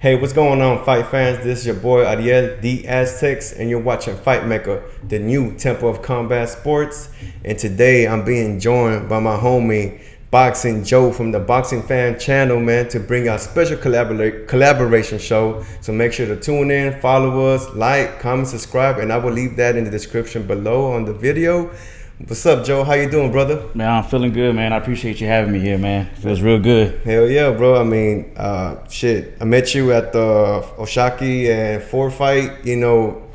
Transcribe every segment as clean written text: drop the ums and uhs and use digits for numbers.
Hey, what's going on, fight fans? This is your boy Ariel the Aztecs, and you're watching Fight Mecca, the new temple of combat sports. And today I'm being joined by my homie Boxing Joe from the Boxing Fan channel, man, to bring out a special collaboration show. So make sure to tune in, follow us, like, comment, subscribe, and I will leave that in the description below on the video. What's up, Joe? How you doing, brother? Man, I'm feeling good, man. I appreciate you having me here, man. Feels real good. Hell yeah, bro. I mean, shit. I met you at the Oshaki and Ford fight,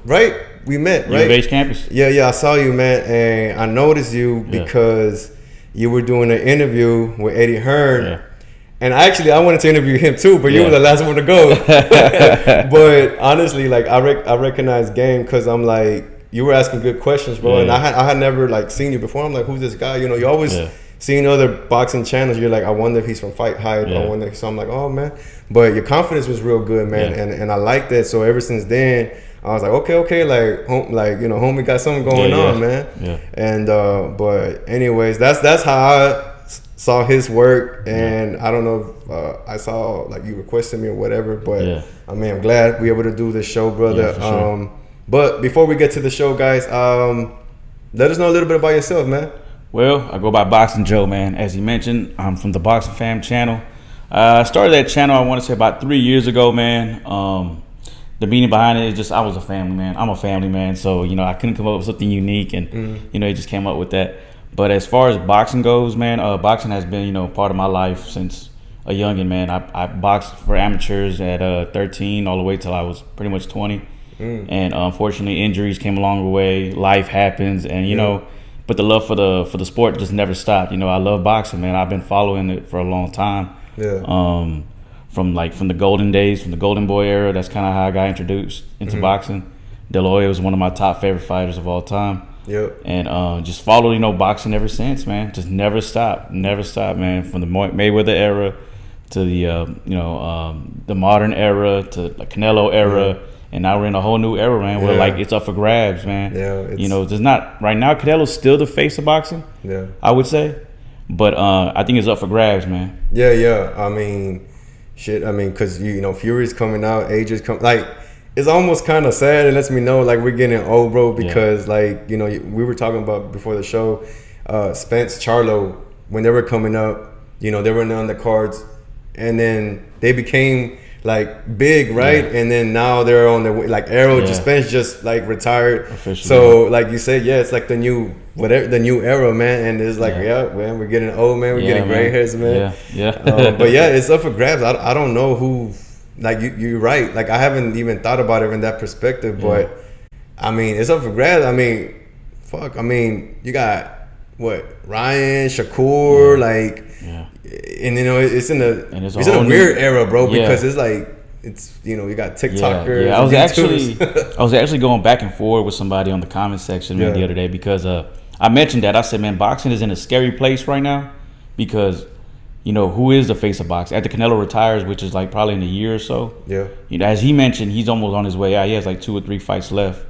right? We met, right? Base campus. Yeah, I saw you, man, and I noticed you because you were doing an interview with Eddie Hearn. Yeah. And actually, I wanted to interview him too, but you were the last one to go. But honestly, like, I recognize game because I'm like, you were asking good questions, bro, and I had never like seen you before. I'm like, who's this guy? You always seeing other boxing channels. You're like, I wonder if he's from Fight Hype. I wonder. So I'm like, oh man, but your confidence was real good, man, and I liked that. So ever since then, I was like, okay, like, homie got something going on, man. Yeah. And but anyways, that's how I saw his work, and I don't know if I saw like you requested me or whatever, but I mean, I'm glad we were able to do this show, brother. Yeah, for sure. But before we get to the show, guys, let us know a little bit about yourself, man. Well, I go by Boxing Joe, man. As you mentioned, I'm from the Boxing Fam channel. I started that channel, I want to say, about 3 years ago, man. The meaning behind it is just I was a family man. I'm a family man, so I couldn't come up with something unique, and it just came up with that. But as far as boxing goes, man, boxing has been part of my life since a youngin', man. I boxed for amateurs at 13 all the way till I was pretty much 20. And unfortunately, injuries came along the way. Life happens, and but the love for the sport just never stopped. I love boxing, man. I've been following it for a long time. Yeah. From the golden days, from the Golden Boy era. That's kind of how I got introduced into boxing. De La Hoya was one of my top favorite fighters of all time. Yep. And just followed boxing ever since, man. Just never stopped, man. From the Mayweather era to the modern era to the Canelo era. Yeah. And now we're in a whole new era, man, where like it's up for grabs, man. Yeah, there's not right now. Canelo's still the face of boxing. Yeah, I would say, but I think it's up for grabs, man. Yeah. I mean, shit. I mean, because Fury's coming out, Age's coming. Like, it's almost kind of sad. It lets me know like we're getting old, bro. Because like we were talking about before the show, Spence, Charlo, when they were coming up, they were on the cards, and then they became like big, right? And then now they're on the way. Like Spence just like retired. Officially, so like you said, it's like the new era, man. And it's like, man, we're getting old, man. We're getting gray hairs, man. But it's up for grabs. I don't know who. Like you're right. Like I haven't even thought about it in that perspective. But I mean, it's up for grabs. I mean, fuck. I mean, you got Ryan, Shakur, like. Yeah. And it's in a weird era, bro, because it's like you got TikTokers. Yeah. I was actually going back and forth with somebody on the comment section the other day because I mentioned that. I said, man, boxing is in a scary place right now because who is the face of boxing after Canelo retires, which is like probably in a year or so. Yeah. As he mentioned, he's almost on his way out. He has like 2 or 3 fights left.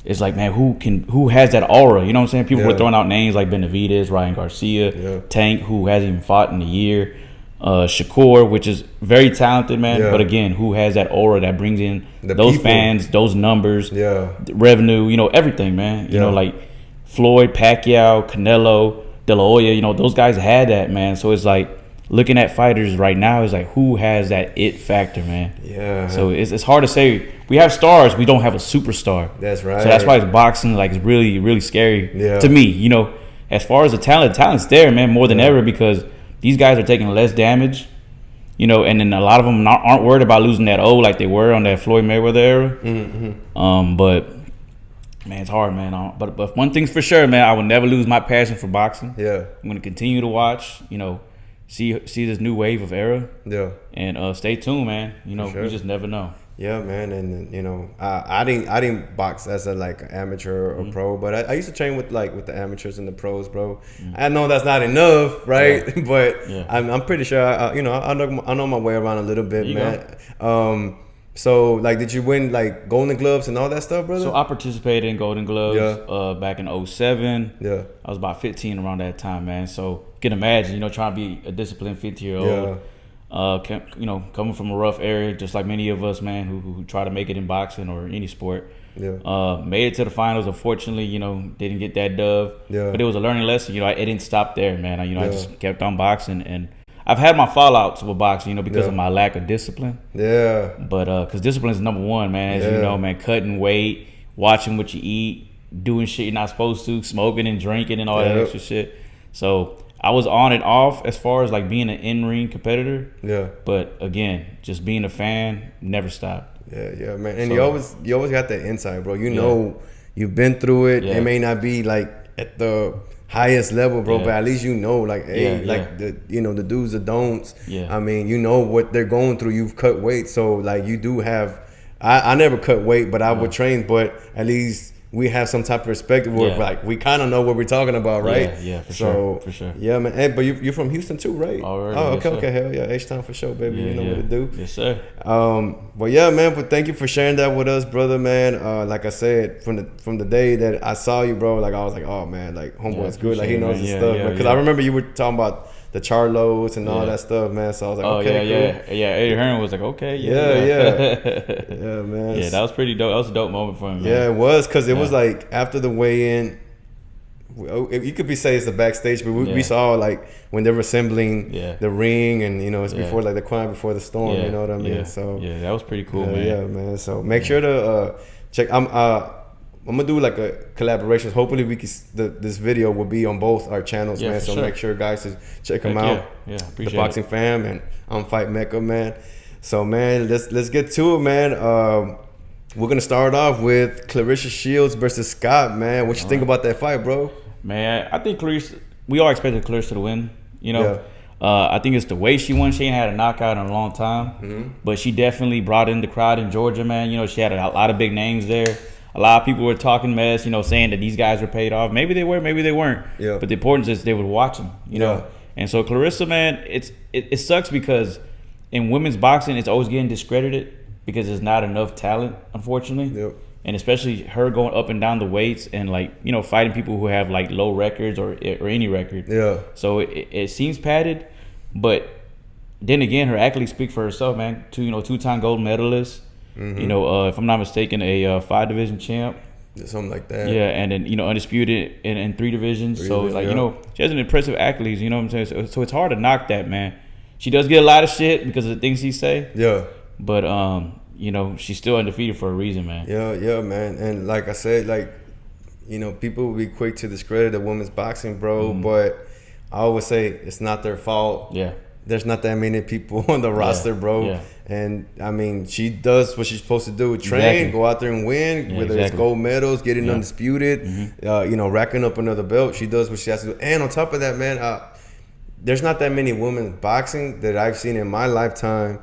It's like, man, who has that aura? You know what I'm saying? People were throwing out names like Benavidez, Ryan Garcia, Tank, who hasn't even fought in a year, Shakur, which is very talented, man. But again, who has that aura that brings in those people, fans, those numbers, revenue, everything, man. You know, like Floyd, Pacquiao, Canelo, De La Hoya, those guys had that, man. So it's like looking at fighters right now is like, who has that it factor, man? Yeah. So it's hard to say. We have stars, we don't have a superstar. That's right. So that's why boxing like is really, really scary to me. As far as the talent's there, man, more than ever, because these guys are taking less damage. And then a lot of them aren't worried about losing that like they were on that Floyd Mayweather era. But man, it's hard, man. But one thing's for sure, man, I will never lose my passion for boxing. Yeah. I'm gonna continue to watch. See this new wave of era. Yeah. And stay tuned, man. We just never know. Yeah, man, and I didn't box as a amateur or pro, but I used to train with the amateurs and the pros, bro. I know that's not enough, right? Yeah. But I'm pretty sure I know my way around a little bit, man. So did you win Golden Gloves and all that stuff, brother? So I participated in Golden Gloves back in 07. Yeah, I was about 15 around that time, man. So you can imagine, trying to be a disciplined 50-year-old. Coming from a rough area, just like many of us, man, who try to make it in boxing or any sport. Yeah. Made it to the finals. Unfortunately, didn't get that dove. Yeah. But it was a learning lesson. It didn't stop there, man. I just kept on boxing, and I've had my fallouts with boxing, because of my lack of discipline. Yeah. But because discipline is number one, man. As you know, man, cutting weight, watching what you eat, doing shit you're not supposed to, smoking and drinking and all that extra shit. So I was on and off as far as like being an in-ring competitor. Yeah. But again, just being a fan, never stopped. Yeah, man. And you always got that insight, bro. Know you've been through it. It may not be like at the highest level, bro, but at least like, hey, the do's and don'ts. Yeah. I mean, what they're going through. You've cut weight, so like you do have. I never cut weight, but I would train. But at least we have some type of perspective where like we kind of know what we're talking about, right? Yeah, for sure. Yeah, man. Hey, but you're from Houston too, right? Already, okay, hell yeah, H-Town for sure, baby. You know what to do. Yes, sir. But yeah, man. But thank you for sharing that with us, brother, man. Like I said, from the day that I saw you, bro, like I was like, oh man, like homeboy's good, like he knows his stuff. Because I remember you were talking about the Charlos and all that stuff, man. So I was like, okay, cool. Yeah. Eddie Hearn was like, okay, yeah, man. Yeah, that was pretty dope. That was a dope moment for him, man. Yeah, it was, because it was like after the weigh-in. You could say it's the backstage, but we saw like when they were assembling the ring, and it's before like the quiet before the storm. You know what I mean? So that was pretty cool, man. Yeah, man. So make sure to check. I'm gonna do like a collaboration. Hopefully, this video will be on both our channels, man. So make sure guys to check them out. Yeah, the Boxing Fam and Fight Mecca, man. So man, let's get to it, man. We're gonna start off with Claryssa Shields versus Scott, man. What you think about that fight, bro? Man, I think Claryssa. We all expected Claryssa to win. I think it's the way she won. She ain't had a knockout in a long time, but she definitely brought in the crowd in Georgia, man. She had a lot of big names there. A lot of people were talking mess, saying that these guys were paid off. Maybe they were, maybe they weren't. Yeah. But the importance is they would watch them, know. And so Claryssa, man, it sucks because in women's boxing, it's always getting discredited because there's not enough talent, unfortunately. Yep. And especially her going up and down the weights and like fighting people who have like low records or any record. Yeah. So it seems padded, but then again, her accolades speak for herself, man. Two-time gold medalist. If I'm not mistaken, a 5-division champ. Something like that. Yeah, and then undisputed in 3 divisions. So she has an impressive accolades. You know what I'm saying? So it's hard to knock that, man. She does get a lot of shit because of the things she say. Yeah. But she's still undefeated for a reason, man. Yeah, man. And like I said, like people will be quick to discredit the women's boxing, bro. But I always say it's not their fault. Yeah. There's not that many people on the roster, bro. Yeah. And I mean, she does what she's supposed to do: train, go out there and win. Whether it's gold medals, getting undisputed, racking up another belt. She does what she has to do. And on top of that, man, there's not that many women boxing that I've seen in my lifetime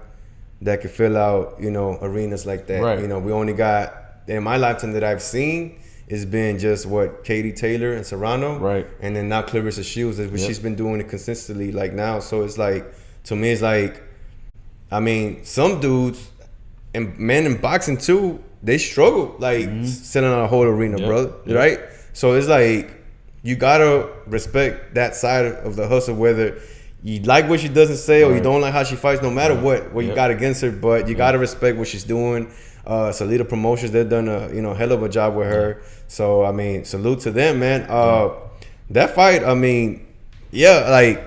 that could fill out, arenas like that. Right. We only got in my lifetime that I've seen. It's been just Katie Taylor and Serrano, right? And then now Claryssa Shields, but she's been doing it consistently like now. So it's like, to me, it's like, I mean, some dudes and men in boxing too, they struggle like selling out a whole arena, brother, right? So it's like you gotta respect that side of the hustle, whether you like what she doesn't say or you don't like how she fights, no matter what you got against her, but you gotta respect what she's doing. Salida Promotions, they've done a hell of a job with her. So I mean, salute to them, man. That fight, I mean, like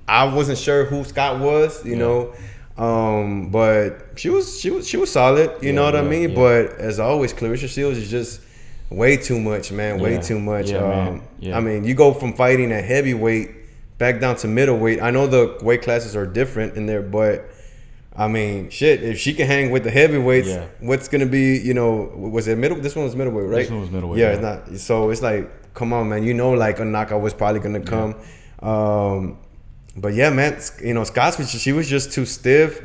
I wasn't sure who Scott was, you know, but she was solid, you know what I mean. But as always, Claryssa Shields is just way too much, man. Way too much. I mean, you go from fighting at heavyweight back down to middleweight. I know the weight classes are different in there, but I mean, shit, if she can hang with the heavyweights, what's going to be, was it middle? This one was middleweight, right? This one was middleweight. Yeah, it's not. So it's like, come on, man. Like a knockout was probably going to come. But yeah, man, Scott, she was just too stiff.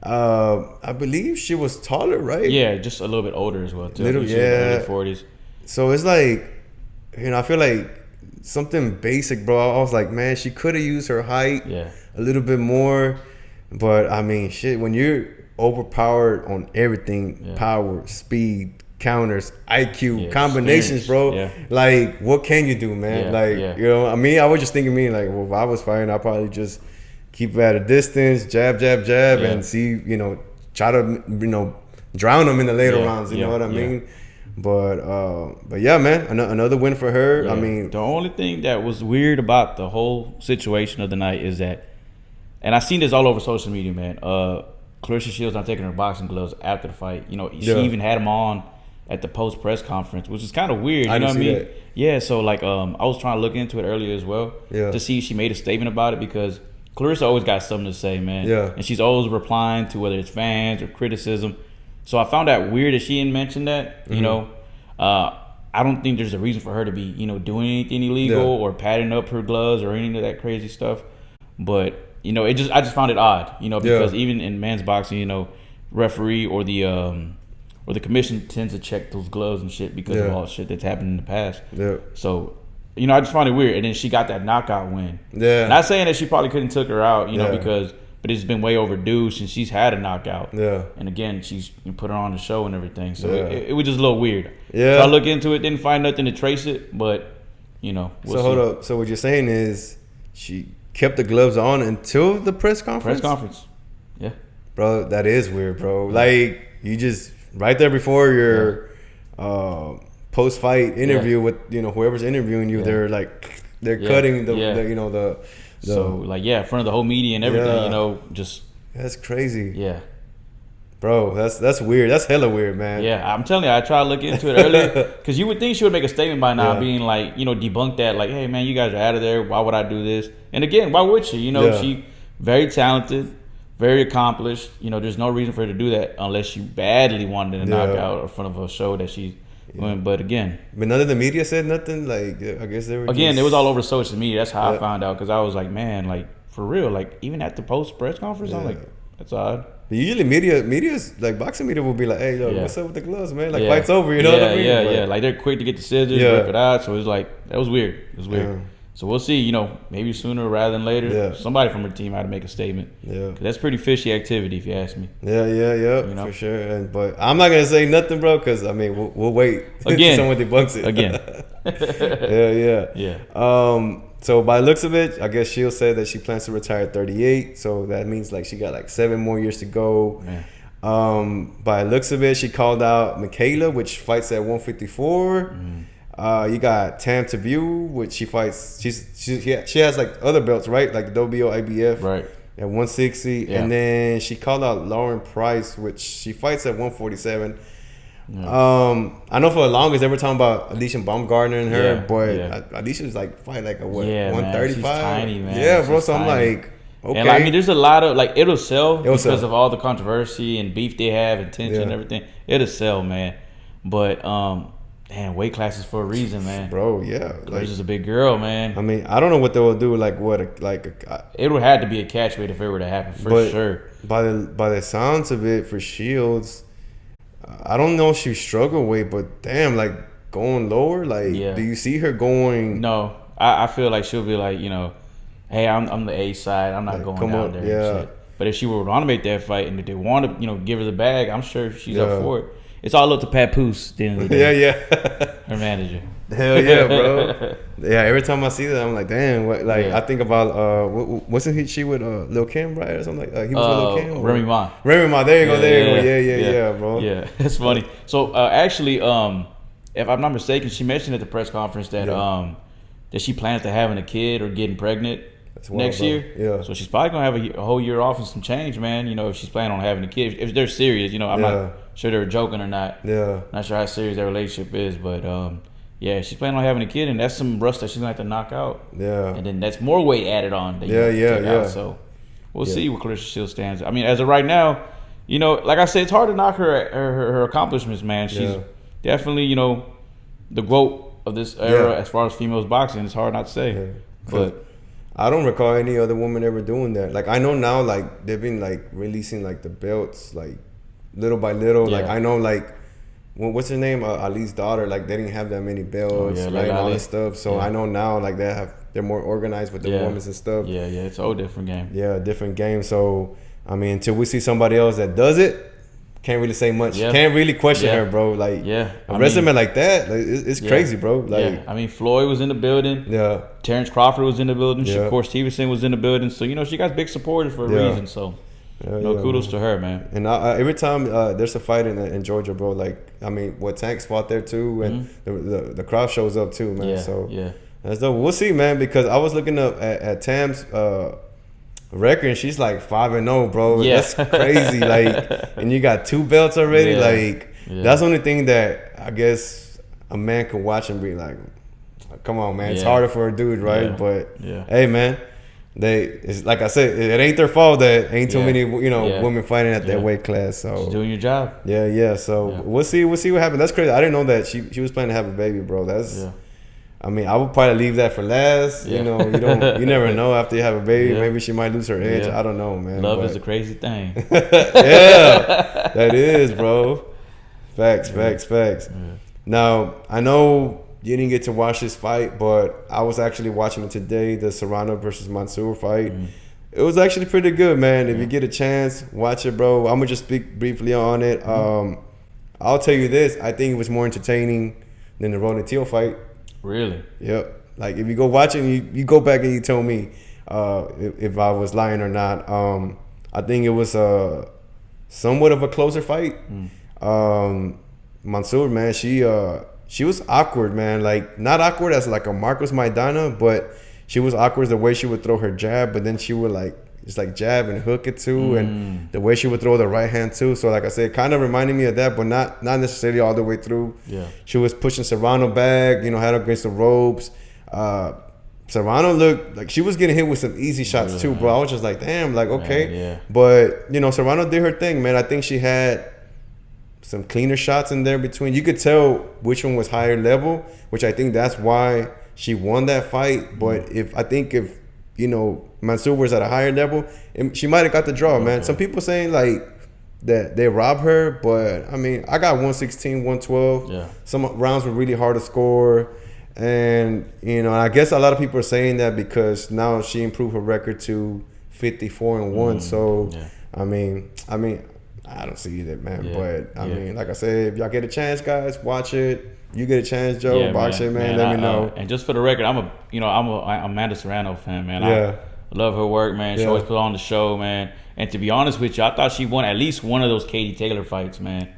I believe she was taller, right? Yeah, just a little bit older as well, too. Early 40s. So it's like, I feel like something basic, bro. I was like, man, she could have used her height a little bit more. But I mean, shit, when you're overpowered on everything, power, speed, counters, IQ, combinations, bro, like, what can you do, man? I mean, I was just thinking, like, well, if I was fighting, I'd probably just keep it at a distance, jab, and see, try to, drown them in the later rounds. You know what I mean? But yeah, man, another win for her. Yeah. I mean, the only thing that was weird about the whole situation of the night is that, and I seen this all over social media, man. Claryssa Shields not taking her boxing gloves after the fight. She even had them on at the post press conference, which is kind of weird. You know what I mean? That. Yeah. So like, I was trying to look into it earlier as well to see if she made a statement about it, because Claryssa always got something to say, man. Yeah. And she's always replying to whether it's fans or criticism. So I found that weird that she didn't mention that. I don't think there's a reason for her to be, doing anything illegal or padding up her gloves or any of that crazy stuff. But I just found it odd, because even in men's boxing, referee or the commission tends to check those gloves and shit because of all the shit that's happened in the past. Yeah. So, I just found it weird. And then she got that knockout win. Yeah. Not saying that she probably couldn't took her out, but it's been way overdue since she's had a knockout. Yeah. And again, she's put her on the show and everything. So it was just a little weird. Yeah. So I looked into it, didn't find nothing to trace it, but we'll see. Hold up. So what you're saying is she kept the gloves on until the press conference? Yeah. Bro, that is weird, bro. Like, you just right there before your post-fight interview with whoever's interviewing you, they're cutting the so like in front of the whole media and everything, just that's crazy. Yeah. Bro, that's weird. That's hella weird, man. Yeah, I'm telling you, I tried to look into it earlier because you would think she would make a statement by now, being like, debunk that, like, hey man, you guys are out of there. Why would I do this? And again, why would she? She very talented, very accomplished. There's no reason for her to do that unless she badly wanted a knockout in front of a show that she's doing. But again, none of the media said nothing. Like, I guess they were. Again, it was all over social media. That's how I found out, because I was like, man, like for real, like even at the post press conference, I'm like, that's odd. But usually media's like boxing media will be like, hey, yo, what's up with the gloves, man? Like, fight's over, you know what I mean? Yeah. Like, they're quick to get the scissors, rip it out. So it's like, that was weird. It was weird. So we'll see, maybe sooner rather than later, somebody from her team had to make a statement. Yeah. 'Cause that's pretty fishy activity, if you ask me. Yeah, for sure. But I'm not going to say nothing, bro, because, I mean, we'll wait until someone debunks it. Again. Yeah. So by the looks of it, I guess Shields said that she plans to retire at 38. So that means like she got like 7 more years to go. Man. By the looks of it, she called out Mikaelyan, which fights at 154. You got Tam Tabu, which she fights. She has like other belts, right? Like the WBO, IBF, right, at 160. And then she called out Lauren Price, which she fights at 147. I know for the longest they were talking about Alicia Baumgartner and her, but Alicia's like fight like a 135. She's tiny, man. Yeah, bro. So I'm like, okay. And I mean, there's a lot of like it'll sell because of all the controversy and beef they have and tension and everything. It'll sell, man. But damn, weight classes for a reason, man. Bro, yeah. Like, she's just a big girl, man. I mean, I don't know what they will do. Like what? It would have to be a catch weight if it were to happen for sure. By the sounds of it, for Shields, I don't know if she struggled weight, but damn, like going lower. Like, do you see her going? No, I feel like she'll be like, hey, I'm the A side. I'm not like, going down there. Yeah. And shit. But if she were to want to make that fight and if they want to, give her the bag, I'm sure she's up for it. It's all up to Papoose at the end of the day. Yeah. Her manager. Hell yeah, bro. Yeah, every time I see that, I'm like, damn. What, like, I think about wasn't she with Lil Kim, right, or something like? He was with Lil Kim. Remy Ma. Remy Ma. There you go. Yeah, bro. Yeah, that's funny. So actually, if I'm not mistaken, she mentioned at the press conference that that she plans to having a kid or getting pregnant next year. Yeah. So she's probably gonna have a whole year off and some change, man. If she's planning on having a kid, if they're serious, I'm not sure they're joking or not. Yeah. Not sure how serious their relationship is, but she's planning on having a kid, and that's some rust that she's gonna have to knock out. Yeah. And then that's more weight added on. Out. So we'll see where Claryssa Shields stands. I mean, as of right now, like I said, it's hard to knock her accomplishments, man. She's definitely, the GOAT of this era as far as females boxing. It's hard not to say. Yeah. But I don't recall any other woman ever doing that. Like, I know now, like, they've been, like, releasing, like, the belts, like, little by little. Like, I know, like, what's her name? Ali's daughter. Like, they didn't have that many belts, right, and all that stuff. So I know now, like, they're more organized with the women's and stuff. Yeah, it's a whole different game. Yeah, different game. So, I mean, until we see somebody else that does it, can't really say much. Yeah. Can't really question Yeah. her, bro. Like, Yeah. a resume like that, like, it's crazy, bro. Like, I mean, Floyd was in the building. yeah. Terrence Crawford was in the building. Yeah. Shakur Stevenson was in the building. So, she got big supporters for a reason. So, kudos to her, man. And every time there's a fight in Georgia, bro, like, I mean, Tank's fought there too, and the crowd shows up too, man. That's dope. We'll see, man, because I was looking up at Tam's record, and she's like 5-0, bro. Yeah. That's crazy. Like, and you got 2 belts already. Like, that's the only thing that I guess a man can watch and be like, come on, man. It's harder for a dude, right? But hey, man. It's like I said, it ain't their fault that ain't too many, women fighting at that weight class. So she's doing your job. So we'll see what happens. That's crazy. I didn't know that she was planning to have a baby, bro. I mean, I would probably leave that for last. You never know after you have a baby. Maybe she might lose her edge. I don't know, man. Love is a crazy thing. That is, bro. Facts. Now, I know you didn't get to watch this fight, but I was actually watching it today, the Serrano versus Manzur fight. It was actually pretty good, man. If you get a chance, watch it, bro. I'm going to just speak briefly on it. I'll tell you this. I think it was more entertaining than the Rolling Teal fight. Really? Yep. Like, if you go watch it, you go back and you tell me if I was lying or not. I think it was somewhat of a closer fight. Manzur, man, she was awkward, man. Like, not awkward as like a Marcos Maidana, but she was awkward the way she would throw her jab, but then she would just jab and hook it too, and the way she would throw the right hand too. So like I said, kind of reminded me of that, but not necessarily all the way through. She was pushing Serrano back, had her against the ropes. Serrano looked like she was getting hit with some easy shots too, bro. I was just like, damn, like, okay. But Serrano did her thing, man. I think she had some cleaner shots in there between. You could tell which one was higher level, which I think that's why she won that fight. But if Manzur was at a higher level, she might have got the draw, man. Some people saying like that they robbed her, but I mean, I got 116, 112. Some rounds were really hard to score. And, I guess a lot of people are saying that because now she improved her record to 54-1. So, I mean, I don't see that, man. But I mean, like I said, if y'all get a chance, guys, watch it. You get a chance, Joe, box it, man. Let me know. And just for the record, I'm Amanda Serrano fan, man. I love her work, man. She always put on the show, man. And to be honest with you, I thought she won at least one of those Katie Taylor fights, man.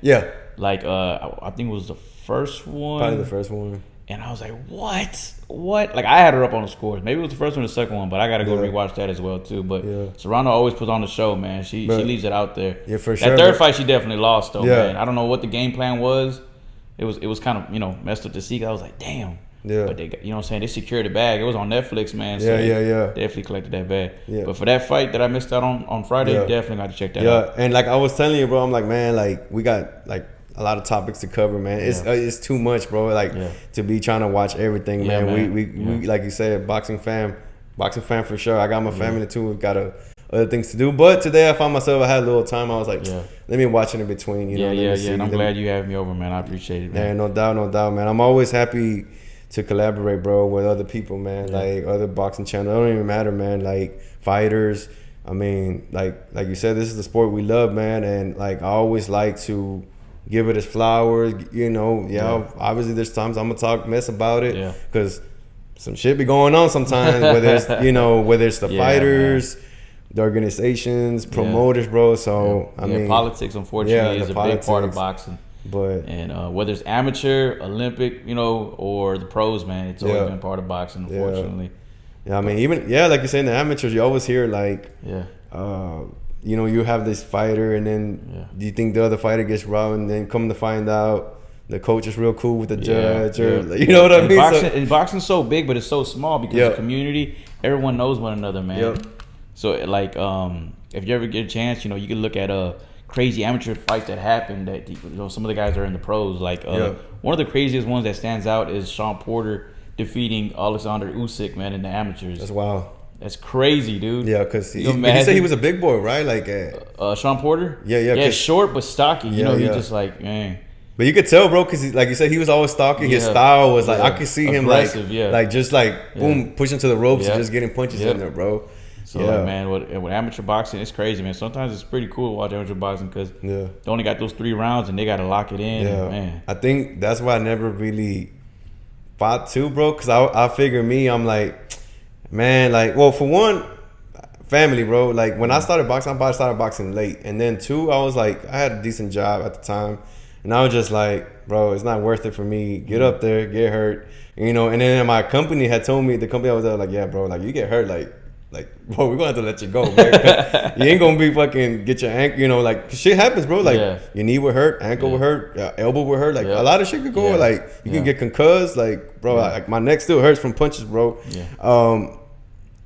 Like, I think it was the first one. Probably the first one. And I was like, what? Like, I had her up on the scores. Maybe it was the first one or the second one, but I got to go rewatch that as well, too. But Serrano always puts on the show, man. She leaves it out there. Yeah, for sure. That third fight, she definitely lost, though, man. I don't know what the game plan was. It was kind of, messed up to see. I was like, damn. But they, you know what I'm saying? They secured the bag. It was on Netflix, man. So they definitely collected that bag. But for that fight that I missed out on Friday, definitely got to check that out. And like I was telling you, bro, I'm like, man, like we got like a lot of topics to cover, man. It's too much, bro. Like to be trying to watch everything, man. We like you said, boxing fan for sure. I got my family too. We've got other things to do. But today I found myself, I had a little time. I was like, let me watch it in between. And I'm glad you have me over, man. I appreciate it, man. Yeah, no doubt, man. I'm always happy to collaborate, bro, with other people, man. Like other boxing channels. It don't even matter, man. Like fighters. I mean, like you said, this is the sport we love, man. And like I always like to give it its flowers, Obviously, there's times I'm gonna talk mess about it, because some shit be going on sometimes. Whether it's the fighters, the organizations, promoters, bro. So I mean, politics unfortunately is a big part of boxing. And whether it's amateur, Olympic, or the pros, man, it's always been part of boxing, unfortunately. I mean, even like you say, in the amateurs, you always hear like, you have this fighter, and then do you think the other fighter gets robbed, and then come to find out the coach is real cool with the judge, or you know what I mean? Boxing's so big, but it's so small because the community, everyone knows one another, man. So like, if you ever get a chance, you can look at crazy amateur fights that happen that some of the guys are in the pros. Like one of the craziest ones that stands out is Sean Porter defeating Alexander Usyk, man, in the amateurs. That's wild. That's crazy, dude. Yeah, because he said he was a big boy, right? Like Sean Porter. Yeah, short but stocky. He just like, man. But you could tell, bro, because like you said, he was always stalking. His style was like, I could see him like just like boom, pushing to the ropes and just getting punches in there, bro. So like, man, with amateur boxing, it's crazy, man. Sometimes it's pretty cool to watch amateur boxing because they only got those 3 rounds and they got to lock it in. Yeah, and, man. I think that's why I never really fought too, bro. Because I figure I'm like, man, like, well, for one, family, bro. Like when I started boxing, I started boxing late, and then 2, I was like, I had a decent job at the time, and I was just like, bro, it's not worth it for me. Get up there, get hurt, you know. And then my company had told me, the company I was at, like, yeah, bro, like you get hurt, like, bro, we're gonna have to let you go, man. You ain't gonna be fucking get your ankle, you know, like shit happens, bro. Like your knee would hurt, ankle would hurt, elbow would hurt, like a lot of shit could go. Like you can get concussed, like, bro, like my neck still hurts from punches, bro.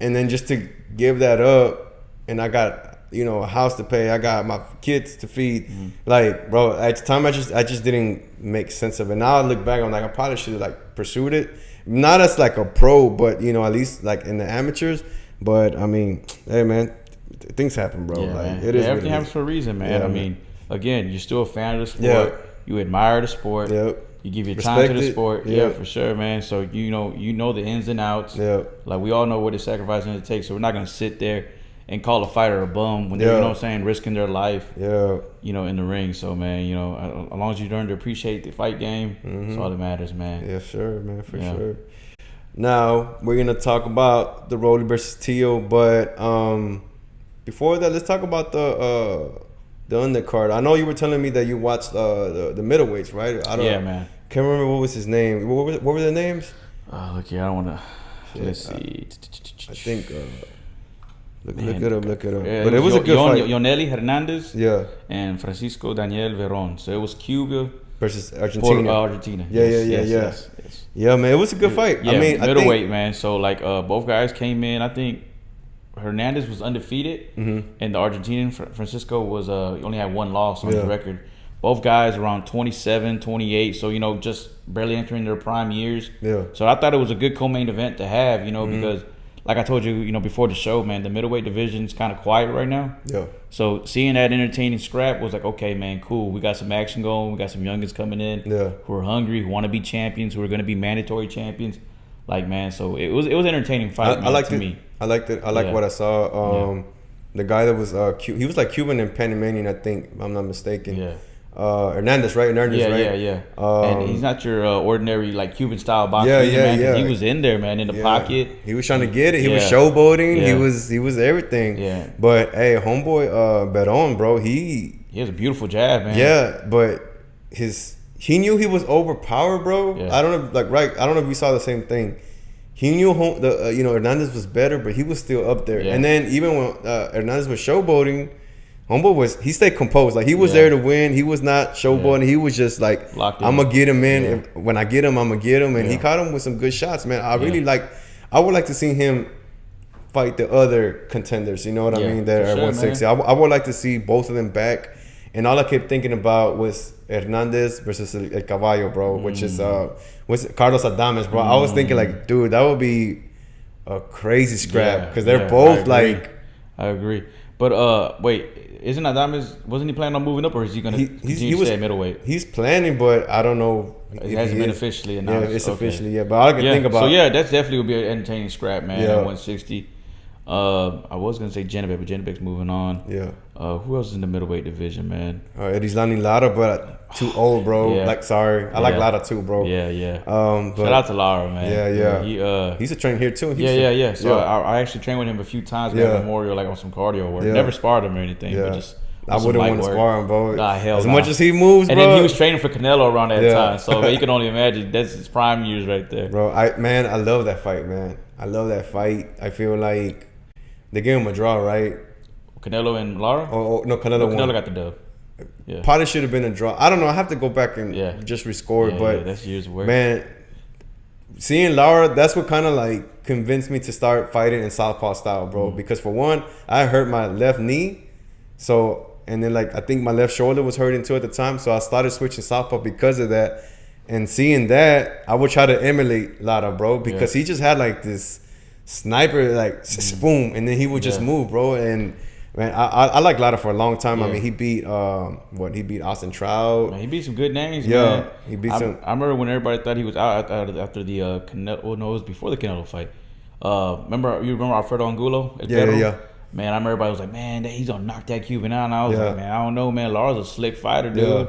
And then just to give that up, and I got, you know, a house to pay, I got my kids to feed, like, bro, at the time I just didn't make sense of it. Now I look back, I'm like, I probably should have like pursued it, not as like a pro, but you know, at least like in the amateurs. But I mean, hey man, things happen, bro. Yeah, like man. it is. Everything happens for a reason, man. I mean, again, you're still a fan of the sport. Yeah. You admire the sport. Yep. You give your time to the sport. Yep. Yeah, for sure, man. So you know the ins and outs. Yeah. Like we all know what the sacrifice it takes. So we're not gonna sit there and call a fighter a bum when they're, you know what I'm saying, risking their life. Yeah. You know, in the ring. So man, you know, as long as you learn to appreciate the fight game, that's all that matters, man. Yeah, sure, man, for sure. Now we're gonna talk about the Rolly versus Teo, but before that, let's talk about the undercard. I know you were telling me that you watched the middleweights, right? Man. Can't remember what was his name. What were their names? Look here, I don't wanna. Let's see. I think. Look it up. Yeah, But it was a good fight. Yoneli Hernandez. Yeah. And Francisco Daniel Veron. So it was Cuba versus Argentina. Argentina. Yes. Yeah, man, it was a good fight. Yeah, I mean, middleweight, man. So like, both guys came in. I think Hernandez was undefeated, and the Argentinian Francisco was only had 1 loss on his record. Both guys around 27, 28. So you know, just barely entering their prime years. Yeah. So I thought it was a good co-main event to have. You know, because like I told you, you know, before the show, man, the middleweight division is kind of quiet right now. Yeah. So seeing that entertaining scrap was like, okay, man, cool. We got some action going. We got some youngins coming in who are hungry, who want to be champions, who are going to be mandatory champions. Like, man, so it was entertaining fight. I liked it. I liked it. I like what I saw. The guy that was he was like Cuban and Panamanian, I think, if I'm not mistaken. Yeah. Hernandez, right? Yeah. And he's not your ordinary like Cuban style boxer. Man, he was in there, man, in the pocket. He was trying to get it. He was showboating. He was everything. Yeah. But hey, homeboy, Beron, bro, he has a beautiful jab, man. Yeah, but he knew he was overpowered, bro. Yeah. I don't know, I don't know if you saw the same thing. He knew Hernandez was better, but he was still up there. Yeah. And then even when Hernandez was showboating, homeboy he stayed composed. Like he was there to win. He was not showboating. He was just like, I'm gonna get him in. Yeah. When I get him, I'm gonna get him. And he caught him with some good shots, man. I would like to see him fight the other contenders. You know what I mean? That are 160. I would like to see both of them back. And all I kept thinking about was Hernandez versus El Caballo, bro, which is Carlos Adames, bro. I was thinking like, dude, that would be a crazy scrap because they're both like. I agree. But wait, isn't Adames? Wasn't he planning on moving up, or is he gonna continue to stay at middleweight? He's planning, but I don't know. It hasn't been officially announced. Yeah, it's officially, but all I can think about. So that's definitely would be an entertaining scrap, man. At 160. I was gonna say Janibek, but Janibek's moving on. Yeah. Who else is in the middleweight division, man? Eddieslani Lara, but too old, bro. I like Lara too, bro. Yeah. Shout out to Lara, man. Yeah. He's a trainer here too. Yeah. So I actually trained with him a few times at Memorial, like on some cardio work. Never sparred him or anything, but just. I wouldn't want to spar him, bro. As much as he moves, bro. And then he was training for Canelo around that time, so you can only imagine that's his prime years right there. Bro, I love that fight, man. I love that fight. I feel like they gave him a draw, right? Canelo and Lara? No, Canelo won. Canelo got the dub. Yeah. Probably should have been a draw. I don't know. I have to go back and just rescore it, but that's years of work. Man, seeing Lara, that's what kind of like convinced me to start fighting in southpaw style, bro. Because for one, I hurt my left knee, and then like I think my left shoulder was hurting too at the time, so I started switching southpaw because of that. And seeing that, I would try to emulate Lara, bro, because he just had like this sniper, like boom, and then he would just move, bro. And man, I like Lara for a long time. I mean, he beat he beat Austin Trout. Man, he beat some good names. Man. He beat some. I remember when everybody thought he was out after the Canelo. Oh no, it was before the Canelo fight. Remember Alfredo Angulo? Yeah. Man, I remember everybody was like, man, he's gonna knock that Cuban out. And I was like, man, I don't know, man. Lara's a slick fighter, dude. Yeah.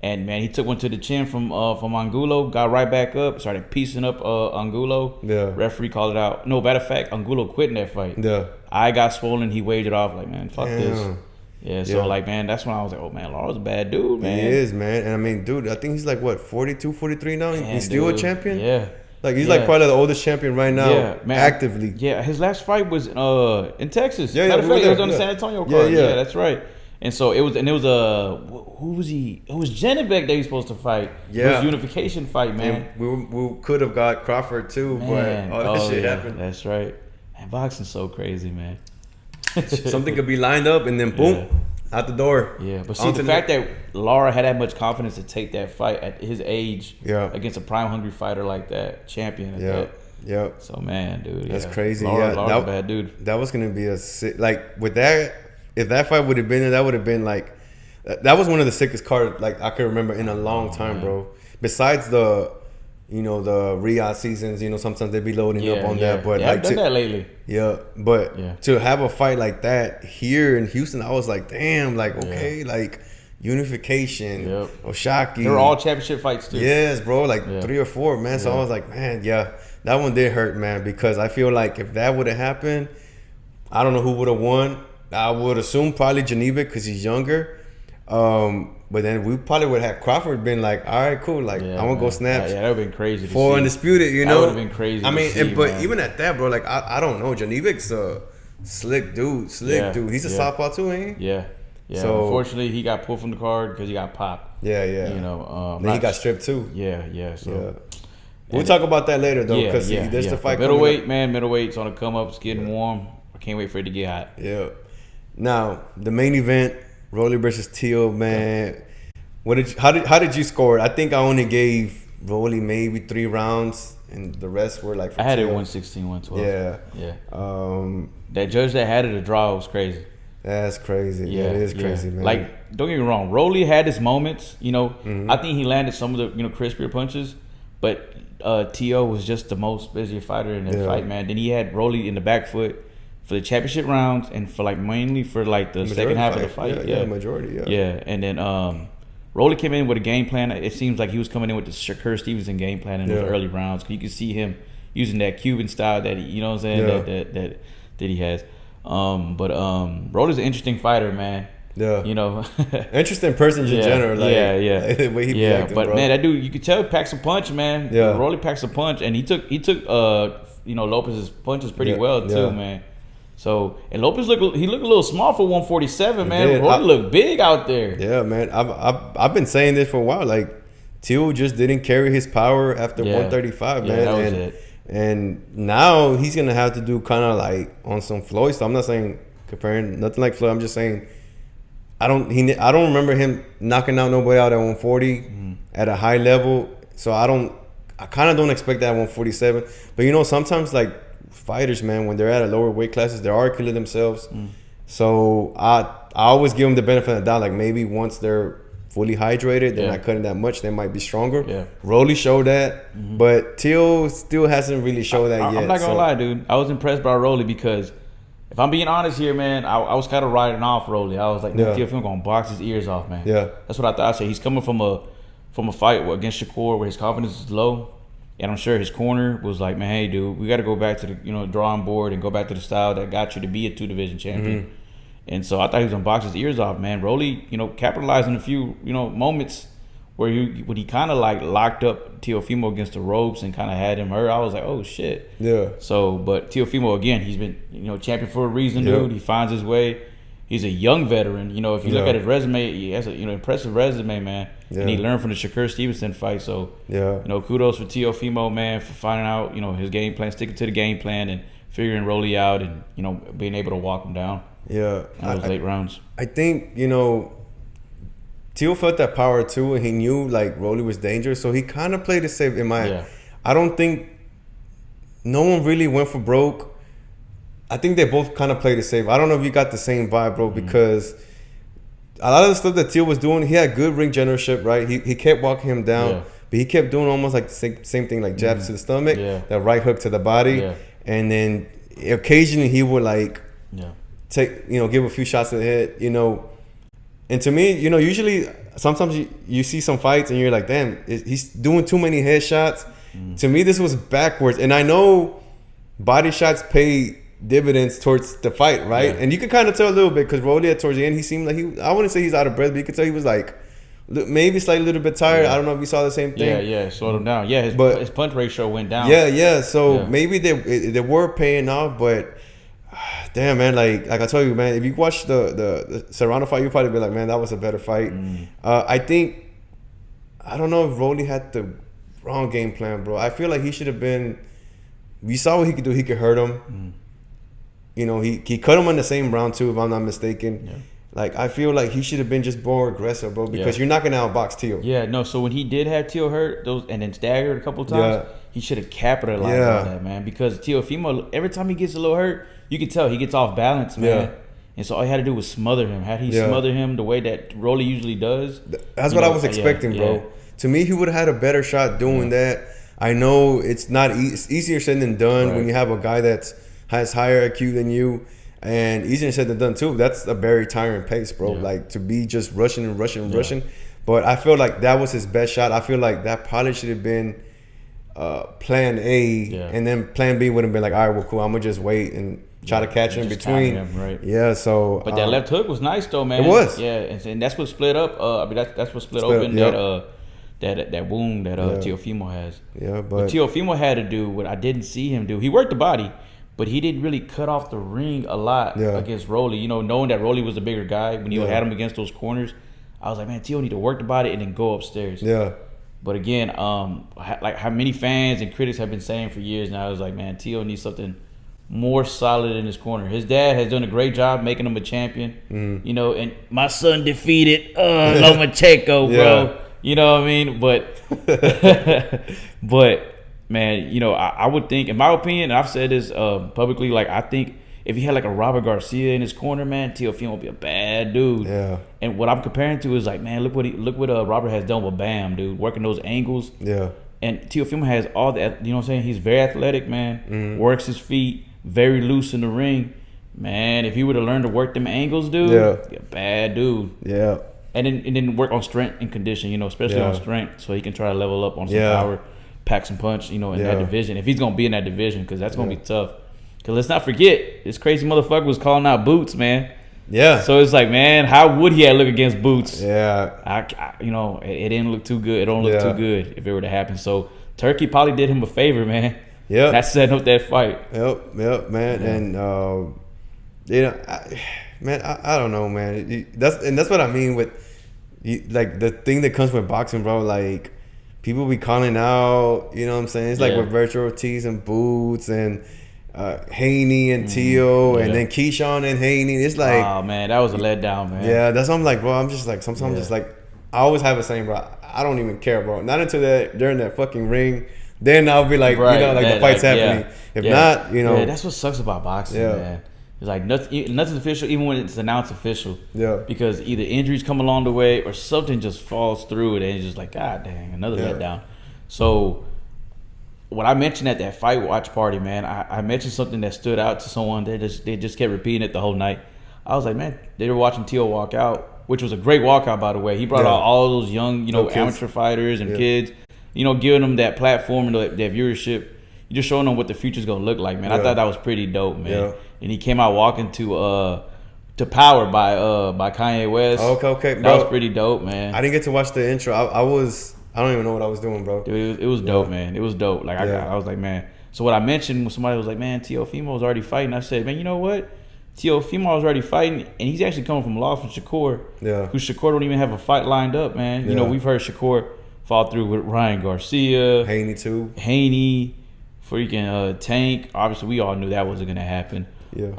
And man, he took one to the chin from Angulo, got right back up, started piecing up Angulo. Yeah. Referee called it out. No, matter of fact, Angulo quit in that fight. Yeah. I got swollen. He waved it off like, man, fuck this. Yeah, so like, man, that's when I was like, oh man, Lara's a bad dude, man. He is, man. And I mean, dude, I think he's like what, 42, 43 now. Man, he's still a champion. Yeah. Like he's like probably the oldest champion right now, man, actively. Yeah, his last fight was in Texas. Yeah, matter of fact, it was on the San Antonio card. Yeah, that's right. And so it was who was he? It was Janibek that he was supposed to fight. Yeah, it was a unification fight, man. And we could have got Crawford too, man, but all that shit happened. That's right. And boxing's so crazy, man. Something could be lined up and then boom, out the door. Yeah, but see the fact that Lara had that much confidence to take that fight at his age, against a prime hungry fighter like that, champion. Yeah. So man, dude, that's crazy. Lara's a bad dude. That was gonna be like with that. If that fight would have been there, that would have been like, that was one of the sickest cards like I could remember in a long time, bro. Besides the, the Riyadh seasons, sometimes they be loading up on that. But I've done that lately. Yeah, but to have a fight like that here in Houston, I was like, damn, like okay, like unification, Oshaki. They were all championship fights too. Yes, bro, like 3 or 4, man. So I was like, man, that one did hurt, man, because I feel like if that would have happened, I don't know who would have won. I would assume probably Janibek because he's younger. But then we probably would have Crawford been like, all right, cool. Like, I want to go snaps. Yeah, that would have been crazy. For undisputed, That would have been crazy. I mean, but even at that, bro, like, I don't know. Janibek's a slick dude. He's a southpaw too, ain't he? Yeah. So, unfortunately, he got pulled from the card because he got popped. Yeah. Then he got stripped too. Yeah. So. We'll talk about that later, though, because there's the fight coming up. Middleweight's on the come up. It's getting warm. I can't wait for it to get hot. Yeah. Now, the main event, Rolly versus Teo, man. How did you score it? I think I only gave Rolly maybe 3 rounds, and the rest were like for I had Teo. it 116, 112. Yeah. That judge that had it a draw was crazy. That's crazy. Yeah, it is crazy, man. Like, don't get me wrong, Rolly had his moments. I think he landed some of the crispier punches, but Teo was just the most busier fighter in that fight, man. Then he had Rolly in the back foot for the championship rounds and for mainly for the majority second half of the fight. Majority. And then Rolly came in with a game plan. It seems like he was coming in with the Shakur Stevenson game plan in those early rounds. You can see him using that Cuban style that he, that he has. But Rolly's an interesting fighter, man. Yeah. Interesting person in general. Like, the way he acting, but bro. man, that dude, you could tell he packs a punch, man. Yeah. Rolly packs a punch, and he took Lopez's punches pretty well too, man. So, and Lopez looked a little small for 147, man. Rolly looked big out there. Yeah, man. I've been saying this for a while. Like, Teo just didn't carry his power after 135, man. That was it. And now he's gonna have to do kind of like on some Floyd stuff. I'm not saying comparing nothing like Floyd. I'm just saying I don't remember him knocking out nobody out at 140 at a high level. So I kind of don't expect that at 147. But sometimes like fighters, man, when they're at a lower weight classes, they are killing themselves. So I always give them the benefit of the doubt. Like maybe once they're fully hydrated, they're not cutting that much, they might be stronger. Yeah. Rolly showed that, but Teo still hasn't really showed that yet. I'm not gonna lie, dude. I was impressed by Rolly because if I'm being honest here, man, I was kind of riding off Rolly. I was like, Teofimo gonna box his ears off, man. Yeah, that's what I thought. I said he's coming from a fight against Shakur where his confidence is low, and I'm sure his corner was like, man, hey, dude, we got to go back to the drawing board and go back to the style that got you to be a 2-division champion. And so I thought he was gonna box his ears off, man. Rolly, capitalized on a few, moments where he kind of like locked up Teofimo against the ropes and kind of had him hurt. I was like, oh shit. Yeah. So, but Teofimo again, he's been champion for a reason, dude. He finds his way. He's a young veteran. If you look at his resume, he has a impressive resume, man. Yeah. And he learned from the Shakur Stevenson fight. So kudos for Teofimo, man, for finding out his game plan, sticking to the game plan, and figuring Rolly out, and being able to walk him down. Yeah, those late rounds. I think Teo felt that power too, and he knew like Rolly was dangerous, so he kind of played it safe. I don't think no one really went for broke. I think they both kind of played it safe. I don't know if you got the same vibe, bro, because a lot of the stuff that Teo was doing, he had good ring generalship, right? He kept walking him down, but he kept doing almost like the same thing, like jabs to the stomach, that right hook to the body. and then occasionally he would like take, give a few shots to the head, And to me, usually sometimes you see some fights and you're like, damn, he's doing too many headshots. To me, this was backwards. And I know body shots pay dividends towards the fight, right? Yeah. And you can kind of tell a little bit because Rolly towards the end, he seemed like I wouldn't say he's out of breath, but you could tell he was like maybe slightly a little bit tired. I don't know if you saw the same thing. Yeah, slowed him down. Yeah, his punch ratio went down. So maybe they were paying off, but damn, man, like I told you, man, if you watch the Serrano fight, you'd probably be like, man, that was a better fight. I don't know if Rolly had the wrong game plan, bro. I feel like he should have been. We saw what he could do. He could hurt him. He cut him in the same round too, if I'm not mistaken. Yeah. Like, I feel like he should have been just more aggressive, bro, because you're not going to outbox Teo. Yeah, no, so when he did have Teo hurt and then staggered a couple times, he should have capitalized on that, man, because Teofimo, every time he gets a little hurt, you can tell he gets off balance, man. Yeah. And so all he had to do was smother him. Had he smothered him the way that Rolly usually does. That's what I was expecting, bro. To me, he would have had a better shot doing that. I know it's not it's easier said than done when you have a guy that has higher IQ than you. And easier said than done too. That's a very tiring pace, bro. Like to be just rushing and rushing and rushing. But I feel like that was his best shot. I feel like that probably should have been plan A, and then plan B would have been like, all right, well, cool. I'm gonna just wait and try to catch him in between. Yeah. So, but that left hook was nice though, man. It was. Yeah, and that's what split up. That's what split open that wound that Teofimo has. Yeah, but what Teofimo had to do, what I didn't see him do, he worked the body. But he didn't really cut off the ring a lot against Rolly. Knowing that Rolly was a bigger guy, when you had him against those corners, I was like, man, Teo need to work the body and then go upstairs. Yeah. But again, like how many fans and critics have been saying for years now, I was like, man, Teo needs something more solid in his corner. His dad has done a great job making him a champion. And my son defeated Lomachenko, bro. You know what I mean? But man, I would think, in my opinion, and I've said this publicly, like I think if he had like a Robert Garcia in his corner, man, Teofimo would be a bad dude. Yeah. And what I'm comparing to is like, man, look what Robert has done with Bam, dude, working those angles. Yeah. And Teofimo has all that. You know what I'm saying? He's very athletic, man. Works his feet, very loose in the ring, man. If he would have learned to work them angles, dude, he'd be a bad dude. Yeah. And then work on strength and condition, especially on strength, so he can try to level up on some power. Pack some punch, in that division. If he's going to be in that division, because that's going to be tough. Because let's not forget, this crazy motherfucker was calling out Boots, man. Yeah. So it's like, man, how would he have look against Boots? Yeah. It didn't look too good. It don't look too good if it were to happen. So Turkey probably did him a favor, man. Yeah. That's setting up that fight. Yep, man. Yeah. And, I don't know, man. That's what I mean with, like, the thing that comes with boxing, bro, like, people be calling out, you know what I'm saying? It's like with Virtual Ortiz and Boots and Haney and Teo and then Keyshawn and Haney. It's like, oh man, that was a letdown, man. Yeah, that's what I'm like, bro. I'm just like, sometimes just like, I always have a saying, bro. I don't even care, bro. Not until they're in that fucking ring. Then I'll be like, the fight's happening. If not, Yeah, that's what sucks about boxing, man. It's like nothing's official, even when it's announced official. Yeah. Because either injuries come along the way or something just falls through it, and it's just like, God dang, another letdown. So, when I mentioned at that fight watch party, man, I mentioned something that stood out to someone. They just kept repeating it the whole night. I was like, man, they were watching Teo walk out, which was a great walkout, by the way. He brought out all those young, amateur fighters and kids, giving them that platform and that viewership. You're just showing them what the future's gonna look like, man. I thought that was pretty dope, man. Yeah. And he came out walking to Power by Kanye West. Okay, bro. That was pretty dope, man. I didn't get to watch the intro. I don't even know what I was doing, bro. Dude, it was dope, man. It was dope. Like I was like, man. So what I mentioned when somebody was like, man, Teofimo was already fighting. I said, man, you know what? Teofimo was already fighting, and he's actually coming from a loss from Shakur. Yeah. Who Shakur don't even have a fight lined up, man. You know, we've heard Shakur fall through with Ryan Garcia, Haney too. Freaking Tank. Obviously, we all knew that wasn't gonna happen. Yeah.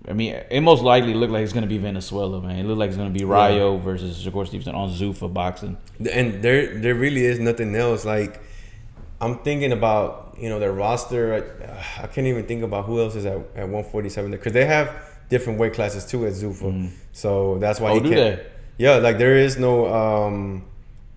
I mean, it most likely looked like it's gonna be Venezuela, man. It looked like it's gonna be Rayo versus Shakur Stevenson on Zuffa boxing. And there really is nothing else. Like, I'm thinking about their roster. I can't even think about who else is at 147 because they have different weight classes too at Zuffa. So that's why he can't. They? Yeah, like there is no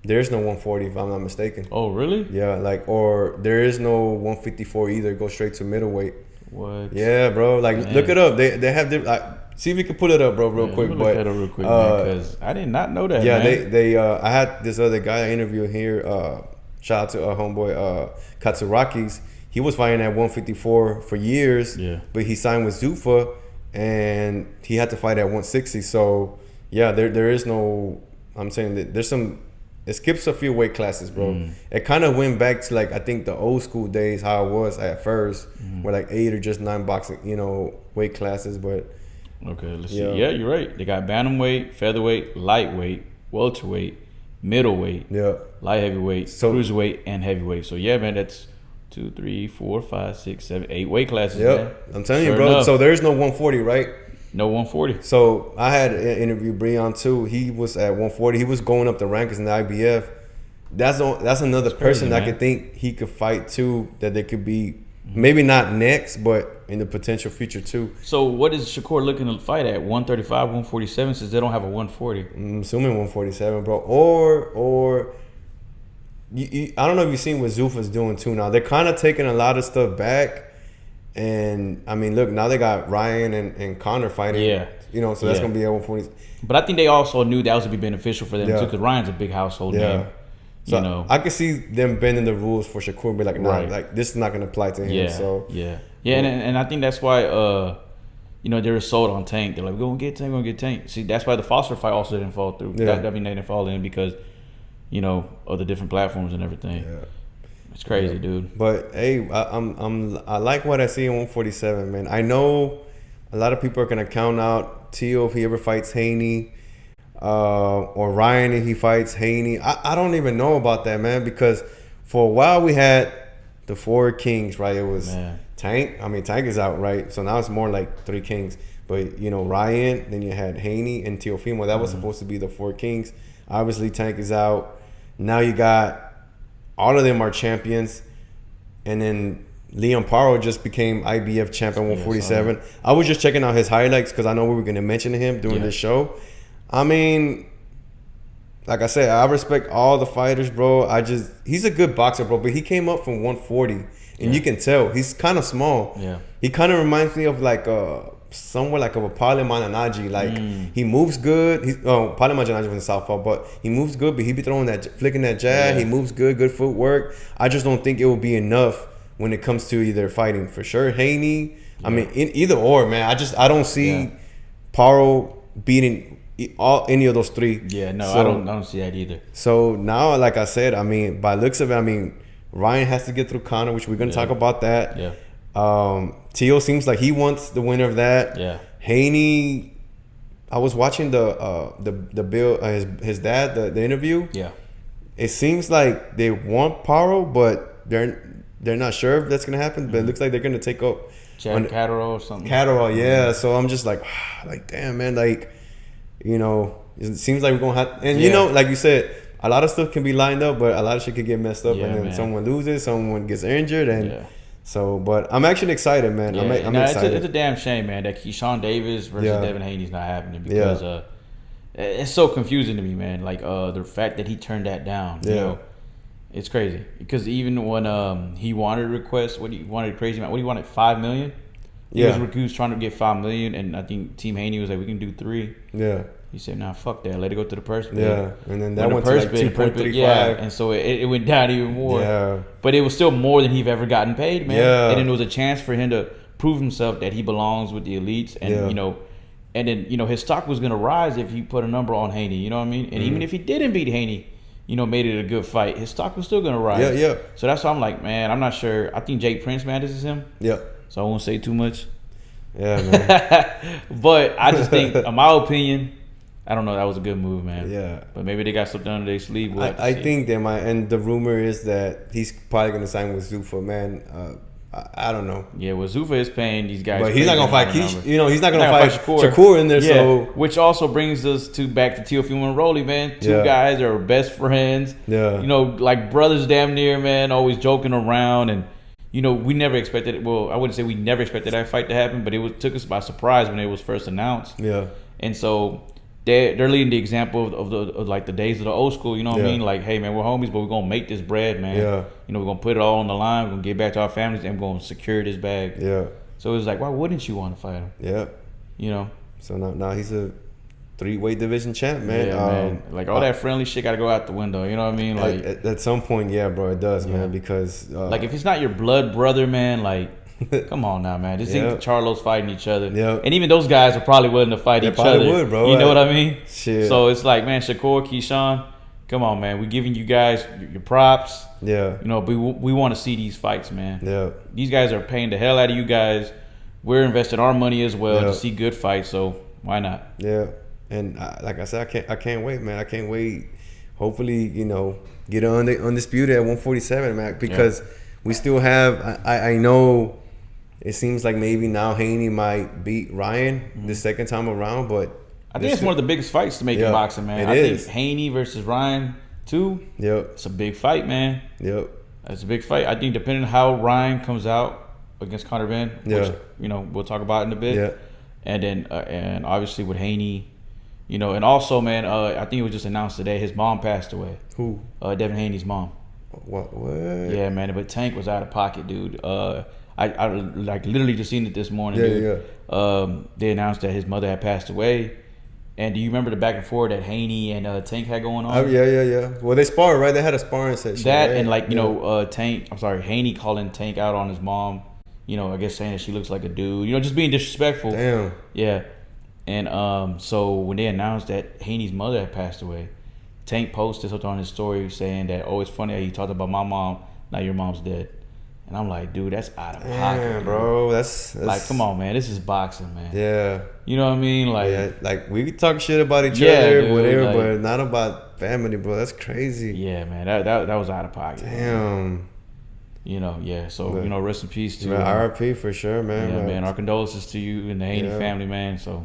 There's no 140 if I'm not mistaken. Oh, really? Yeah, like, or there is no 154 either. Go straight to middleweight. What? Yeah, bro. Like, look it up. They have different. Like, see if we can pull it up, bro, real quick. Look that up real quick, man, because I did not know that. Yeah, man. they I had this other guy I interviewed here. Shout out to homeboy Katsurakis. He was fighting at 154 for years. Yeah. But he signed with Zuffa, and he had to fight at 160. So yeah, there is no. I'm saying that there's some. It skips a few weight classes, bro. It kind of went back to like I think the old school days how it was at first, where like 8 or just 9 boxing, weight classes. But okay, let's see. Yeah, you're right. They got bantamweight, featherweight, lightweight, welterweight, middleweight, light heavyweight, cruiserweight, and heavyweight. So yeah, man, that's 2, 3, 4, 5, 6, 7, 8 weight classes. Yep, man. I'm telling you, bro. Enough. So there's no 140, right? No 140. So I had an interview Breon too. He was at 140. He was going up the rankings in the IBF. That's another person I could think he could fight too. That they could be maybe not next, but in the potential future too. So what is Shakur looking to fight at? 135, 147, since they don't have a 140. I'm assuming 147, bro. Or I don't know if you've seen what Zuffa's doing too now. They're kind of taking a lot of stuff back. And I mean, look, now they got Ryan and Conor fighting. Yeah. So that's gonna be at 140. But I think they also knew that was gonna be beneficial for them too, because Ryan's a big household name. So I could see them bending the rules for Shakur, be like, nah, like this is not gonna apply to him. And I think that's why they were sold on Tank. They're like, we're gonna get Tank. See, that's why the Foster fight also didn't fall through. They didn't fall in because of the different platforms and everything. Yeah. It's crazy, dude. But hey, I like what I see in 147, man. I know a lot of people are gonna count out Teo if he ever fights Haney, or Ryan if he fights Haney. I don't even know about that, man, because for a while we had the 4 kings, right? It was Tank. I mean, Tank is out, right? So now it's more like 3 kings. But Ryan, then you had Haney and Teofimo. That was supposed to be the 4 kings. Obviously, Tank is out. Now you got. All of them are champions, and then Leon Paro just became IBF champion 147. I was just checking out his highlights because I know we were going to mention him during this show. I mean, like I said, I respect all the fighters, bro. He's a good boxer, bro, but he came up from 140, and you can tell he's kind of small. Yeah, he kind of reminds me of like somewhat like of a Paleman and Najee. Like he moves good. Paleman and Najee was in southpaw, but he moves good. But he be throwing that, flicking that jab. He moves good footwork. I just don't think it will be enough when it comes to either fighting for sure Haney. I mean, either or, man. I don't see Paro beating any of those 3. Yeah, no, I don't see that either. So now, like I said, I mean, by looks of it, Ryan has to get through Conor, which we're gonna talk about that. Yeah. Teo seems like he wants the winner of that. Yeah. Haney, I was watching the bill his dad the interview. Yeah. It seems like they want Paro, but they're not sure if that's gonna happen. But it looks like they're gonna take up Chad Catterall or something. Catterall, yeah. So I'm just like damn, man, like it seems like we're gonna have, and like you said, a lot of stuff can be lined up, but a lot of shit can get messed up, and then someone loses, someone gets injured, and. So, but I'm actually excited, man. Yeah. I'm excited. It's a damn shame, man, that Keyshawn Davis versus Devin Haney's not happening because it's so confusing to me, man. Like the fact that he turned that down, it's crazy. Because even when he wanted a request, what he wanted $5 million. He was trying to get $5 million, and I think Team Haney was like, we can do 3. Yeah. He said, nah, fuck that. Let it go to the purse bid. Yeah, and then that went to like 2.35. Yeah, and so it went down even more. Yeah. But it was still more than he've ever gotten paid, man. Yeah. And then there was a chance for him to prove himself that he belongs with the elites. And, and then, his stock was going to rise if he put a number on Haney. You know what I mean? And even if he didn't beat Haney, made it a good fight, his stock was still going to rise. Yeah. So that's why I'm like, man, I'm not sure. I think Jake Prince, man, this is him. Yeah. So I won't say too much. Yeah, man. But I just think, in my opinion, I don't know. That was a good move, man. Yeah. But maybe they got something under their sleeve. I think they might. And the rumor is that he's probably going to sign with Zuffa, man. I don't know. Yeah, well, Zuffa is paying these guys. But he's not going to fight he's not going to fight Shakur in there. Yeah. So which also brings us back to Teofimo and Rolly, man. Two guys that are best friends. Yeah. Like brothers damn near, man, always joking around. And, we never expected it. Well, I wouldn't say we never expected that fight to happen, but took us by surprise when it was first announced. Yeah. And so they're leading the example of like the days of the old school. You know what I mean? Like, hey man, we're homies, but we're gonna make this bread, man. Yeah. You know, we're gonna put it all on the line. We're gonna get back to our families, and we're gonna secure this bag. Yeah. So it's like, why wouldn't you want to fight him? Yeah. You know. So now he's a 3-weight division champ, man. Yeah, man. Like all that friendly shit got to go out the window. You know what I mean? Like at some point, yeah, bro, it does, man. Because like if it's not your blood brother, man, like. Come on now, man. Just think Charlo's fighting each other. Yep. And even those guys are probably willing to fight each other. Would, bro. You know what I mean? Shit. So it's like, man, Shakur, Keyshawn, come on, man. We're giving you guys your props. Yeah. You know, we want to see these fights, man. Yeah. These guys are paying the hell out of you guys. We're investing our money as well to see good fights, so why not? Yeah. And like I said, I can't wait, man. I can't wait. Hopefully, you know, get undisputed at 147, man, because we still have, I know it seems like maybe now Haney might beat Ryan the second time around, but I think it's one of the biggest fights to make in boxing, man. I think Haney versus Ryan too. Yep. It's a big fight, man. Yep. It's a big fight. I think depending on how Ryan comes out against Conor Ben, which you know we'll talk about in a bit. Yeah. And then and obviously with Haney, you know, and also man, I think it was just announced today his mom passed away. Who? Devin Haney's mom. What? Yeah, man. But Tank was out of pocket, dude. I like literally just seen it this morning. Dude. They announced that his mother had passed away. And do you remember the back and forth that Haney and Tank had going on? Yeah. Well, they sparred, right? They had a sparring session. That right? and like you know, Haney calling Tank out on his mom. You know, I guess saying that she looks like a dude. You know, just being disrespectful. Damn. Yeah. And so when they announced that Haney's mother had passed away, Tank posted something on his story saying that, oh, it's funny how you talked about my mom. Now your mom's dead. And I'm like, dude, that's out of pocket, bro. That's like, come on, man. This is boxing, man. Yeah. You know what I mean? Like, like we could talk shit about each other, dude, whatever, like, but not about family, bro. That's crazy. Yeah, man. That was out of pocket. Damn. Man. You know, yeah. So, you know, rest in peace to RIP for sure, man. Yeah, man. Our condolences to you and the Haney family, man. So,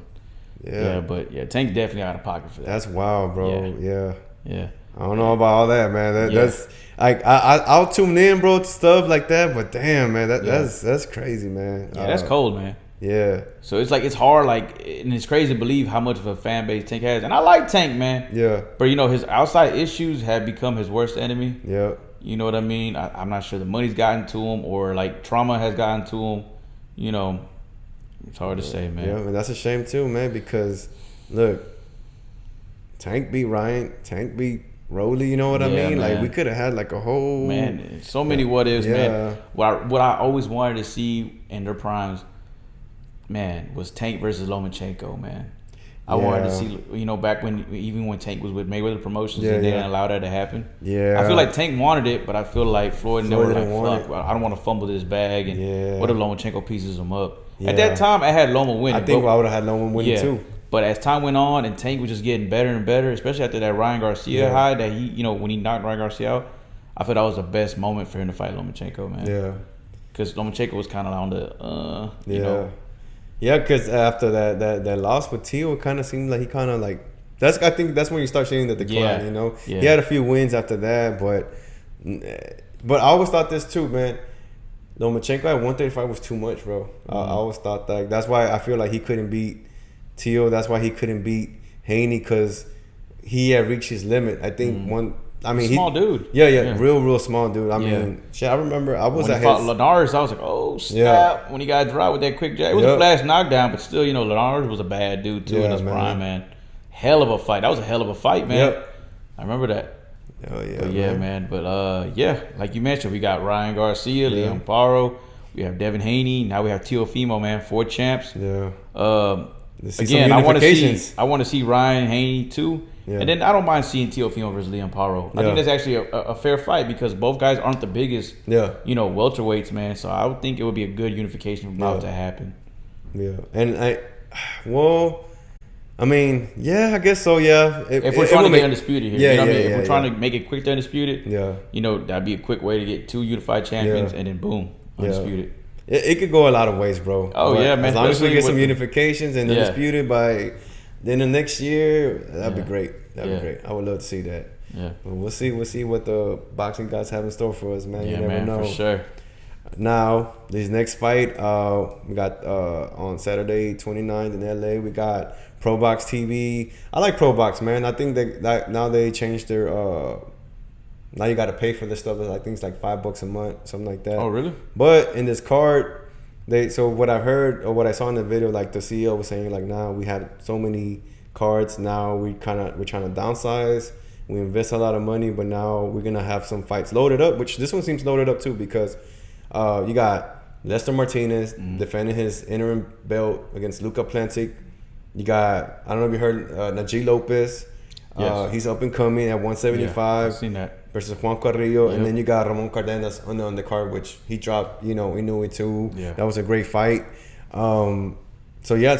but Tank definitely out of pocket for that. That's wild, bro. Yeah. I don't know about all that, man. That's like I'll tune in, bro, to stuff like that. But damn, man, that's crazy, man. Yeah, that's cold, man. Yeah. So it's like it's hard, like, and it's crazy to believe how much of a fan base Tank has. And I like Tank, man. Yeah. But you know, his outside issues have become his worst enemy. Yeah. You know what I mean? I'm not sure the money's gotten to him or like trauma has gotten to him. You know, it's hard to say, man. Yeah, and that's a shame too, man. Because look, Tank beat Ryan. Tank beat Rolly, you know what I mean? Man. Like we could have had like a whole so many what ifs, man. What I always wanted to see in their primes, man, was Tank versus Lomachenko, man. I wanted to see, you know, back when Tank was with Mayweather Promotions and they didn't allow that to happen. Yeah, I feel like Tank wanted it, but I feel like Floyd never like, fuck, I don't want to fumble this bag, and what if Lomachenko pieces him up? At that time, I had Loma winning. I think I would have had Loma winning too. But as time went on and Tank was just getting better and better, especially after that Ryan Garcia high that he, you know, when he knocked Ryan Garcia out, I felt that was the best moment for him to fight Lomachenko, man. Yeah. Because Lomachenko was kind of on the, you know. Yeah, because after that loss with Teo, it kind of seemed like he kind of like, I think that's when you start seeing the decline, you know. Yeah. He had a few wins after that, but I always thought this too, man. Lomachenko at 135 was too much, bro. I always thought that. That's why I feel like he couldn't beat Teo. That's why he couldn't beat Haney, because he had reached his limit. I think small dude. Yeah, real small dude. I mean, shit, I remember I was when at he fought Linares, I was like, oh snap! When he got dropped with that quick jab, it was a flash knockdown, but still, you know, Linares was a bad dude too in his prime, man. Hell of a fight. That was a hell of a fight, man. Yep. I remember that. Oh yeah, but man. But like you mentioned, we got Ryan Garcia, Leon Paro, we have Devin Haney, now we have Teofimo, man, 4 champs. Yeah. Again, I want to see Ryan Haney too. Yeah. And then I don't mind seeing Teofimo versus Leon Paro. I think that's actually a fair fight because both guys aren't the biggest, you know, welterweights, man. So I would think it would be a good unification about to happen. Yeah, and I guess so. Yeah, if we're trying to get undisputed here, you know what I mean? If we're trying to make it quick to undisputed, you know, that'd be a quick way to get 2 unified champions, and then boom, undisputed. It could go a lot of ways, bro. Oh man. As long as we get some unifications and undisputed by then the next year, that'd be great. That'd be great. I would love to see that. Yeah. But we'll see what the boxing guys have in store for us, man. You never know. For sure. Now, this next fight, we got on Saturday 29th in LA. We got ProBox TV. I like ProBox, man. I think that now they changed their. Now you got to pay for this stuff. I think it's like $5 a month, something like that. Oh, really? But in this card, so what I heard or what I saw in the video, like the CEO was saying, like, now we had so many cards. Now we're trying to downsize. We invest a lot of money, but now we're gonna have some fights loaded up. Which this one seems loaded up too, because you got Lester Martinez defending his interim belt against Luka Plantic. You got, I don't know if you heard, Najee Lopez. Yes. He's up and coming at 175. Yeah, I've seen that. Versus Juan Carrillo. Yep. And then you got Ramon Cardenas on the undercard, which he dropped, we knew it too. Yeah. That was a great fight. So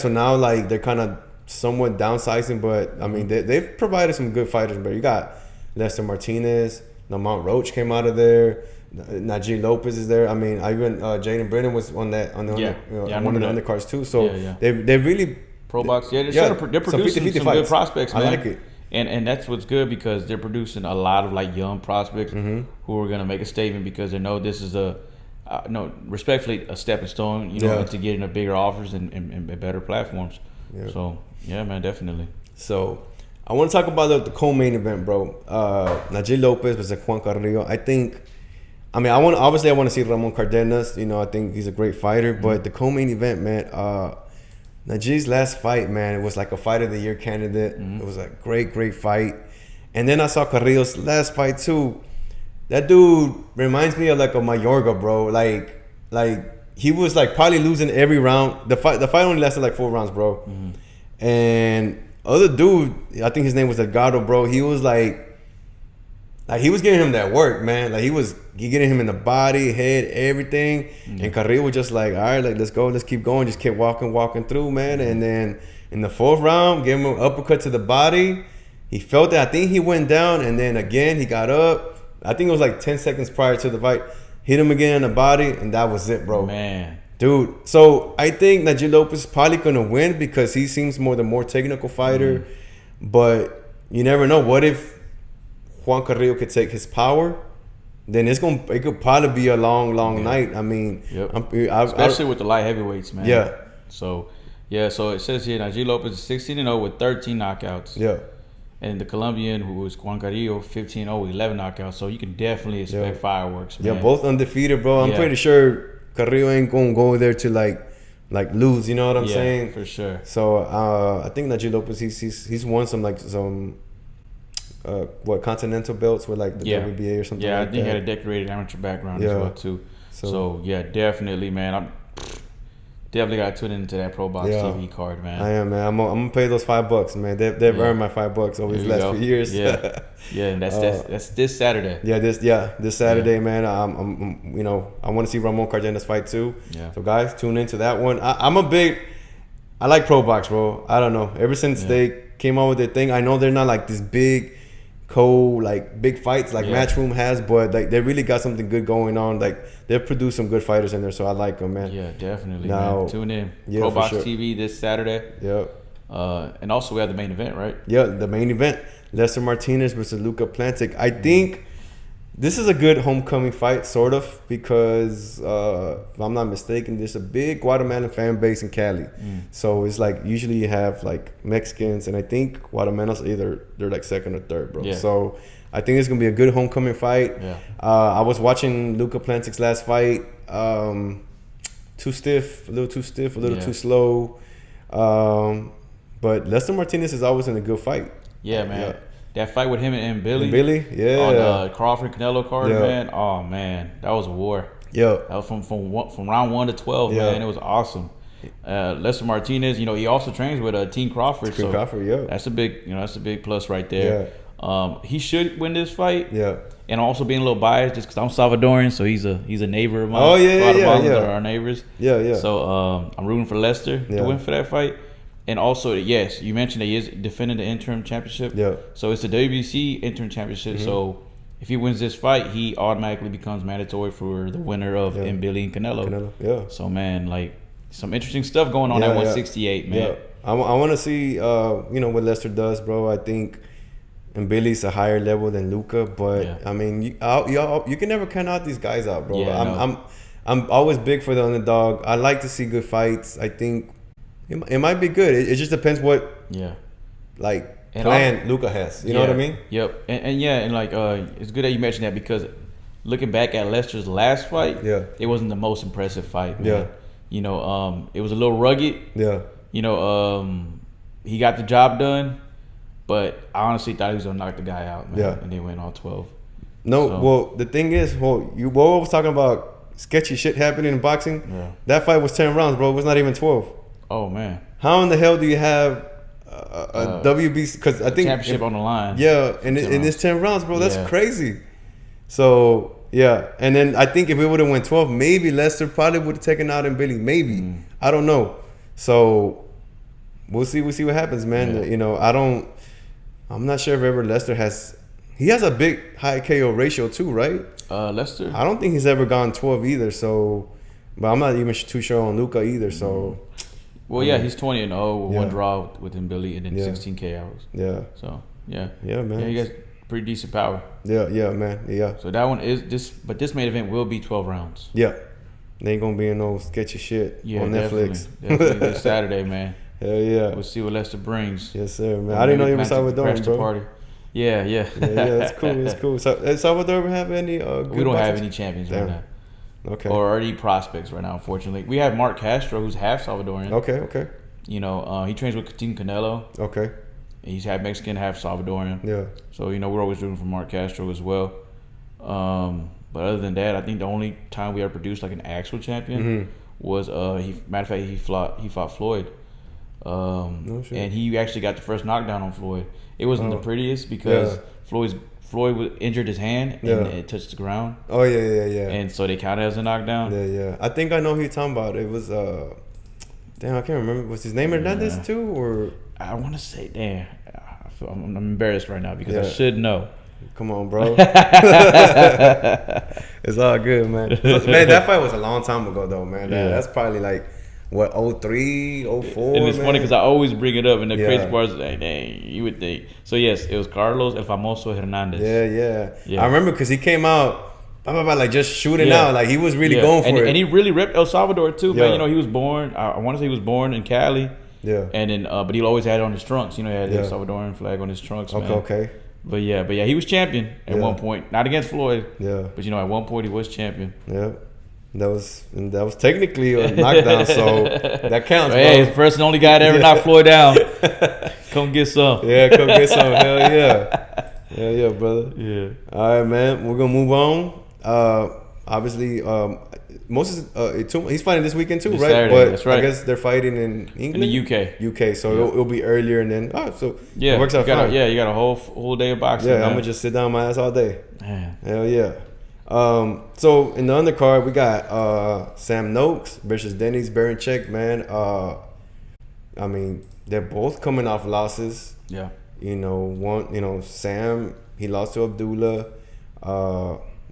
now like they're kind of somewhat downsizing, but I mean they've provided some good fighters. But you got Lester Martinez, Lamont Roach came out of there. Najee Lopez is there. I mean, even Jaden Brennan was on one of the undercards too. So they really ProBox. They're producing some good prospects, man. I like it. And that's what's good, because they're producing a lot of like young prospects who are gonna make a statement, because they know this is respectfully a stepping stone, into getting a bigger offers and better platforms. Yeah. So yeah, man, definitely. So I want to talk about the co-main event, bro. Najee Lopez versus Juan Carrillo. I want to see Ramon Cardenas. I think he's a great fighter, but the co-main event, man. Najee's last fight, man, it was like a fight of the year candidate. It was a great fight. And then I saw Carrillo's last fight too. That dude reminds me of like a Mayorga, bro. Like he was like probably losing every round. The fight only lasted like 4 rounds, bro. And other dude, I think his name was Delgado, bro. He was like he was getting him that work, man. Like he getting him in the body, head, everything. And Carrillo was just like, all right, like let's go, let's keep going. Just kept walking through, man. And then in the 4th round, gave him an uppercut to the body. He felt that. I think he went down, and then again he got up. I think it was like 10 seconds prior to the fight. Hit him again in the body, and that was it, bro. Man. Dude, so I think Najee Lopez is probably gonna win because he seems the more technical fighter. But you never know. What if Juan Carrillo could take his power? Then it could probably be a long night. I mean, especially with the light heavyweights, man. Yeah. So it says here Najee Lopez is 16-0 with 13 knockouts. Yeah. And the Colombian, who was Juan Carrillo, 15-0 with 11 knockouts. So you can definitely expect fireworks, man. Yeah, both undefeated, bro. I'm pretty sure Carrillo ain't gonna go there to like lose. You know what I'm saying? For sure. So I think Najee Lopez, he's won some continental belts with like the WBA or something. Yeah, like I think that. he had a decorated amateur background as well too. So yeah, definitely, man. I'm definitely got to tune into that ProBox TV card, man. I am, man. I'm gonna pay those $5, man. They've earned my $5 over these last few years. Yeah, and that's this Saturday. This Saturday, man. I want to see Ramon Cardenas fight too. Yeah. So guys, tune into that one. I like ProBox, bro. I don't know. Ever since they came out with their thing, I know they're not like this big big fights like Matchroom has, but like they really got something good going on. Like they've produced some good fighters in there, so I like them, man. Yeah, definitely. Now, man. Tune in. ProBox TV this Saturday. Yep. And also we have the main event, right? Yeah, the main event. Lester Martinez versus Luka Plantic. I think this is a good homecoming fight, sort of, because if I'm not mistaken, there's a big Guatemalan fan base in Cali. So it's like usually you have like Mexicans, and I think Guatemalans they're like second or third, bro. Yeah. So I think it's gonna be a good homecoming fight. Yeah. I was watching Luka Plantic's last fight. Too stiff, a little too slow. But Lester Martinez is always in a good fight. Yeah, man. Yeah. That fight with him and Billy. On Crawford Canelo card, man. Oh man, that was a war. Yeah. That was from round 1 to 12, man. It was awesome. Lester Martinez, he also trains with Team Crawford. Crawford, that's a big plus right there. Yeah. He should win this fight. Yeah. And also being a little biased just because I'm Salvadorian, so he's a neighbor of mine. Oh yeah. Are our neighbors. Yeah. So I'm rooting for Lester to win for that fight. And also, yes, you mentioned that he is defending the interim championship. Yeah. So it's the WBC interim championship. So if he wins this fight, he automatically becomes mandatory for the winner of Billy and Canelo. Yeah. So man, like some interesting stuff going on at 168, man. Yeah. I want to see what Lester does, bro. I think Billy's a higher level than Luka, but I mean, you can never count out these guys out, bro. Yeah, I'm always big for the underdog. I like to see good fights. I think it might be good. It just depends what plan Luka has. You know what I mean? Yep. And like it's good that you mentioned that because looking back at Lester's last fight, it wasn't the most impressive fight, man. Yeah. You know, it was a little rugged. Yeah. You know, he got the job done, but I honestly thought he was gonna knock the guy out, man. Yeah. And they went all 12. No, So. well, the thing is, you was talking about sketchy shit happening in boxing. Yeah. That fight was 10 rounds, bro. It was not even 12. Oh man. How in the hell do you have a WBC? Because I think championship on the line. Yeah, and it's 10 rounds, bro. That's crazy. So yeah, and then I think if it would have went 12, maybe Lester probably would have taken out in Billy. Maybe I don't know. So we'll see. We'll see what happens, man. Yeah. You know, I'm not sure if ever Lester has. He has a big high KO ratio too, right? Lester. I don't think he's ever gone 12 either. So, but I'm not even too sure on Luka either. So. Well, yeah, he's 20-0 with one draw within Billy and then 16 KOs. Yeah. So, yeah. Yeah, man. Yeah, he got pretty decent power. Yeah, man. Yeah. So that one is but this main event will be 12 rounds. Yeah. They ain't gonna be in no sketchy shit on Netflix. Definitely this Saturday, man. Hell yeah. We'll see what Lester brings. Yes, sir, man. I didn't know you were Salvadoran, bro. Party. Yeah. Yeah, it's cool. It's cool. So, does Salvador have any good We don't boxers? have any champions right now. Okay. Or any prospects right now, unfortunately. We have Mark Castro, who's half Salvadorian. Okay. You know, he trains with Team Canelo. Okay. He's half Mexican, half Salvadorian. Yeah. So, you know, we're always rooting for Mark Castro as well. But other than that, I think the only time we ever produced like an actual champion was matter of fact he fought Floyd. No shit. And he actually got the first knockdown on Floyd. It wasn't the prettiest because Floyd injured his hand and it touched the ground. Oh yeah. And so they counted as a knockdown. Yeah. I think I know who you're talking about. It was damn, I can't remember. Was his name Hernandez too, or I want to say, damn, I'm embarrassed right now because I should know. Come on, bro. It's all good, man. Man, that fight was a long time ago, though, man. That's probably like, what, 03, 04, And it's funny because I always bring it up, and the crazy part is like, dang, you would think. So, yes, it was Carlos El Famoso Hernandez. Yeah. I remember because he came out, like just shooting out. Like, he was really going for it. And he really ripped El Salvador, too, man. You know, he was born, I want to say he was born in Cali. Yeah. And then, but he always had it on his trunks. You know, he had the El Salvadoran flag on his trunks, man. Okay. But yeah, he was champion at one point. Not against Floyd. Yeah. But you know, at one point he was champion. Yeah. That was technically a knockdown, so that counts. Bro. Hey, he's the first and only guy to ever knock Floyd down. Come get some. Yeah, come get some. Hell yeah. Hell yeah, brother. Yeah. All right, man. We're gonna move on. Obviously, Itauma, he's fighting this weekend too, this right? Saturday, But that's right. I guess they're fighting in England, in the UK. UK, so it'll be earlier, and then it works out fine. You got a whole day of boxing. Yeah, man. I'm gonna just sit down my ass all day. Man. Hell yeah. So in the undercard we got Sam Noakes versus Denis Berinchyk, man. I mean, they're both coming off losses. Yeah. Sam, he lost to Abdullah.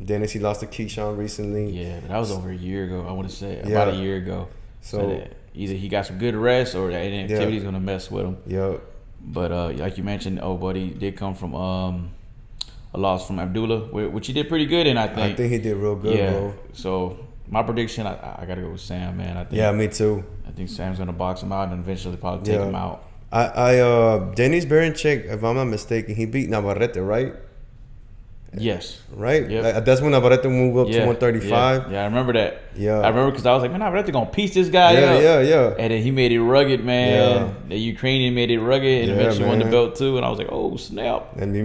Dennis, he lost to Keyshawn recently. Yeah, but that was over a year ago. I want to say about a year ago. So either he got some good rest or that activity is gonna mess with him. Yep. But like you mentioned, buddy did come from a loss from Abdullah, which he did pretty good in. I think he did real good, bro. So my prediction, I gotta go with Sam, man. I think. Yeah, me too. I think Sam's gonna box him out and eventually probably take him out. Denis Berinchyk, if I'm not mistaken, he beat Navarrete, right? Yes. Right? Yep. That's when Navarrete moved up to 135. Yeah, I remember that. Yeah. I remember because I was like, man, Navarrete going to piece this guy up. Yeah. And then he made it rugged, man. Yeah. The Ukrainian made it rugged and eventually won the belt too. And I was like, oh, snap. And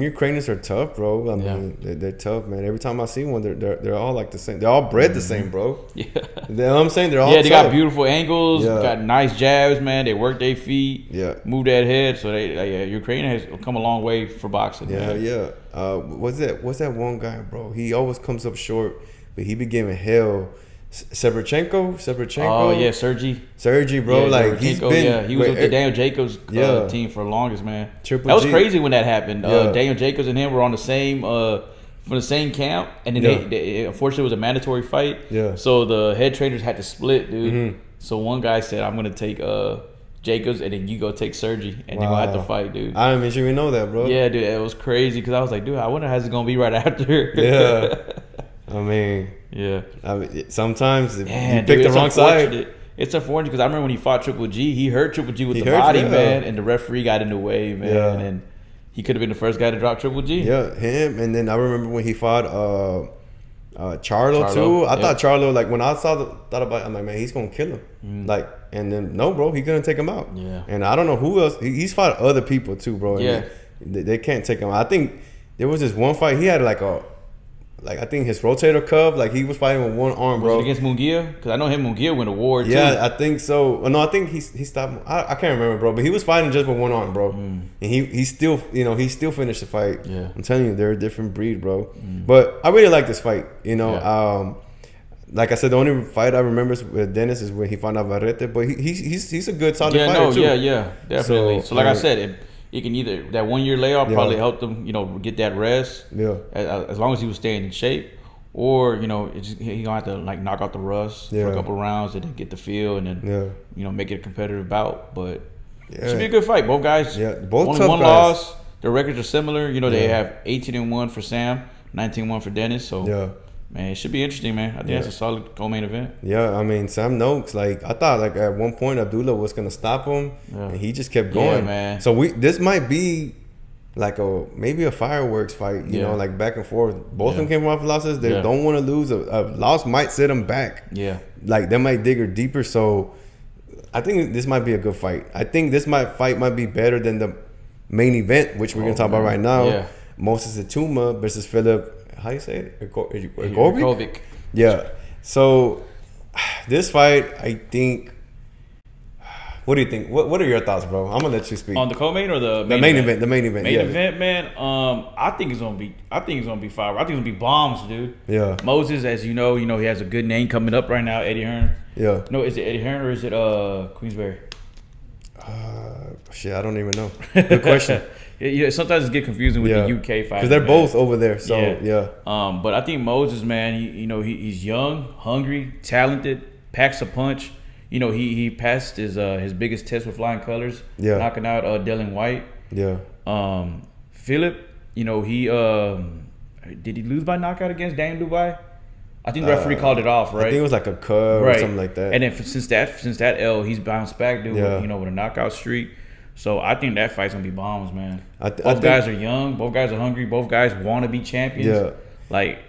Ukrainians are tough, bro. I mean, they're tough, man. Every time I see one, they're all like the same. They're all bred the same, bro. Yeah. You know what I'm saying? They're all tough. They got beautiful angles, got nice jabs, man. They work their feet, move that head. So Ukraine has come a long way for boxing. Yeah. What's that one guy, bro? He always comes up short, but he be giving hell. Severchenko. Oh yeah, Sergey, bro. Like he's been. He was with the Daniel Jacobs team for the longest, man. That was crazy when that happened. Daniel Jacobs and him were on the same from the same camp, and then they unfortunately it was a mandatory fight. Yeah. So the head trainers had to split, dude. Mm-hmm. So one guy said, "I'm gonna take Jacobs, and then you go take Sergey, and you're gonna have to fight, dude." I didn't even know that, bro. Yeah, dude, it was crazy because I was like, dude, I wonder how's it gonna be right after. Yeah. I mean, Yeah. I mean, sometimes you Man, pick dude, the wrong side. It's unfortunate because I remember when he fought Triple G, he hurt Triple G with the body, man, and the referee got in the way, man, and he could have been the first guy to drop Triple G. Yeah, him. And then I remember when he fought Charlo too. I thought Charlo, like when I thought about it, I'm like, man, he's gonna kill him. Like, and then no, bro, he couldn't take him out. Yeah. And I don't know who else. He's fought other people too, bro. Yeah. They can't take him out. I think there was this one fight he had I think his rotator cuff, like he was fighting with one arm, bro. Was it against Munguia? Because I know him and Munguia win a war too. Yeah, I think so. No, I think he stopped. I can't remember, bro. But he was fighting just with one arm, bro. And he still finished the fight. Yeah. I'm telling you, they're a different breed, bro. But I really like this fight. Like I said, the only fight I remember with Dennis is when he fought Navarrete. But he's a good solid fighter too. Yeah, definitely. So like I said, it can either that 1 year layoff probably helped him, get that rest. Yeah. As long as he was staying in shape, or he gonna have to like knock out the rust for a couple rounds and then get the feel and then make it a competitive bout. But it should be a good fight. Both guys. Yeah. Both only tough one guys. Loss. Their records are similar. They have 18-1 for Sam, 19-1 for Dennis. So man, it should be interesting, man. I think that's a solid co-main event. Yeah, I mean, Sam Noakes, like, I thought, like, at one point Abdullah was going to stop him, and he just kept going. Yeah, man. So this might be, like, maybe a fireworks fight, you know, like, back and forth. Both of them came off losses. They don't want to lose. A loss might set them back. Yeah. Like, they might dig her deeper. So, I think this might be a good fight. I think this fight might be better than the main event, which we're going to talk about right now. Yeah. Moses Itauma versus Filip. How you say it? Hrgovic? Yeah. So this fight, I think. What do you think? What are your thoughts, bro? I'm gonna let you speak. On the co-main or the main event? The main event. Main event, man. I think it's gonna be fire. I think it's gonna be bombs, dude. Yeah. Moses, as you know, he has a good name coming up right now. Eddie Hearn. Yeah. No, is it Eddie Hearn or is it Queensberry? Shit, I don't even know. Good question. Yeah, sometimes it get confusing with the UK fight because they're both over there. So yeah. But I think Moses, man, he's young, hungry, talented, packs a punch. He passed his biggest test with flying colors, knocking out Dylan White. Yeah. Filip, he did he lose by knockout against Dan Dubai? I think the referee called it off, right? I think it was like a cut or something like that. And then since that L, he's bounced back, dude. With a knockout streak. So I think that fight's gonna be bombs, man. Both guys are young. Both guys are hungry. Both guys want to be champions. Yeah. Like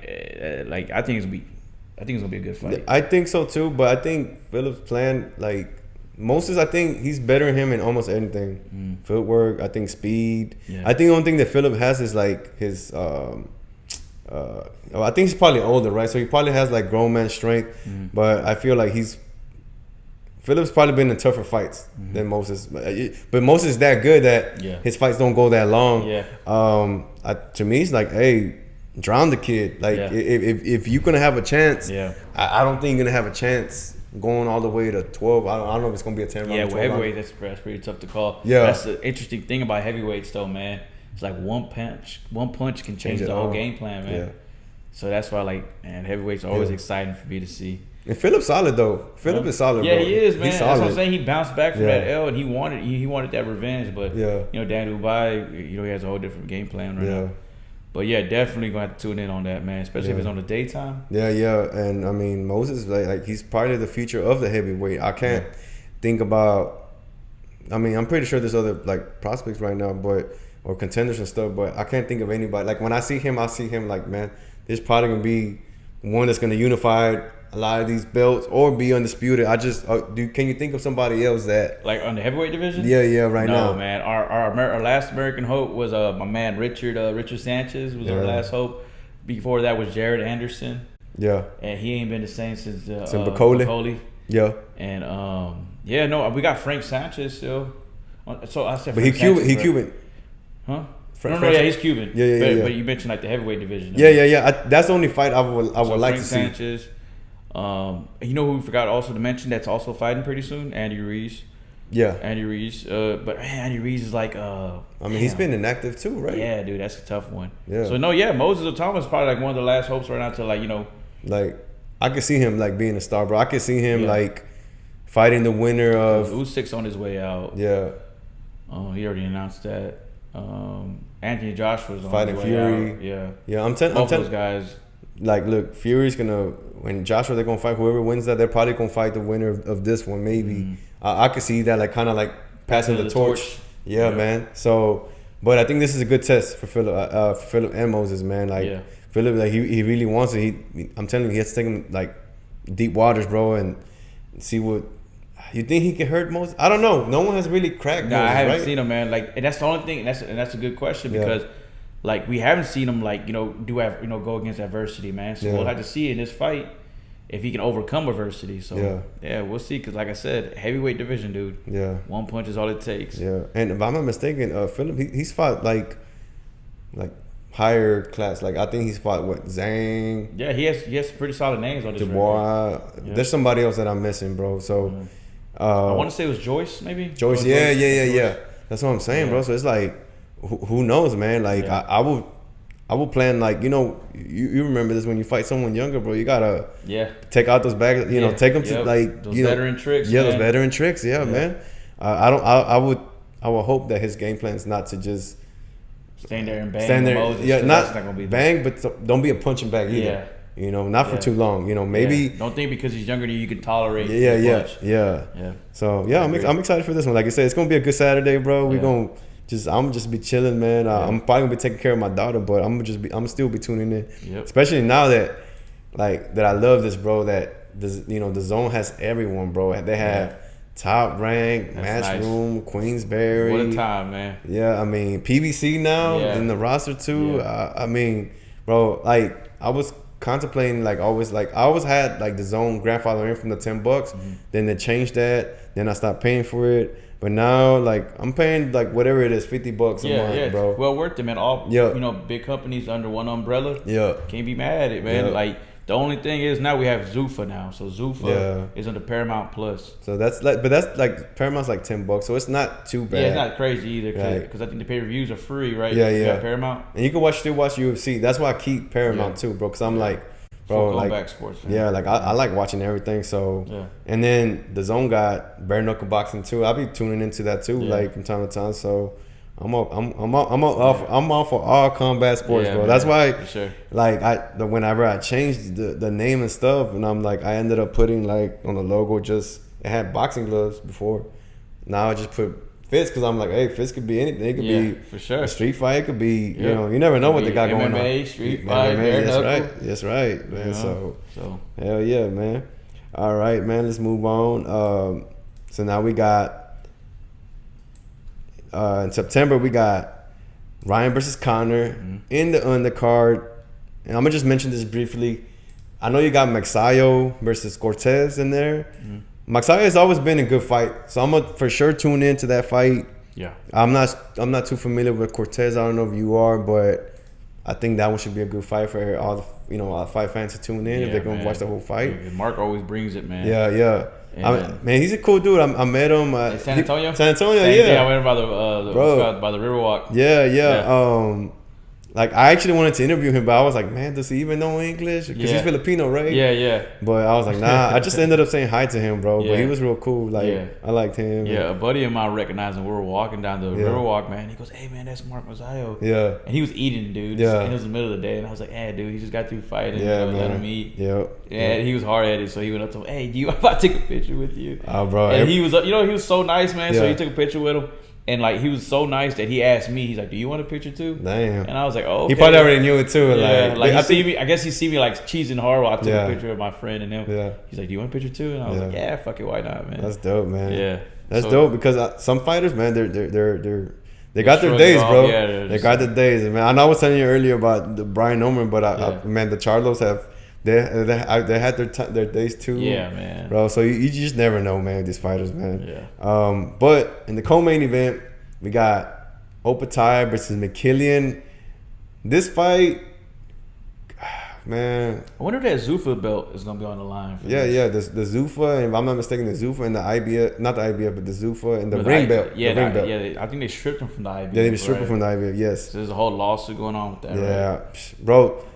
I think it's gonna be a good fight. I think so too. But I think Filip's plan, like Moses, I think he's better than him in almost anything. Footwork, I think speed. Yeah. I think the only thing that Filip has is like his. I think he's probably older, right? So he probably has like grown man strength. But I feel like Filip's probably been in tougher fights than Moses, but Moses is that good that his fights don't go that long. Yeah. To me, it's like, hey, drown the kid. Like if you're gonna have a chance, I don't think you're gonna have a chance going all the way to 12. I don't know if it's gonna be a 10 round. Yeah, well, heavyweight that's pretty tough to call. Yeah, that's the interesting thing about heavyweights, though, man. It's like one punch can change the whole game plan, man. Yeah. So that's why, heavyweights are always exciting for me to see. And Filip's solid though. Filip is solid. Yeah, bro. He is, man. That's what I'm saying. He bounced back from that L, and he wanted that revenge. But Dan Dubai, he has a whole different game plan right now. But yeah, definitely gonna have to tune in on that, man. Especially if it's on the daytime. Yeah, and I mean Moses, like he's part of the future of the heavyweight. I can't think about. I mean, I'm pretty sure there's other prospects right now, or contenders and stuff, but I can't think of anybody. Like when I see him like, man, this probably gonna be one that's gonna unify a lot of these belts or be undisputed. I just can you think of somebody else that on the heavyweight division? Yeah, right now. No, man. Our last American hope was my man Richard Sanchez was our last hope. Before that was Jared Anderson. Yeah, and he ain't been the same since Bacoli. Yeah, and we got Frank Sanchez still. So I said, but he Cuban. Huh? He's Cuban. Yeah. But you mentioned the heavyweight division. Yeah. That's the only fight I would like to see. Sanchez. You know who we forgot also to mention that's also fighting pretty soon? Andy Ruiz. Yeah. Andy Ruiz. But man, Andy Ruiz is he's been inactive too, right? Yeah, dude, that's a tough one. Yeah. So Moses Itauma is probably one of the last hopes right now to I could see him being a star, bro. I could see him fighting the winner of Usyk's on his way out. Yeah. He already announced that. Anthony Joshua's on fighting his way Fury. Out. Yeah. Yeah, both those guys. like, look, Fury's gonna when Joshua they're gonna fight whoever wins that. They're probably gonna fight the winner of this one. Maybe I could see that like kind of like passing the torch. Yeah, man. So, but I think this is a good test for Filip and Moses, man. Like Filip, like he really wants it. I'm telling you, he has to take him like deep waters, bro, and see what. You think he can hurt Moses? I don't know. No one has really cracked Moses, I haven't right? seen him, man. Like, and that's the only thing. And that's a good question because, like, we haven't seen him like go against adversity, man. So we'll have to see in this fight if he can overcome adversity. So we'll see. Because like I said, heavyweight division, dude. Yeah, one punch is all it takes. Yeah, and if I'm not mistaken, Filip he's fought like higher class. Like I think he's fought Zhang. Yeah, he has pretty solid names on this Dubois. There's somebody else that I'm missing, bro. So. I want to say it was Joyce, maybe. Joyce, yeah. That's what I'm saying, bro. So it's like, who knows, man? Like I will plan like you remember this when you fight someone younger, bro. You gotta take out those bags, take them to like those veteran tricks. Yeah, those veteran tricks. Yeah, man. I would hope that his game plan is not to just stand there and bang. Moses, not gonna be bang, but don't be a punching bag either. Yeah. Not for too long. Maybe don't think because he's younger than you can tolerate. Yeah. So I'm excited for this one. Like I said, it's gonna be a good Saturday, bro. We're gonna I'm just be chilling, man. I'm probably gonna be taking care of my daughter, but I'm still be tuning in. Yep. Especially now that I love this, bro. That the zone has everyone, bro. They have top rank, Matchroom, Queensberry. What a time, man. Yeah, I mean PBC now in the roster too. Yeah. I mean, bro, like I was contemplating I always had like the zone grandfather in from the $10. Then they changed that. Then I stopped paying for it. But now I'm paying whatever it is, $50 a month, bro. Well worth it, man. All big companies under one umbrella. Yeah. Can't be mad at it, man. Yeah. The only thing is now we have Zuffa now. So Zuffa is under Paramount Plus. So that's Paramount's $10. So it's not too bad. Yeah, it's not crazy either because I think the pay-per-views are free, right? Yeah. Paramount. And you can still watch UFC. That's why I keep Paramount too, bro. Because I'm bro, sports fan. Yeah, I like watching everything. So and then the zone got bare knuckle boxing too. I'll be tuning into that too, from time to time. So I'm all for all combat sports, bro. Man, that's why, whenever I changed the name and stuff, and I ended up putting on the logo it had boxing gloves before. Now I just put fists because I'm like, hey, fists could be anything. It could be for sure a street fight. It could be you never know what they got going on. MMA, street fight, That's right, man. So hell yeah, man. All right, man. Let's move on. So now we got. In September, we got Ryan versus Conor in the undercard. And I'm going to just mention this briefly. I know you got Magsayo versus Cortez in there. Magsayo has always been a good fight. So I'm going to for sure tune into that fight. Yeah. I'm not too familiar with Cortez. I don't know if you are, but I think that one should be a good fight for all the fight fans to tune in if they're going to watch the whole fight. Yeah, Mark always brings it, man. Yeah. Man, he's a cool dude. I met him. San Antonio. Yeah. I went by the Riverwalk. Yeah. I actually wanted to interview him, but I was like, man, does he even know English? Because he's Filipino, right? Yeah. But I was like, nah. I just ended up saying hi to him, bro. But he was real cool. I liked him. Yeah, a buddy of mine recognized him. We were walking down the Riverwalk, man. He goes, hey, man, that's Mark Magsayo. Yeah. And he was eating, dude. Yeah. And it was the middle of the day. And I was like, hey, dude, he just got through fighting. Let him eat. Yeah. And he was hard-headed, so he went up to him, hey, do you want to take a picture with you? Oh, bro. And he was, he was so nice, man. So he took a picture with him. And he was so nice that he asked me. He's like, "Do you want a picture too?" Damn. And I was like, "Oh." Okay. He probably already knew it too. Yeah, I guess he see me cheesing hard while I took a picture of my friend and him. Yeah. He's like, "Do you want a picture too?" And I was like, "Yeah, fuck it, why not, man?" That's dope, man. Yeah. That's dope because some fighters, man, they got their days, bro. Yeah, they got their days, man. I know I was telling you earlier about the Brian Norman, but the Charlos have. They had their days too. Yeah, man. Bro, so you just never know, man, with these fighters, man. Yeah. But in the co-main event, we got Opetaia versus Mikaelyan. This fight, man. I wonder if that Zuffa belt is gonna be on the line. The Zuffa, and if I'm not mistaken, the Zuffa and the IBF, not the IBF, but the Zuffa and the ring belt. Yeah, the ring belt. Yeah. I think they stripped him from the IBF. Yeah, they stripped him from the IBF. Yes. So there's a whole lawsuit going on with that. Yeah, right? Bro.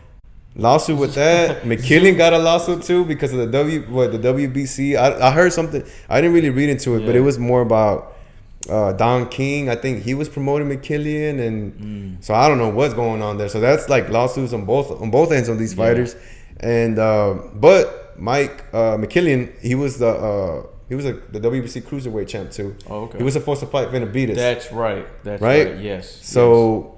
Lawsuit with that. Mikaelyan got a lawsuit too because of the WBC. I heard something. I didn't really read into it, but it was more about Don King, I think he was promoting Mikaelyan, and so I don't know what's going on there. So that's like lawsuits on both ends of these fighters. And but Mike Mikaelyan, he was the WBC cruiserweight champ too. Oh, okay. He was supposed to fight Benavidez. That's right. That's right. Yes. So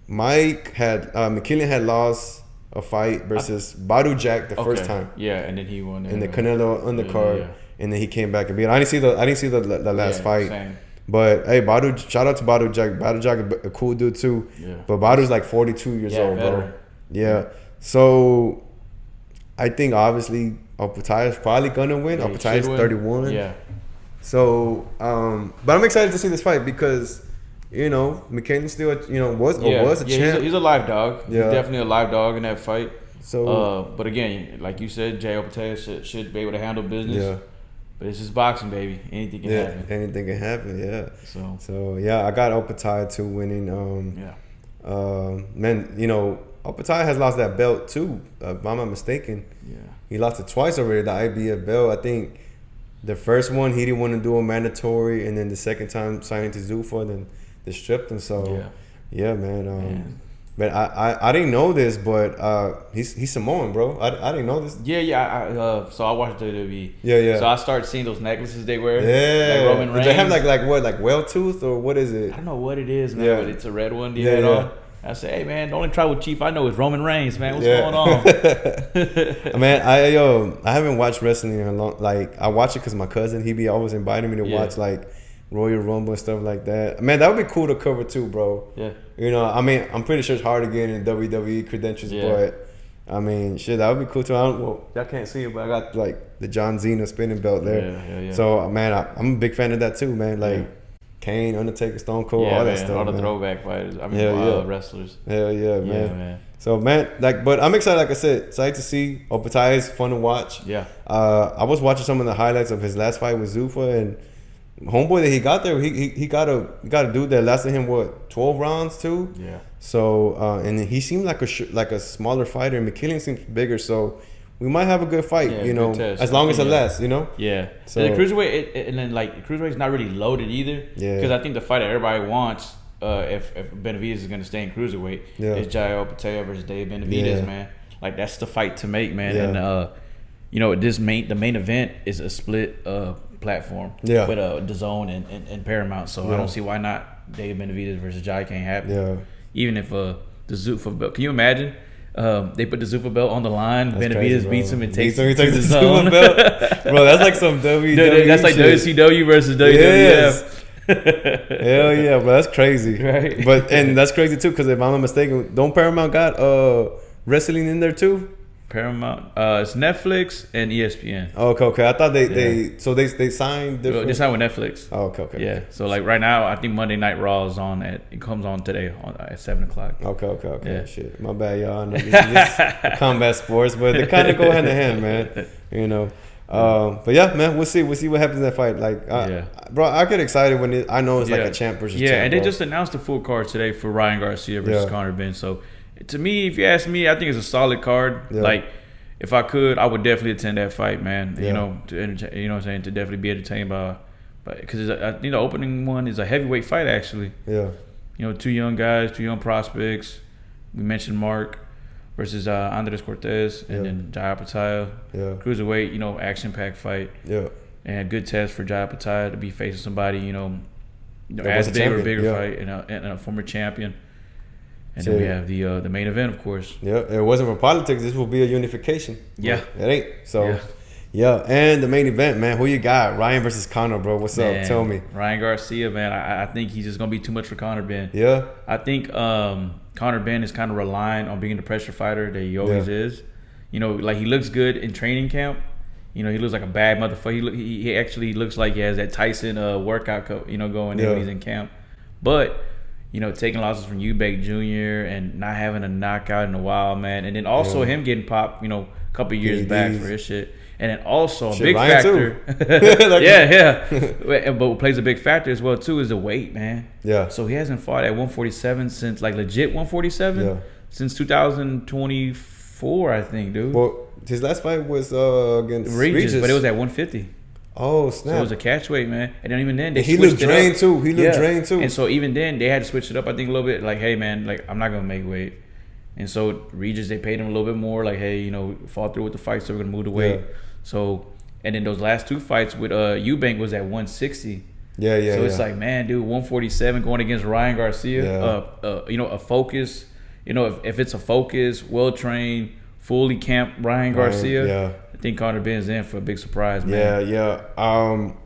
Mikaelyan had lost a fight versus Badu Jack the first time. Yeah, and then he won. In the Canelo undercard, and then he came back and beat. I didn't see the last fight. Same. But hey, shout out to Badu Jack. Badu Jack a cool dude too. Yeah. But Badu's like 42 years old, bro. Yeah. So I think obviously Opetaia's probably gonna win. Opetaia's 31. Yeah. So, but I'm excited to see this fight because, Mikaelyan still, was a champ. He's a live dog. Yeah. He's definitely a live dog in that fight. So, but again, like you said, Jay Opetaia should be able to handle business. Yeah. But it's just boxing, baby. Anything can happen. Anything can happen. Yeah. So yeah, I got Opetaia too winning. Man, Opetaia has lost that belt too. If I'm not mistaken. Yeah. He lost it twice already. The IBF belt. I think the first one he didn't want to do a mandatory, and then the second time signing to Zuffa, then they stripped him. So yeah, man. But I didn't know this, but he's Samoan, bro. I didn't know this. Yeah. So I watched WWE. Yeah. So I started seeing those necklaces they wear. Yeah. Like Roman Reigns. They have like what, like whale tooth or what is it? I don't know what it is, man. But it's a red one. On. I say, hey man, the only tribal chief I know is Roman Reigns, man. What's going on? Man, I haven't watched wrestling in a long. Like I watch it because my cousin he be always inviting me to watch like Royal Rumble and stuff like that. Man, that would be cool to cover too, bro. Yeah. I mean, I'm pretty sure it's hard to get in WWE credentials, but I mean, shit, that would be cool too. Y'all can't see it, but I got like the John Cena spinning belt there. Yeah. So, man, I'm a big fan of that too, man. Like Kane, Undertaker, Stone Cold, all that stuff. All the throwback fighters. I mean, wrestlers. Hell yeah, man. Yeah, man. So, man, but I'm excited. Like I said, excited to see. Opetaia is fun to watch. Yeah. I was watching some of the highlights of his last fight with Zuffa, and homeboy that he got there, he got a dude that lasted him 12 rounds too. Yeah. So and he seemed like a smaller fighter, and Mikaelyan seems bigger. So we might have a good fight, good test. as long as it lasts, Yeah. So the cruiserweight, and then like the cruiserweight's not really loaded either. Yeah. Because I think the fight that everybody wants, if Benavidez is gonna stay in cruiserweight, is Jai Opetaia versus Dave Benavidez, man. Like that's the fight to make, man. Yeah. And the main event is a split platform with DAZN and Paramount. So I don't see why not Dave Benavidez versus Jai can't happen. Yeah. Even if the Zuffa belt, can you imagine? They put the Zuffa belt on the line. That's Benavidez crazy, beats him and takes the the Zuffa belt. Bro, that's like some WWE. That's like shit. WCW versus WWF. Yes. Hell yeah, bro, that's crazy. Right. And that's crazy too, because if I'm not mistaken, don't Paramount got wrestling in there too? Paramount, it's Netflix and ESPN. Okay. I thought they signed different. They signed with Netflix. Okay. Yeah. So like right now, I think Monday Night Raw is on it comes on today at 7:00. Okay. Yeah. Shit, my bad, y'all. I know this is combat sports, but they kind of go hand in hand, man. But yeah, man, we'll see what happens in that fight. Like, bro, I get excited when I know it's like a champ versus champ. Yeah, and they just announced the full card today for Ryan Garcia versus Conor Benn. So to me, if you ask me, I think it's a solid card. Yeah. Like, if I could, I would definitely attend that fight, man. Yeah. To entertain, what I'm saying, to definitely be entertained by, because I think the opening one is a heavyweight fight actually. Yeah. Two young guys, 2 young prospects. We mentioned Mark versus Andres Cortez, and then Jai Opetaia. Yeah. Cruiserweight, action-packed fight. Yeah. And good test for Jai Opetaia to be facing somebody, as big or bigger fight and a former champion. And then we have the main event, of course. Yeah, it wasn't for politics. This will be a unification. Yeah. It ain't. So, and the main event, man. Who you got? Ryan versus Conor, bro. What's up? Tell me. Ryan Garcia, man. I think he's just going to be too much for Conor Benn. Yeah. I think Conor Benn is kind of relying on being the pressure fighter that he always is. Like he looks good in training camp. He looks like a bad motherfucker. He actually looks like he has that Tyson workout, going in when he's in camp. But taking losses from Janibek Jr. and not having a knockout in a while, man. And then also him getting popped, a couple of years back for his shit. And then also a big factor. But what plays a big factor as well, too, is the weight, man. Yeah. So he hasn't fought at 147 since, like, legit 147? Since 2024, I think, dude. Well, his last fight was against Regis. But it was at 150. Oh snap! So it was a catch weight, man. And then even then they he switched looked it drained up. too. He looked drained too. And so even then they had to switch it up. I think a little bit. Like, hey man, like I'm not gonna make weight. And so Regis, they paid him a little bit more. Like, hey, fought through with the fight, so we're gonna move the weight. Yeah. So, and then those last 2 fights with Eubank was at 160. Yeah. So it's like, man, dude, 147 going against Ryan Garcia. Yeah. A focus. If it's a focus, well trained, fully camped Ryan Garcia. Yeah. I think Conor Ben's in for a big surprise, man. Yeah. I'll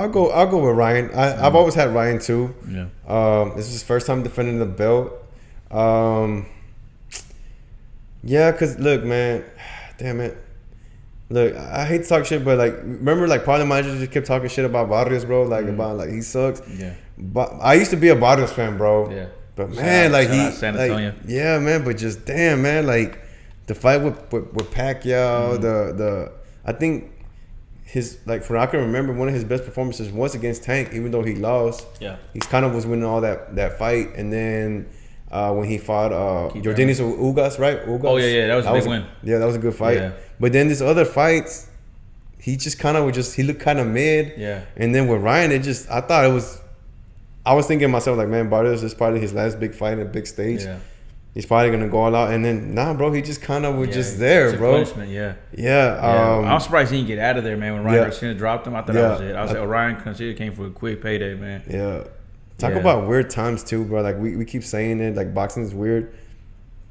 go with Ryan. I've always had Ryan too. Yeah. This is his first time defending the belt. Yeah, cause look, man, damn it. Look, I hate to talk shit, but like, remember, like, part of the managers just kept talking shit about Barrios, bro. Like, about like he sucks. Yeah. But I used to be a Barrios fan, bro. Yeah. But man, like San Antonio. yeah, man. But just damn, man, like the fight with Pacquiao, I think his, like, from what I can remember, one of his best performances was against Tank, even though he lost. Yeah. He's kind of was winning all that fight, and then when he fought Jordanis Ugas, right? Ugas. Oh yeah, that was a big win. Yeah, that was a good fight. Yeah. But then these other fights, he just kind of he looked kind of mid. Yeah. And then with Ryan, I was thinking to myself, like, man, Barrios is probably his last big fight in a big stage. Yeah. He's probably gonna go all out, and then bro, he just kind of was just there, bro. Punishment, yeah. Yeah. I'm surprised he didn't get out of there, man. When Ryan Garcia dropped him, I thought that was it. I was like, Ryan Garcia came for a quick payday, man. Yeah. Talk about weird times too, bro. Like we keep saying it, like boxing is weird.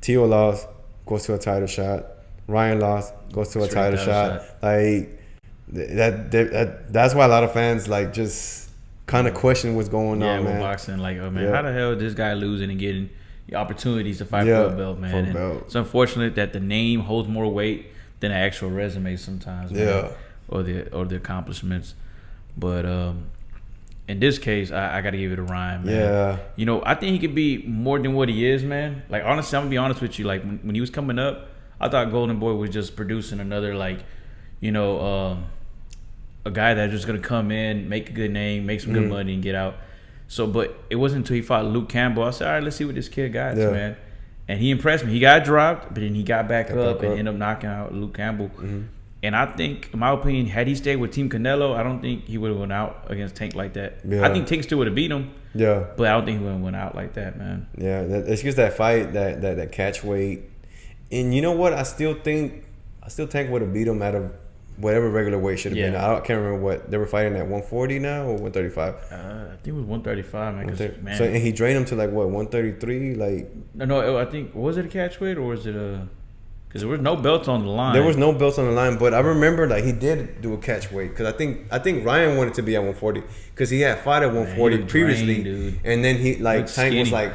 Tio lost, goes to a title shot. Ryan lost, goes to a title shot. Like that's why a lot of fans like just kind of question what's going on, man. Yeah, boxing, like, oh man, how the hell is this guy losing and getting the opportunities to fight for a belt, man? It's unfortunate that the name holds more weight than the actual resume sometimes, man, or the accomplishments. But in this case, I got to give it to Ryan, man. Yeah. I think he could be more than what he is, man. Like, honestly, I'm gonna be honest with you. Like, when he was coming up, I thought Golden Boy was just producing another, like, a guy that's just gonna come in, make a good name, make some good money, and get out. So, but it wasn't until he fought Luke Campbell, I said, all right, let's see what this kid got, man. And he impressed me. He got dropped, but then he got back up and ended up knocking out Luke Campbell. And I think, in my opinion, had he stayed with Team Canelo, I don't think he would have went out against Tank like that. Yeah. I think Tank still would have beat him. Yeah. But I don't think he would have went out like that, man. Yeah, it's just that fight, that catch weight. And you know what? I still think Tank would have beat him out of whatever regular weight should have been. I can't remember what they were fighting at, 140 now or 135. I think it was 135, man. So and he drained him to like what, 133? Like no, I think, was it a catch weight or was it a? Because there was no belts on the line. There was no belts on the line, but I remember like he did do a catch weight because I think Ryan wanted to be at 140 because he had fought at 140 previously, dude. And then he like Tank was like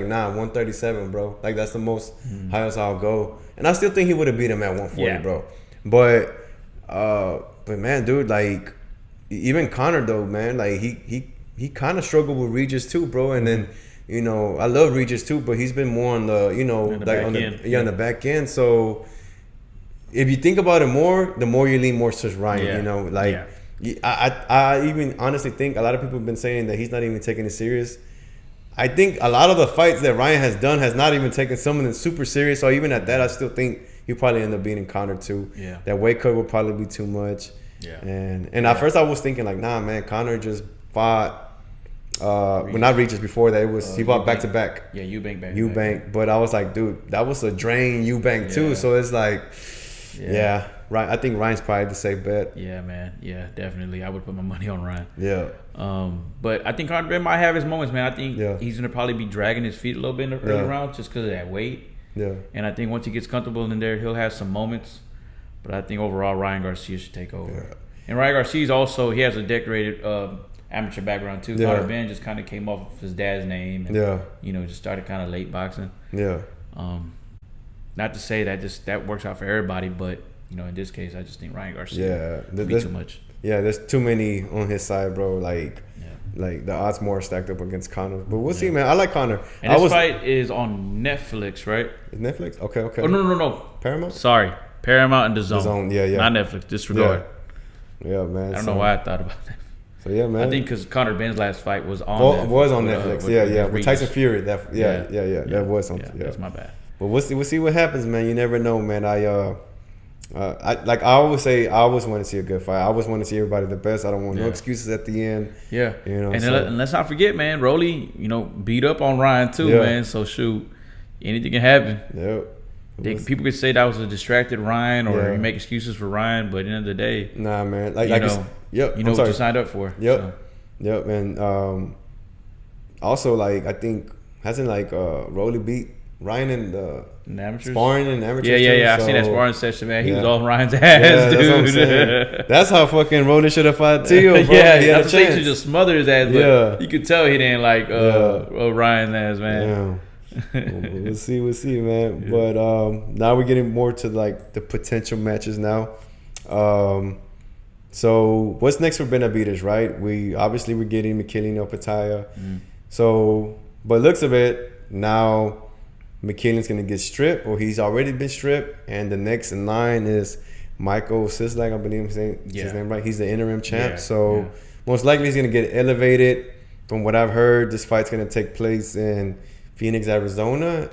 nah, 137, bro. Like that's the most highest I'll go, and I still think he would have beat him at 140, bro. But man, dude, like even Conor though, man, like he kind of struggled with Regis too, bro, and then. I love Regis too, but he's been more on the, on the back end. So if you think about it more, the more you lean more towards Ryan. I even honestly think a lot of people have been saying that he's not even taking it serious. I think a lot of the fights that Ryan has done has not even taken some of them super serious. So even at that, I still think he'll probably end up beating Conor too. Yeah. That weight cut will probably be too much. Yeah. And at first I was thinking like, nah, man, Conor just fought. Not Regis before that. It was he fought back to back. Yeah, Eubank. But I was like, dude, that was a drain Eubank too. So it's like, right. I think Ryan's probably the safe bet. Yeah, man. Yeah, definitely. I would put my money on Ryan. Yeah. But I think Conor Ben might have his moments, man. I think he's gonna probably be dragging his feet a little bit in the early rounds just because of that weight. Yeah. And I think once he gets comfortable in there, he'll have some moments. But I think overall, Ryan Garcia should take over. Yeah. And Ryan Garcia's also he has a decorated. Amateur background too. Conor Ben just kind of came off of his dad's name and just started kind of late boxing. Yeah. Not to say that works out for everybody, but in this case, I just think Ryan Garcia would be too much. Yeah, there's too many on his side, bro. Like the odds more stacked up against Conor. But we'll see, man. I like Conor. And this fight is on Netflix, right? Is Netflix? Okay. Oh no. Paramount? Sorry. Paramount and DAZN. DAZN, yeah. Not Netflix. Disregard. Yeah, man. I don't know why I thought about that. So yeah, man. I think because Conor Ben's last fight was on Netflix. Was on Netflix. With Tyson Fury. That was something. Yeah, that's my bad. But we'll see what happens, man. You never know, man. I always say, I always want to see a good fight. I always want to see everybody the best. I don't want no excuses at the end. Yeah, you know. And let's not forget, man, Rolly, beat up on Ryan too, man. So shoot, anything can happen. Yep. People could say that was a distracted Ryan, or you make excuses for Ryan, but at the end of the day, nah, man. You know what you signed up for. Yep. And also, like, I think hasn't Rolly beat Ryan in the sparring and amateurs. Yeah. I seen that sparring session, man. He was on Ryan's ass, dude. That's what I'm saying. That's how fucking Rolly should have fought Teo, bro. He should just smother his ass, but you could tell he didn't like Ryan's ass, man. We'll see, man. But now we're getting more to like the potential matches now. So what's next for Benavidez, right? We're getting Mikaelyan Opetaia. So, but looks of it now, Mikaelyan's gonna get stripped, or he's already been stripped, and the next in line is Michael Cieslak, I believe I'm saying his name right. He's the interim champ, most likely he's gonna get elevated. From what I've heard, this fight's gonna take place in Phoenix, Arizona.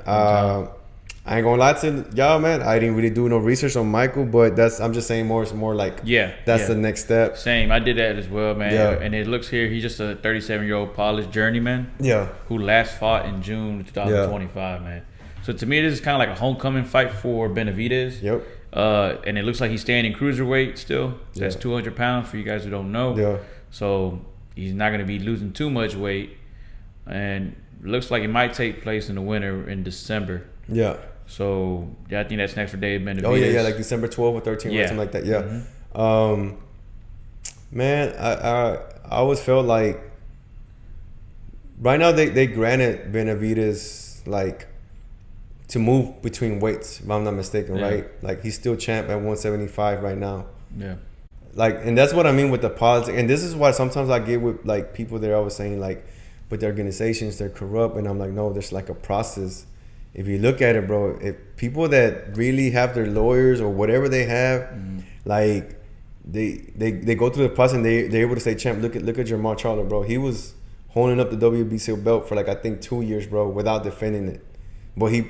I ain't gonna lie to y'all, man. I didn't really do no research on Michael, but I'm just saying more like that's the next step. Same. I did that as well, man. And it looks here he's just a 37-year-old polished journeyman. Who last fought in June 2025, man. So to me, this is kind of like a homecoming fight for Benavidez. And it looks like he's staying in cruiserweight still. So that's 200 pounds for you guys who don't know. So he's not gonna be losing too much weight, and looks like it might take place in the winter in December. So I think that's next for Dave Benavidez. Like December 12th or 13th or something like that. Man, I always felt like right now they granted Benavidez like to move between weights, if I'm not mistaken, right? Like he's still champ at 175 right now. Like, and that's what I mean with the politics. And this is why sometimes I get with like people that are always saying like, but the organizations, they're corrupt, and I'm like, no, there's like a process. If you look at it, bro, if people that really have their lawyers or whatever they have, like they go through the process and they're able to say, champ, look at Jermall Charlo, bro. He was holding up the WBC belt for like I think 2 years, bro, without defending it. But he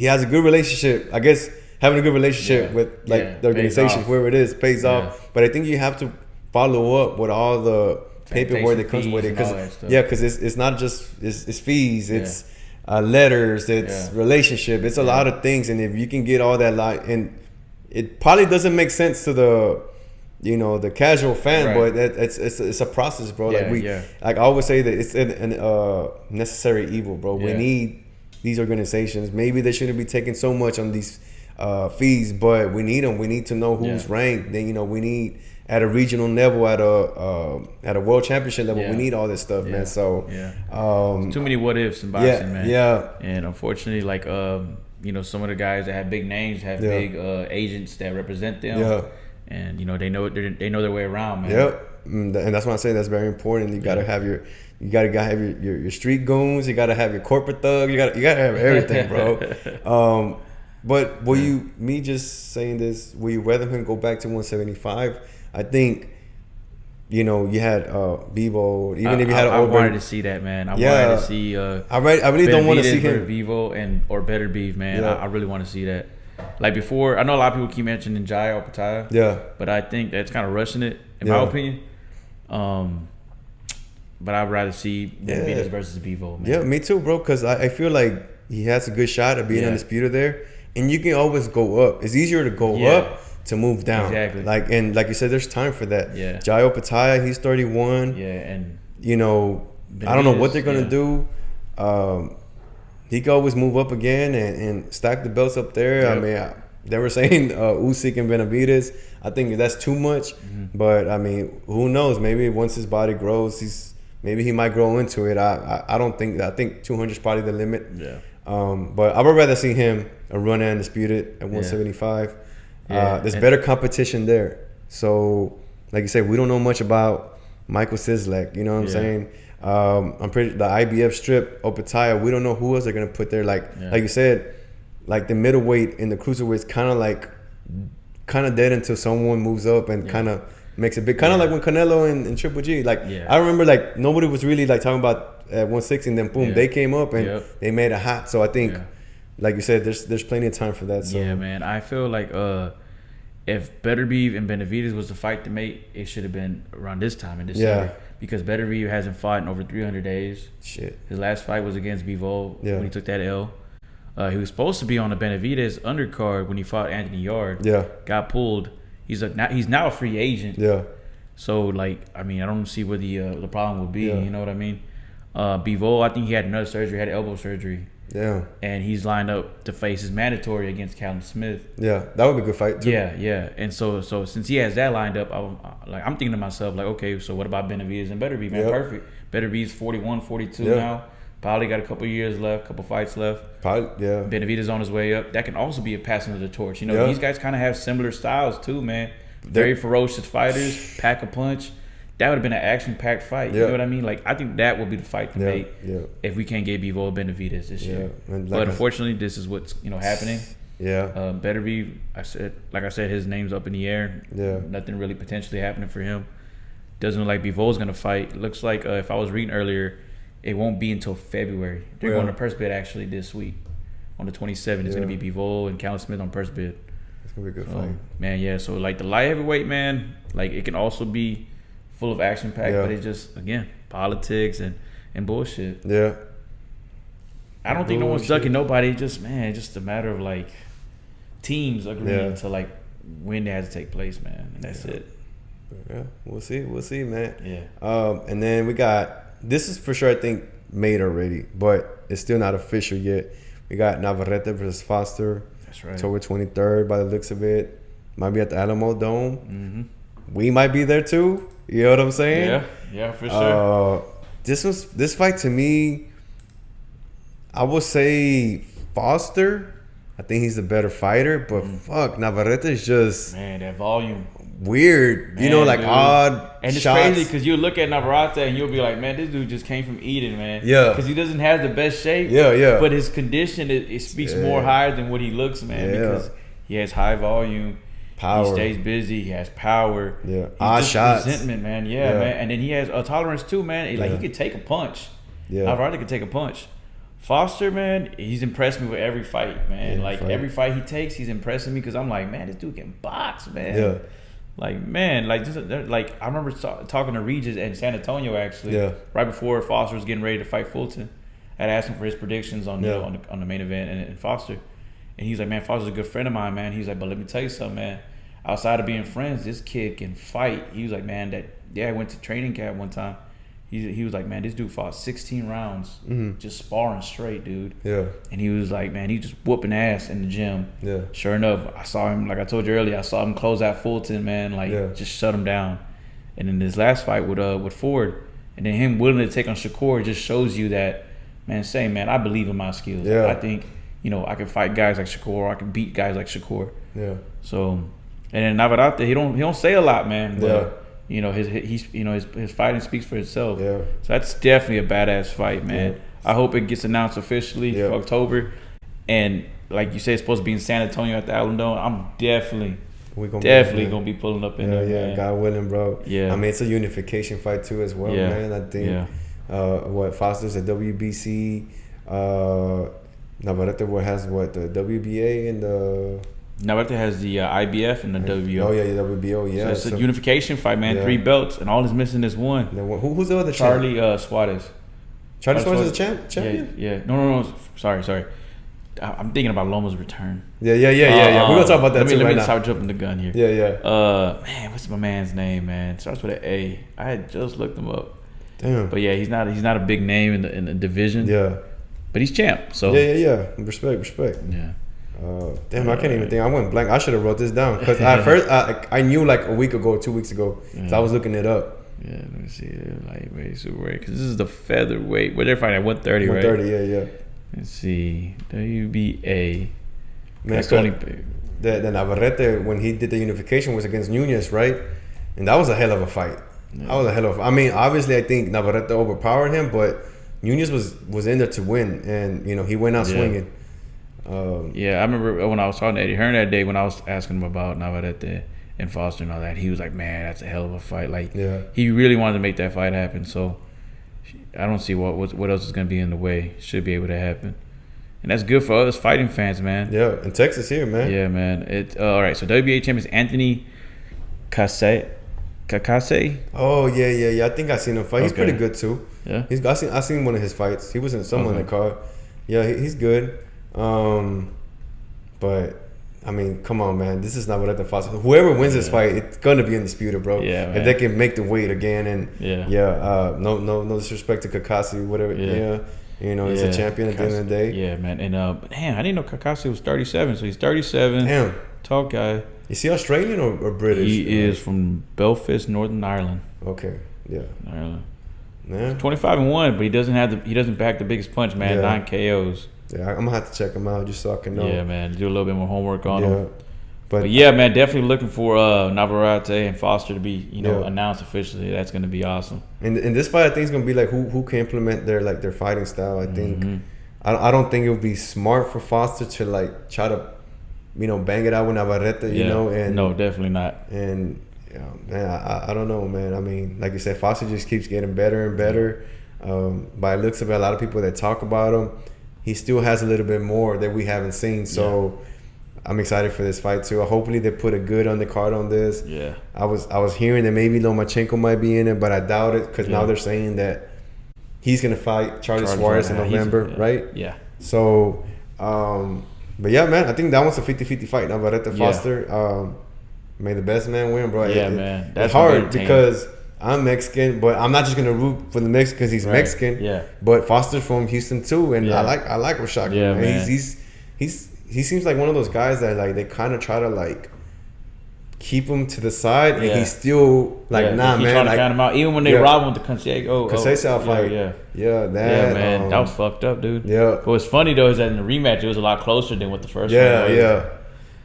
has a good relationship. I guess having a good relationship with like the organization, whoever it is, pays off. But I think you have to follow up with all the paperwork that comes with it, because it's not just it's fees, it's letters, it's relationship, it's a lot of things, and if you can get all that and it probably doesn't make sense to the the casual fan, but it's a process, bro. Like I always say that it's an necessary evil, bro. We need these organizations. Maybe they shouldn't be taking so much on these fees, but we need them. We need to know who's ranked. Then we need at a regional level, at a world championship level, we need all this stuff, man. So too many what ifs in boxing, man. And unfortunately, like some of the guys that have big names have big agents that represent them. And they know their way around, man. And that's why I say that's very important. You gotta have your street goons. You gotta have your corporate thugs. You gotta have everything, bro. But will you rather him go back to 175? I think you had Vivo. Even if you had, I wanted to see that, man. I wanted to see. I really don't want to see him Vivo or Better Beef, man. I really want to see that. Like before, I know a lot of people keep mentioning Jai Opetaia. But I think that's kind of rushing it, in my opinion. But I'd rather see Benavidez versus Vivo, man. Yeah, me too, bro. Because I feel like he has a good shot at being undisputed there, and you can always go up. It's easier to go up to move down. Exactly. Like you said, there's time for that. Jai Opetaia, he's 31. And I don't know what they're gonna do. He could always move up again and stack the belts up there. I mean, they were saying Usyk and Benavidez. I think that's too much, but I mean, who knows? Maybe once his body grows, maybe he might grow into it. I don't think. I think 200 is probably the limit. But I would rather see him run undisputed at 175. There's better competition there. So, like you said, we don't know much about Michael Cieslak. You know what I'm saying? I'm pretty the IBF strip Opetaia. We don't know who else they're gonna put there. Like you said, like the middleweight and the cruiserweight is kind of dead until someone moves up and kind of makes it big. Kind of like when Canelo and Triple G. Like I remember, like nobody was really like talking about at 160, and then boom, they came up and they made it hot. So I think, like you said, there's plenty of time for that. So. Yeah, man. I feel like if Beterbiev and Benavidez was the fight to make, it should have been around this time in December. Yeah. Because Beterbiev hasn't fought in over 300 days. Shit. His last fight was against Bivol when he took that L. He was supposed to be on the Benavidez undercard when he fought Anthony Yard. Yeah. Got pulled. He's now a free agent. Yeah. So, like, I mean, I don't see what the problem would be. Yeah. You know what I mean? Bivol, I think he had another surgery, had elbow surgery. Yeah. And he's lined up to face his mandatory against Callum Smith. Yeah, that would be a good fight too. Yeah. And so since he has that lined up, I'm thinking to myself, like, okay, so what about Benavidez and Beterbiev, man? Yep. Perfect. Beterbiev 41, 42 now. Probably got a couple years left, couple fights left. Probably, yeah. Benavidez on his way up. That can also be a passing of the torch. You know, these guys kind of have similar styles too, man. Very ferocious fighters, pack a punch. That would have been an action-packed fight. You know what I mean? Like, I think that would be the fight to make if we can't get Bivol or Benavidez this year. But unfortunately, this is what's happening. Yeah. Beterbiev, like I said, his name's up in the air. Yeah. Nothing really potentially happening for him. Doesn't look like Bivol's gonna fight. Looks like if I was reading earlier, it won't be until February. They're going to purse bid actually this week. On the 27th, it's gonna be Bivol and Callum Smith on purse bid. It's gonna be a good fight, man. So like the light heavyweight, man, like it can also be full of action pack, but it's just again politics and bullshit. Yeah. I don't think no one's ducking nobody. Just a matter of like teams agreeing to like when it has to take place, man, and that's it. Yeah, we'll see, man. Yeah. And then we got this is for sure. I think made already, but it's still not official yet. We got Navarrete versus Foster. That's right. October 23rd, by the looks of it, might be at the Alamo Dome. Mm-hmm. We might be there too. You know what I'm saying? Yeah, for sure. This fight to me, I would say Foster. I think he's the better fighter, but fuck, Navarrete is just that volume weird. Man, you know, like dude. odd. And it's shots. crazy because you look at Navarrete and you'll be like, man, this dude just came from Eden, man. Yeah. Because he doesn't have the best shape. Yeah. But his condition it speaks more higher than what he looks, man. Yeah. Because he has high volume. Power. He stays busy. He has power. Yeah. Odd shots. Resentment, man. Yeah, man. And then he has a tolerance too, man. Like he could take a punch. Yeah. Navarrete could take a punch. Foster, man, he's impressed me with every fight, man. Every fight he takes, he's impressing me because I'm like, man, this dude can box, man. Yeah. Like, man, I remember talking to Regis in San Antonio actually. Yeah. Right before Foster was getting ready to fight Fulton. I'd asked him for his predictions on on the main event and Foster. And he's like, man, Foster's a good friend of mine, man. He's like, but let me tell you something, man. Outside of being friends, this kid can fight. He was like, man, I went to training camp one time. He was like, man, this dude fought 16 rounds just sparring straight, dude. Yeah. And he was like, man, he just whooping ass in the gym. Yeah. Sure enough, I saw him, like I told you earlier, I saw him close out Fulton, man, just shut him down. And in his last fight with Ford, and then him willing to take on Shakur just shows you that, man, I believe in my skills. Yeah. I think, I can fight guys like Shakur, or I can beat guys like Shakur. Yeah. So, and then Navarrete, he don't say a lot, man. But, his fighting speaks for itself. Yeah. So that's definitely a badass fight, man. Yeah. I hope it gets announced officially for October. And like you said, it's supposed to be in San Antonio at the Alamo Dome. I'm definitely gonna be pulling up in there. Yeah, man. God willing, bro. Yeah. I mean, it's a unification fight too as well, man. I think Foster's a WBC, Navarrete has the WBA and the Navarrete has the IBF and the WBO. Oh, yeah, the WBO, yeah. So it's a unification fight, man. Yeah. 3 belts, and all is missing is one. Who's the other Charly champ? Suarez. Charly Suarez is the champion? Yeah. No. Sorry. I'm thinking about Loma's return. Yeah. We're going to talk about that let me now. start jumping the gun here. Yeah. Man, what's my man's name, man? Starts with an A. I had just looked him up. Damn. But yeah, he's not a big name in the division. Yeah. But he's champ, so. Yeah. Respect. Yeah. Damn, I can't even think. I went blank. I should have wrote this down because at first I knew like a week ago, 2 weeks ago. So I was looking it up. Yeah, let me see. Lightweight, superweight, because this is the featherweight. Where they're fighting at 130, right? 130, yeah. Let's see. WBA. Man, the Navarrete, when he did the unification, was against Nunez, right? And that was a hell of a fight. Yeah. I mean, obviously, I think Navarrete overpowered him, but Nunez was in there to win, and he went out swinging. I remember when I was talking to Eddie Hearn that day when I was asking him about Navarrete and Foster and all that, he was like, man, that's a hell of a fight. Like, he really wanted to make that fight happen. So I don't see what else is going to be in the way. Should be able to happen. And that's good for us fighting fans, man. Yeah, and Texas here, man. Yeah, man. All right, so WBA champ is Anthony Kakase. Oh, yeah. I think I seen him fight. He's pretty good, too. Yeah? I seen one of his fights. He was in someone in the card. Yeah, he's good. But, I mean, come on, man. This is not what I thought. Whoever wins this fight, it's going to be undisputed, bro. Yeah, man. If they can make the weight again. And, no disrespect to Kakase, whatever. Yeah. You know, he's a champion at the end of the day. Yeah, man. And, damn, I didn't know Kakase was 37. So he's 37. Damn. Tall guy. Is he Australian or British? He is from Belfast, Northern Ireland. Okay, yeah. Ireland. Yeah. 25-1, but he doesn't back the biggest punch, man. Yeah. 9 KOs. Yeah, I'm gonna have to check him out just so I can know. Yeah, man. Do a little bit more homework on him. But yeah, man, definitely looking for Navarrete and Foster to be, announced officially. That's gonna be awesome. And this fight, I think, is gonna be like who can implement their fighting style. I think. I don't think it would be smart for Foster to like try to, bang it out with Navarrete. And no, definitely not. And man, I don't know, man. I mean, like you said, Foster just keeps getting better and better. By the looks of it, a lot of people that talk about him, he still has a little bit more that we haven't seen. So I'm excited for this fight too. Hopefully they put a good undercard on this. Yeah. I was hearing that maybe Lomachenko might be in it, but I doubt it because now they're saying that he's gonna fight Charly Suarez in November, right? Yeah. So, but yeah, man, I think that one's a 50-50 fight. Navarrete Foster. May the best man win, bro. Yeah, man. That's hard because I'm Mexican, but I'm not just gonna root for the Mexican because he's Mexican. Yeah. But Foster's from Houston too, and I like Rashad. Yeah, man. He seems like one of those guys that like they kind of try to like keep him to the side, and he's still like nah, man. Trying to like, count him out, even when they rob him with the Consejo fight. Yeah, man, that was fucked up, dude. Yeah. But what's funny though is that in the rematch, it was a lot closer than what the first one was. Yeah.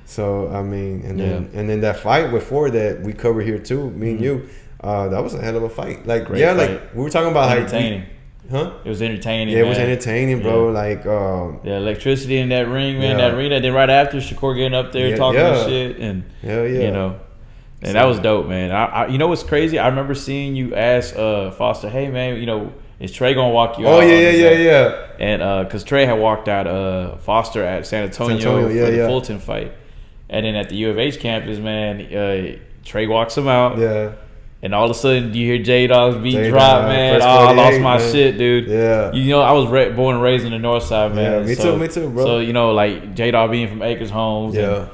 So I mean, and then that fight before that we covered here too, me and you, that was a hell of a fight. Like Great fight. Like we were talking about entertaining. It was entertaining. Yeah, it was entertaining, bro. Like the electricity in that ring, man. That ring. Then right after Shakur getting up there talking shit, and and that was dope, man. I you know what's crazy? I remember seeing you ask Foster, "Hey, man, is Trey gonna walk you out?" Oh yeah. And because Trey had walked out Foster at San Antonio for the Fulton fight, and then at the U of H campus, man, Trey walks him out. Yeah. And all of a sudden, you hear J-Dog's beat drop, man. I lost my shit, dude. Yeah. I was born and raised in the North Side, man. Yeah, me too, bro. So, like J-Dog being from Acres Homes and,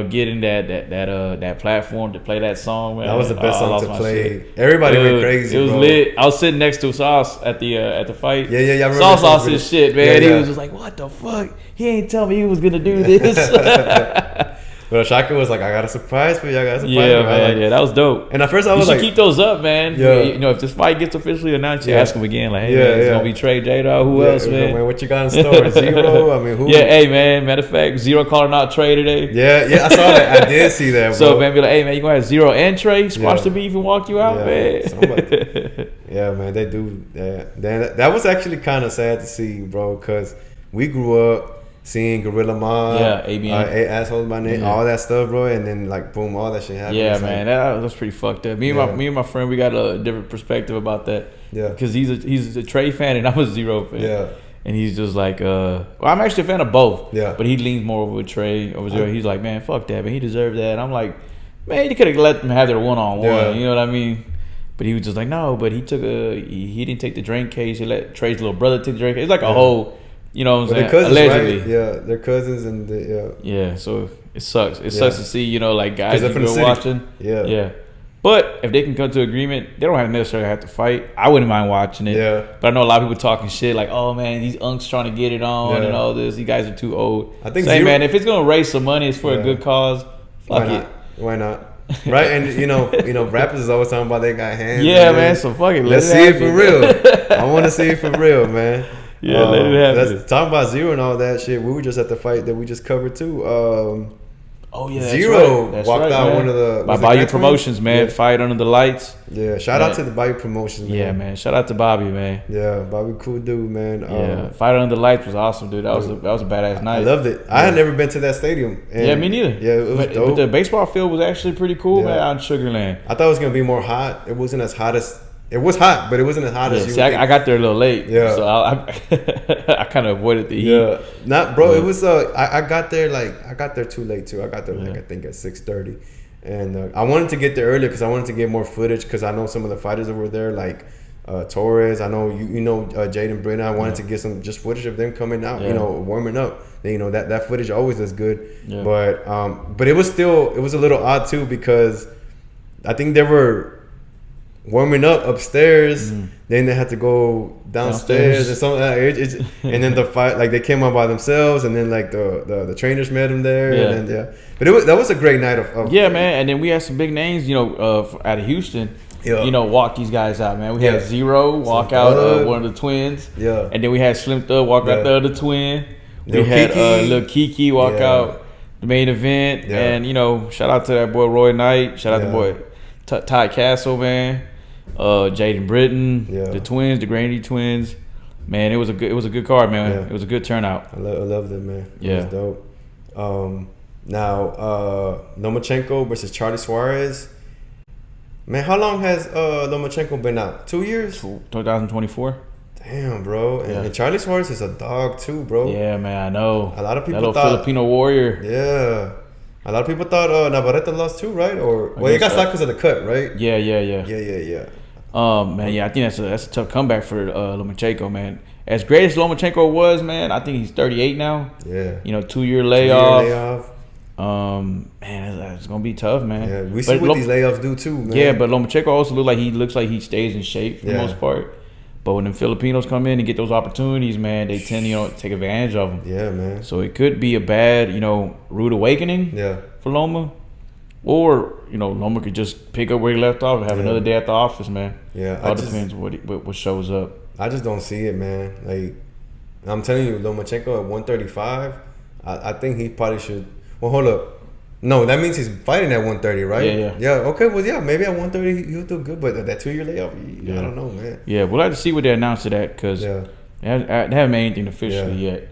getting that platform to play that song, man. That was the best song to play. Shit. Everybody went crazy, It was bro. lit. I was sitting next to Sauce at the fight. Yeah, I remember. Sauce lost his shit, man. He was just like, what the fuck? He ain't tell me he was going to do this. But Shaka was like, I got a surprise for you. Yeah, man. That was dope. And at first I was like, keep those up, man. Yeah. If this fight gets officially announced, you ask him again, like, hey, man, it's going to be Trey, J-Dog. Who else, man? What you got in store? Zero? I mean, who? Yeah, hey, man. Matter of fact, Zero calling out Trey today. Yeah, I saw that. I did see that, bro. So, man, be like, hey, man, you going to have Zero and Trey squash the beef and walk you out, man? Yeah, man, they do that. That was actually kind of sad to see, bro, because we grew up seeing Gorilla Mob, ABN, Assholes by Name, all that stuff, bro, and then like boom, all that shit happened. Yeah, man, that was pretty fucked up. Me and my friend, we got a different perspective about that. Yeah, because he's a Trey fan and I'm a Zero fan. Yeah, and he's just like, well, I'm actually a fan of both. Yeah, but he leans more over Trey over Zero. He's like, man, fuck that, man, he deserved that. And I'm like, man, you could have let them have their one-on-one. Yeah. You know what I mean? But he was just like, no, but he didn't take the drink case. He let Trey's little brother take the drink case. It's like a whole. You know what I'm saying? Cousins, allegedly. Right? Yeah, they're cousins and Yeah, so it sucks. It sucks to see, like guys that you're watching. Yeah. But if they can come to agreement, they don't necessarily have to fight. I wouldn't mind watching it. Yeah. But I know a lot of people talking shit like, oh man, these unks trying to get it on and all this. These guys are too old. I think man, if it's gonna raise some money, it's for a good cause. Fuck it. Why not? Right, and rappers is always talking about they got hands. Yeah, man. So fuck it. Let's see it for real. I want to see it for real, man. Yeah, let it happen. Let's talk about Zero and all that shit. We were just at the fight that we just covered too. Zero walked out man. One of the by Bayou Promotions, man. Fight under the lights. Yeah, shout out to the Bayou Promotions, man. Yeah, man. Shout out to Bobby, man. Yeah, Bobby, cool dude, man. Fight under the lights was awesome, dude. That was a badass night. I loved it. I had never been to that stadium. And me neither. Yeah, it was dope. But the baseball field was actually pretty cool, man, out in Sugar Land. I thought it was gonna be more hot. It wasn't as hot as It was hot, but it wasn't as hot as you. See, I got there a little late. Yeah. So I kind of avoided the heat. Yeah. Not, bro. It was. I got there too late too. I got there I think at 6:30, and I wanted to get there earlier because I wanted to get more footage because I know some of the fighters that were there, like Torres. I know you know Jaden Brennan. I wanted to get some just footage of them coming out, warming up. That footage always is good. Yeah. But it was a little odd too because I think they were warming up upstairs. Then they had to go downstairs and something. And then the fight, like they came out by themselves, and then like the trainers met them there. Yeah. And then but that was a great night of man. And then we had some big names, out of Houston. Yeah. Walk these guys out, man. We had Zero walk out one of the twins. Yeah. And then we had Slim Thug walk out the other twin. We had Lil Kiki walk out the main event. Yeah. And, shout out to that boy Roy Knight. Shout out to boy Ty Castle, man. Jaden Britton, the twins, the Grandy twins. Man, it was a good card, man. Yeah. It was a good turnout. I loved it, man. It was dope. Now, Lomachenko versus Charly Suarez. Man, how long has Lomachenko been out? 2 years? 2024. Damn, bro. And Charly Suarez is a dog too, bro. Yeah, man, I know. A lot of people that little Filipino warrior. Yeah. A lot of people thought Navarrete lost too, right? He got stopped because of the cut, right? Yeah. Man, I think that's a tough comeback for Lomachenko, man. As great as Lomachenko was, man, I think he's 38 now. Yeah. 2-year layoff. Man, it's gonna be tough, man. Yeah, we see what these layoffs do too, man. Yeah, but Lomachenko also looks like he stays in shape for the most part. But when the Filipinos come in and get those opportunities, man, they tend to take advantage of them. Yeah, man. So it could be a bad, rude awakening. For Loma, or Loma could just pick up where he left off and have another day at the office, man. Yeah, all depends what shows up. I just don't see it, man. Like I'm telling you, Lomachenko at 135, I think he probably should. Well, hold up. No, that means he's fighting at 130, right? Yeah. Okay, well, maybe at 130 he'll do good, but that 2-year layoff, I don't know, man. Yeah, we'll have to see what they announce it at because they haven't made anything officially yet.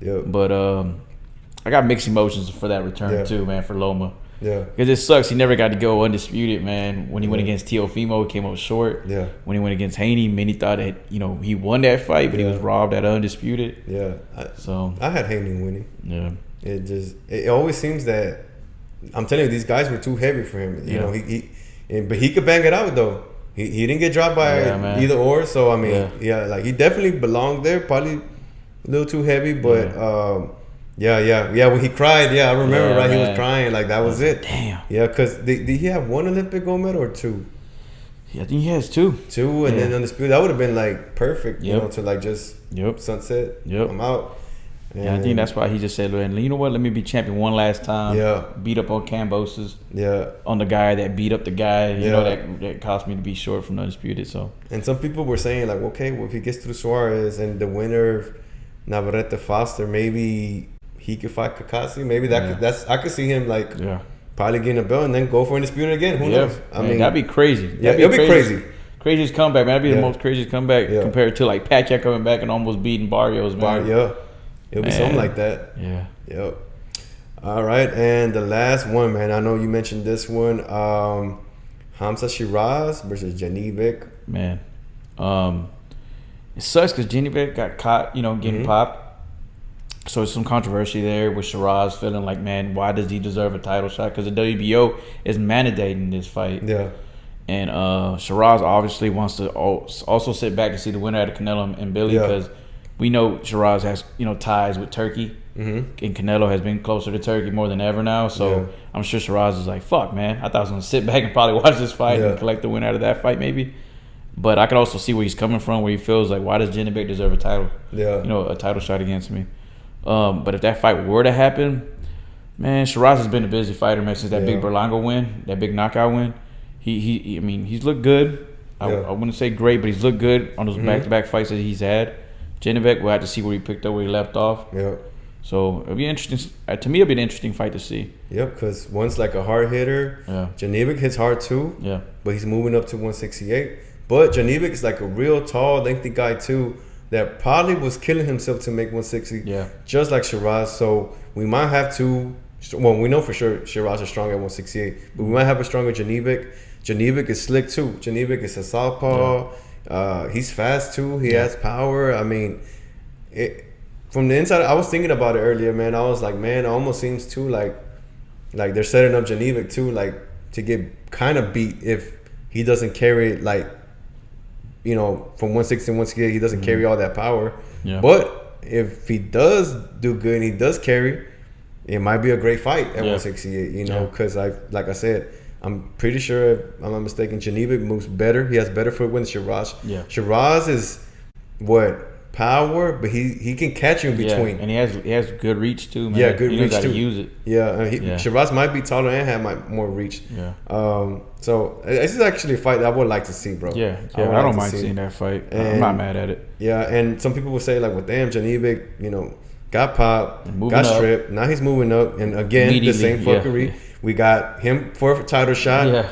Yeah. But I got mixed emotions for that return too, man, for Loma. Yeah. Because it sucks he never got to go undisputed, man. When he went against Teofimo, he came up short. Yeah. When he went against Haney, many thought that, he won that fight, but he was robbed at undisputed. Yeah. I had Haney winning. Yeah. It always seems that, I'm telling you, these guys were too heavy for him. But he could bang it out though. He didn't get dropped by either or. So I mean, like he definitely belonged there. Probably a little too heavy, but when he cried, I remember he was crying. Like that was it. Damn. Yeah, because did he have one Olympic gold medal or two? Yeah, I think he has two. And then undisputed. That would have been like perfect. To like just sunset. I'm out. Yeah, I think that's why he just said, you know what, let me be champion one last time. Yeah. Beat up on Cambosis. Yeah. On the guy that beat up the guy, that caused me to be short from Undisputed. So. And some people were saying, like, okay, well, if he gets through Suarez and the winner, Navarrete Foster, maybe he could fight Kakasi. Maybe I could see him, like, probably getting a belt and then go for Undisputed again. Who knows? I mean, that'd be crazy. It'd be crazy. Craziest comeback, man. That'd be the most craziest comeback compared to, like, Pacquiao coming back and almost beating Barrios, man. It'll be something like that. Yeah. Yep. All right. And the last one, man. I know you mentioned this one. Hamza Sheeraz versus Janibek. Man. It sucks because Janibek got caught, getting popped. So there's some controversy there with Sheeraz feeling like, man, why does he deserve a title shot? Because the WBO is mandating this fight. Yeah. And Sheeraz obviously wants to also sit back and see the winner out of Canelo and Billy because we know Sheeraz has, ties with Turkey. And Canelo has been closer to Turkey more than ever now. So I'm sure Sheeraz is like, fuck, man. I thought I was going to sit back and probably watch this fight and collect the win out of that fight maybe. But I could also see where he's coming from, where he feels like, why does Janibek deserve a title? Yeah. A title shot against me. But if that fight were to happen, man, Sheeraz has been a busy fighter, man, since that big Berlanga win, that big knockout win. He's looked good. I wouldn't say great, but he's looked good on those back-to-back fights that he's had. Janibek, we'll have to see where he picked up, where he left off. Yeah. So it'll be interesting. To me, it'll be an interesting fight to see. Yep, because one's like a hard hitter. Yeah. Janibek hits hard too. Yeah. But he's moving up to 168. But Janibek is like a real tall, lengthy guy too that probably was killing himself to make 160. Yeah. Just like Sheeraz. So we might have to. Well, we know for sure Sheeraz is strong at 168, but we might have a stronger Janibek. Janibek is slick too. Janibek is a southpaw. He's fast too. He has power. I mean, from the inside, I was thinking about it earlier, man. I was like, man, it almost seems too like they're setting up Janibek too, like to get kind of beat if he doesn't carry like, you know, from 160 to 168, he doesn't carry all that power. Yeah. But if he does do good and he does carry, it might be a great fight at 168. You know, because like I said, I'm pretty sure, if I'm not mistaken, Janibek moves better. He has better footwork than Sheeraz. Yeah. Sheeraz is power, but he can catch you in between. And he has good reach too, man. Yeah, good reach too. Use it. Yeah, Sheeraz might be taller and have more reach. Yeah. So this is actually a fight that I would like to see, bro. Yeah. I don't mind seeing that fight. I'm not mad at it. Yeah, and some people will say like, well, damn, Janibek, you know, got popped, got stripped. Now he's moving up, and again, the same fuckery. Yeah. We got him for a title shot. Yeah.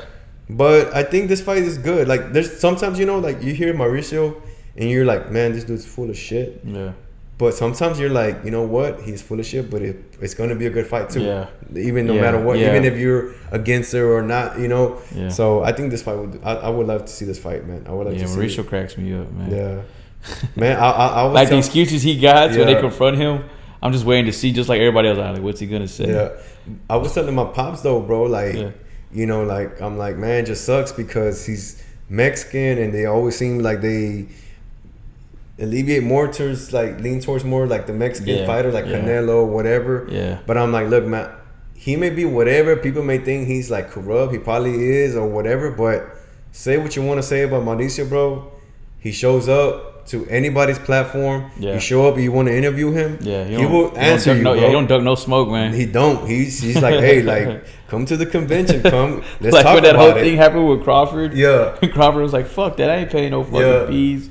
But I think this fight is good. Like, there's sometimes, you know, like you hear Mauricio and you're like, man, this dude's full of shit. Yeah. But sometimes you're like, you know what? He's full of shit, but it's going to be a good fight too. Yeah. Even no matter what, even if you're against her or not, you know. Yeah. So I think this fight I would love to see this fight, man. I would love to see Mauricio cracks me up, man. Yeah. Man, I was like the excuses he got when they confront him. I'm just waiting to see, just like everybody else. Like, what's he gonna say? Yeah. I was telling my pops though, bro. Like, you know, like I'm like, man, it just sucks because he's Mexican and they always seem like they alleviate more towards like lean towards more like the Mexican fighter, like Canelo, whatever. Yeah. But I'm like, look, man, he may be whatever. People may think he's like corrupt. He probably is or whatever. But say what you want to say about Mauricio, bro. He shows up to anybody's platform. Yeah. You show up and you want to interview him. Yeah. He will answer you, bro. Yeah, he don't duck no smoke, man. He don't. He's like, hey, like, come to the convention. Come. Let's like talk when that whole thing happened with Crawford. Yeah. Crawford was like, fuck that. I ain't paying no fucking fees.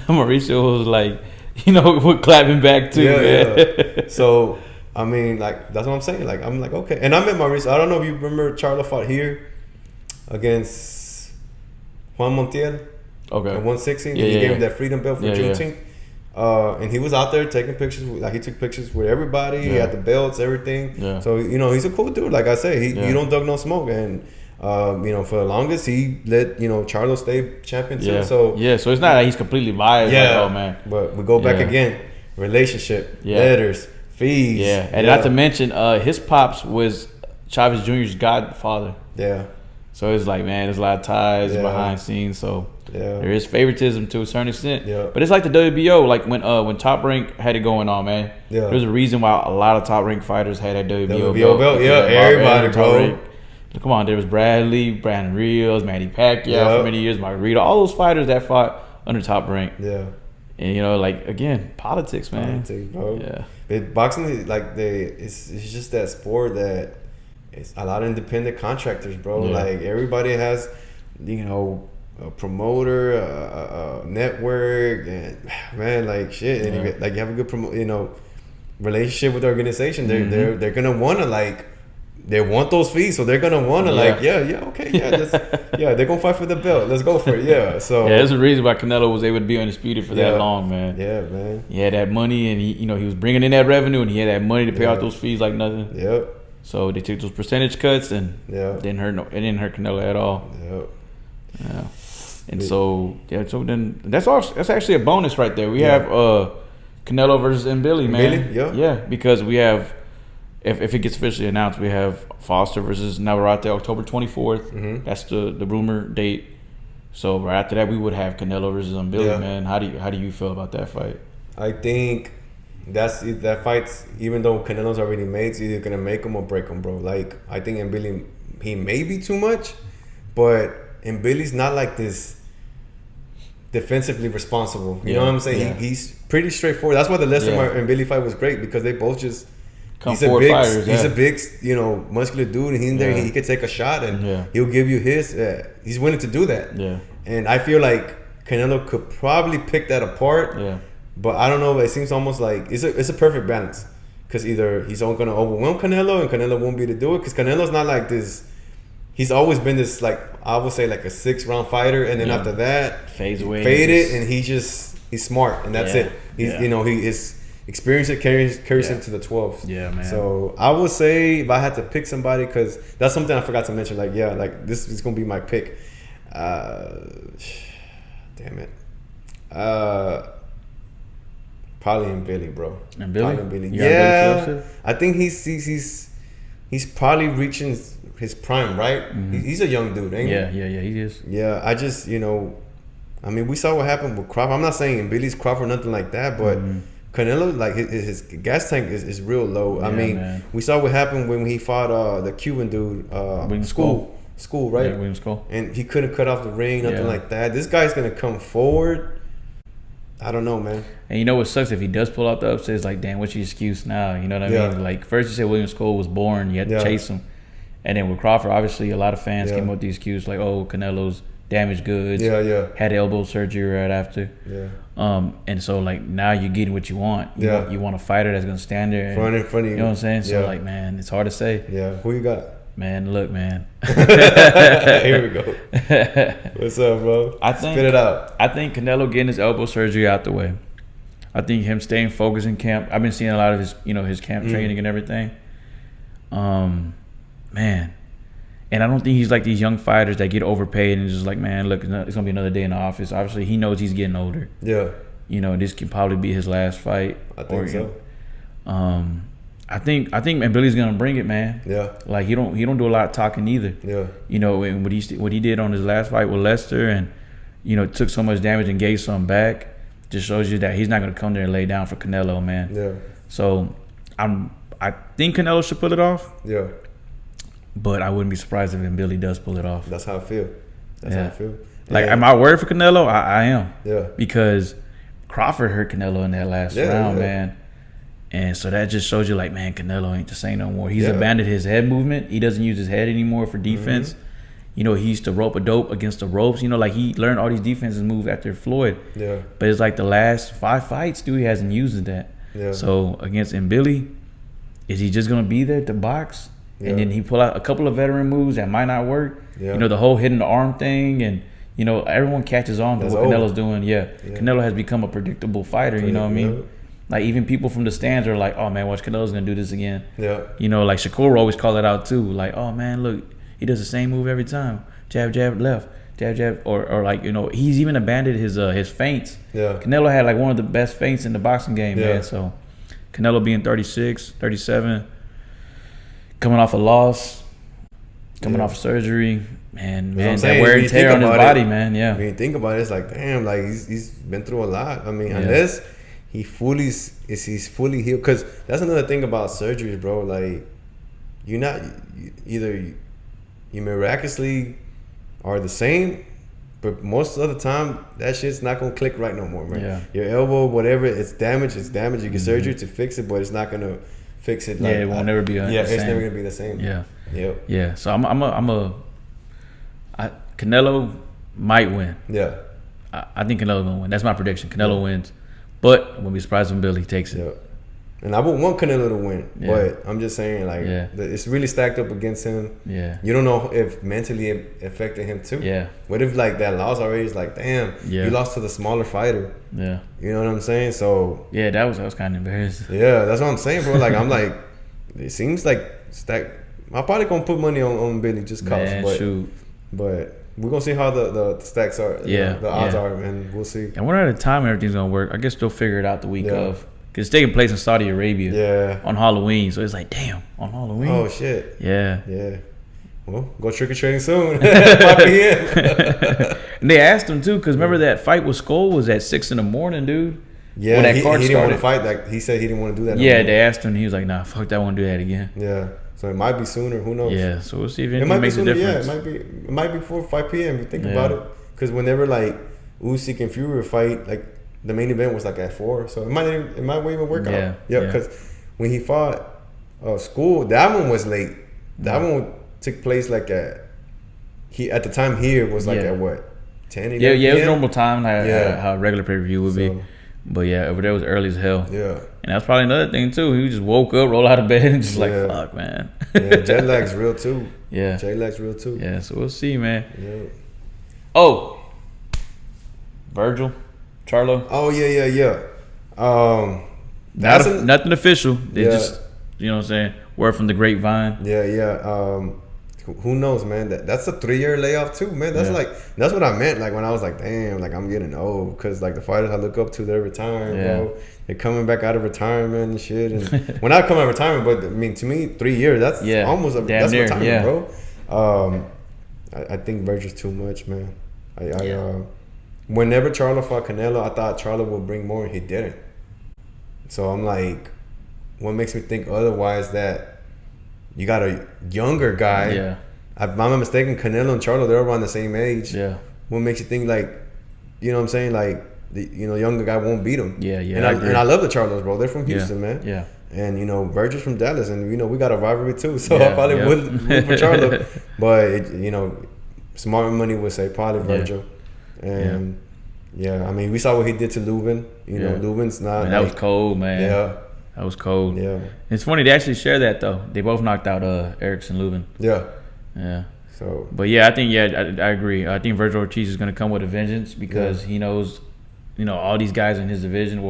Mauricio was like, you know, we're clapping back too, man. Yeah. So, I mean, like, that's what I'm saying. Like, I'm like, okay. And I met Mauricio. I don't know if you remember Charlo fought here against Juan Montiel. Okay. At 160. He gave him that freedom belt for Juneteenth. And he was out there taking pictures. Like, he took pictures with everybody. He had the belts, everything. Yeah. So, you know, he's a cool dude. Like I say, he don't dug no smoke. And, you know, for the longest, he let, you know, Charlo stay champion too. So it's not like he's completely biased. Yeah. Like, oh, man. But we go back again. Relationship, letters, fees. Yeah. And not to mention, his pops was Chavez Jr.'s godfather. Yeah. So it's like, man, there's a lot of ties behind scenes. So there is favoritism to a certain extent. Yeah. But it's like the WBO, like when Top Rank had it going on, man. Yeah. There's a reason why a lot of Top Rank fighters had that WBO belt. Yeah, everybody, bro. Come on, there was Bradley, Brandon Rios, Manny Pacquiao for many years, Margarito, all those fighters that fought under Top Rank. Yeah. And, you know, like, again, politics, man. Politics, bro. Yeah. Boxing, like, it's just that sport that it's a lot of independent contractors, bro. Yeah. Like, everybody has, you know, a promoter, a network, and, man, like, shit. And you have a good, relationship with the organization. They're going to want to, like, they want those fees, so they're gonna want to they're gonna fight for the belt. Let's go for it. Yeah. So there's a reason why Canelo was able to be undisputed for that long, man. Yeah, man. He had that money, and he was bringing in that revenue, and he had that money to pay out those fees like nothing. Yep. So they took those percentage cuts, and it didn't hurt Canelo at all. Yep. Yeah. And so then that's actually a bonus right there. We have Canelo versus Mbili, man. Yeah, because we have. If it gets officially announced, we have Foster versus Navarrete October 24th. Mm-hmm. That's the rumor date. So right after that, we would have Canelo versus Mbili, man. How do you feel about that fight? I think that fight's, even though Canelo's already made, it's either gonna make him or break him, bro. Like, I think Mbili, he may be too much, but Mbili's not like this defensively responsible. You know what I'm saying? Yeah. He's pretty straightforward. That's why the Lester Mbili fight was great, because they both just. He's a big, muscular dude, and he's in there. He could take a shot, and he'll give you his. He's willing to do that. Yeah. And I feel like Canelo could probably pick that apart. Yeah. But I don't know. It seems almost like it's a perfect balance, because either he's going to overwhelm Canelo, and Canelo won't be able to do it, because Canelo's not like this. He's always been this, like, I would say, like a 6-round fighter, and then after that fades away, faded, and he's smart, and that's it. He's experience it carries him to the 12th. Yeah, man. So I would say if I had to pick somebody, because that's something I forgot to mention. Like, yeah, like this is gonna be my pick. Damn it. Probably in Billy, bro. And Billy? Billy. Yeah, Billy I think he's probably reaching his prime, right? Mm-hmm. He's a young dude, ain't he? Yeah, he is. Yeah, I just, I mean, we saw what happened with Crawford. I'm not saying Billy's Crawford or nothing like that, but Canelo, like his gas tank is real low. Yeah, I mean, man. we saw what happened when he fought the Cuban dude, School, right? Yeah, William Skull. And he couldn't cut off the ring, nothing like that. This guy's gonna come forward. I don't know, man. And you know what sucks if he does pull out the upset? It's like, damn, what's your excuse now? You know what I mean? Like, first you said William Skull was born, you had to chase him. And then with Crawford, obviously, a lot of fans came up with the excuse like, oh, Canelo's damaged goods. Had elbow surgery right after. And so, like, now you're getting what you want. You want a fighter that's going to stand there. In front of you. You know what I'm saying? So, like, man, it's hard to say. Yeah. Who you got? Man, look, man. Here we go. What's up, bro? Spit it out. I think Canelo getting his elbow surgery out the way. I think him staying focused in camp. I've been seeing a lot of his, his camp training and everything. Man. And I don't think he's like these young fighters that get overpaid and just like, man, look, it's going to be another day in the office. Obviously, he knows he's getting older. Yeah. This can probably be his last fight. I think so. I think man, Billy's gonna bring it, man. Yeah. Like he don't do a lot of talking either. Yeah. And what he did on his last fight with Lester, and took so much damage and gave some back, just shows you that he's not gonna come there and lay down for Canelo, man. Yeah. So I think Canelo should pull it off. Yeah. But I wouldn't be surprised if Billy does pull it off. That's how I feel. How I feel. Like, am I worried for Canelo? I am. Yeah. Because Crawford hurt Canelo in that last round, man. And so that just shows you, like, man, Canelo ain't the same no more. He's abandoned his head movement. He doesn't use his head anymore for defense. He used to rope a dope against the ropes. Like, he learned all these defenses move after Floyd. Yeah. But it's like the last 5 fights, dude, he hasn't used that. Yeah. So against Billy, is he just going to be there to box? Yeah. And then he pull out a couple of veteran moves that might not work. Yeah. The whole hitting the arm thing, and everyone catches on to what Canelo's doing. Yeah. Canelo has become a predictable fighter. You know what I mean? Like, even people from the stands are like, oh man, watch, Canelo's gonna do this again. Yeah. Like Shakur always call it out too. Like, oh man, look, he does the same move every time. Jab, jab, left. Jab, jab. Or like, he's even abandoned his feints. Yeah. Canelo had like one of the best feints in the boxing game, man. So Canelo being 36, 37, coming off a loss, coming off surgery, man, that wear and tear on his body, man. Yeah. When you think about it, it's like, damn, like he's been through a lot. I mean, unless he's fully healed, because that's another thing about surgeries, bro. Like, either you miraculously are the same, but most of the time that shit's not gonna click right no more, man. Yeah. Your elbow, whatever, it's damaged. You get surgery to fix it, but it's not gonna fix it. Like, it won't never be. It's never gonna be the same. Yeah. Yep. Yeah. So Canelo might win. Yeah. I think Canelo's gonna win. That's my prediction. Canelo wins. But I wouldn't be surprised when Billy takes it. Yeah. And I would want Canelo to win. Yeah. But I'm just saying, like, it's really stacked up against him. Yeah. You don't know if mentally it affected him too. Yeah. What if, like, that loss already is like, damn, you lost to the smaller fighter. Yeah. You know what I'm saying? So. Yeah, that was kind of embarrassing. Yeah, that's what I'm saying, bro. Like, I'm like, it seems like stacked. I'm probably going to put money on Billy just cause. But we're going to see how the stacks are. The odds are, and we'll see. And we're at a time when everything's going to work. I guess they'll figure it out the week of. Because it's taking place in Saudi Arabia on Halloween. So it's like, damn, on Halloween. Oh, shit. Yeah. Yeah. Well, go trick-or-treating soon. 5 p.m. And they asked him, too, because remember that fight with Skull was at 6 in the morning, dude? Yeah, he didn't want to fight. Like, he said he didn't want to do that. Yeah, they asked him, and he was like, nah, fuck that, I won't do that again. Yeah. So it might be sooner. Who knows? Yeah. So we'll see if it makes a difference. Yeah, it might be 4 or 5 p.m. if you think about it. Because whenever, like, Usyk and Fury fight, like, the main event was like at 4, so it might even work out. Yeah, because when he fought School, that one was late. That one took place like at the time here was like at what 10. Yeah, it was normal time, how a regular pay-per-view would be. But yeah, over there was early as hell. Yeah, and that's probably another thing too. He just woke up, rolled out of bed, and just like, fuck, man. Yeah, jet lag's real too. Yeah, jet lag's real too. Yeah, so we'll see, man. Yeah. Oh, Virgil. Charlo? Oh, yeah. Nothing official. They just, you know what I'm saying, word from the grapevine. Yeah. Who knows, man? That's a 3-year layoff too, man. That's that's what I meant. Like when I was like, damn, like I'm getting old, because like the fighters I look up to, they're retiring, bro. They're coming back out of retirement and shit. And when I come out of retirement, but I mean, to me, 3 years, that's almost that's retirement, bro. I think Virgil's too much, man. Whenever Charlo fought Canelo, I thought Charlo would bring more, and he didn't. So I'm like, what makes me think otherwise that you got a younger guy? Yeah. If I'm not mistaken, Canelo and Charlo, they're around the same age. Yeah. What makes you think, like, you know what I'm saying, like, the younger guy won't beat him? Yeah. And I love the Charlos, bro. They're from Houston, man. Yeah. And Virgil's from Dallas, and we got a rivalry too. So I probably would root for Charlo, but smart money would say probably Virgil. And I mean, we saw what he did to Lubin. Lubin's not. Man, that was cold, man. Yeah. That was cold. Yeah. It's funny they actually share that though. They both knocked out Erickson Lubin. Yeah. Yeah. So. But I think I agree. I think Virgil Ortiz is gonna come with a vengeance because he knows, all these guys in his division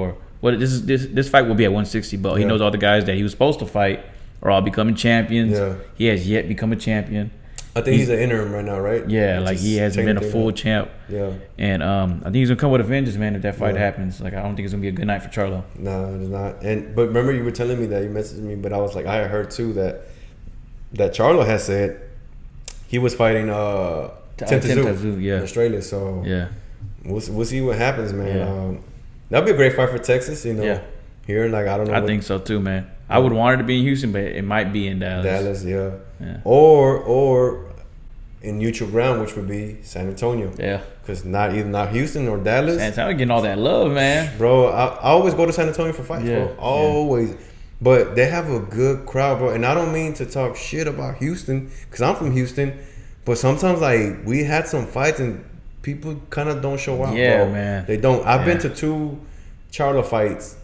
this fight will be at 160, but he knows all the guys that he was supposed to fight are all becoming champions. Yeah. He has yet become a champion. I think he's an interim right now, right? Yeah, like he hasn't been a full champ. Yeah. And I think he's gonna come with a vengeance, man, if that fight happens. Like I don't think it's gonna be a good night for Charlo. No, it's not. But remember you were telling me that, you messaged me, but I was like, I heard too that Charlo has said he was fighting Tim Tszyu in Australia. So we'll see what happens, man. Yeah. That'd be a great fight for Texas, Here, like I don't know. I think so too, man. I would want it to be in Houston, but it might be in Dallas. Yeah. Or in neutral ground, which would be San Antonio. Yeah. Because not Houston or Dallas. San Antonio getting all that love, man. Bro, I always go to San Antonio for fights, bro. Always. But they have a good crowd, bro. And I don't mean to talk shit about Houston, because I'm from Houston. But sometimes, like, we had some fights and people kind of don't show up, bro. Man. They don't. I've been to 2 Charlo fights.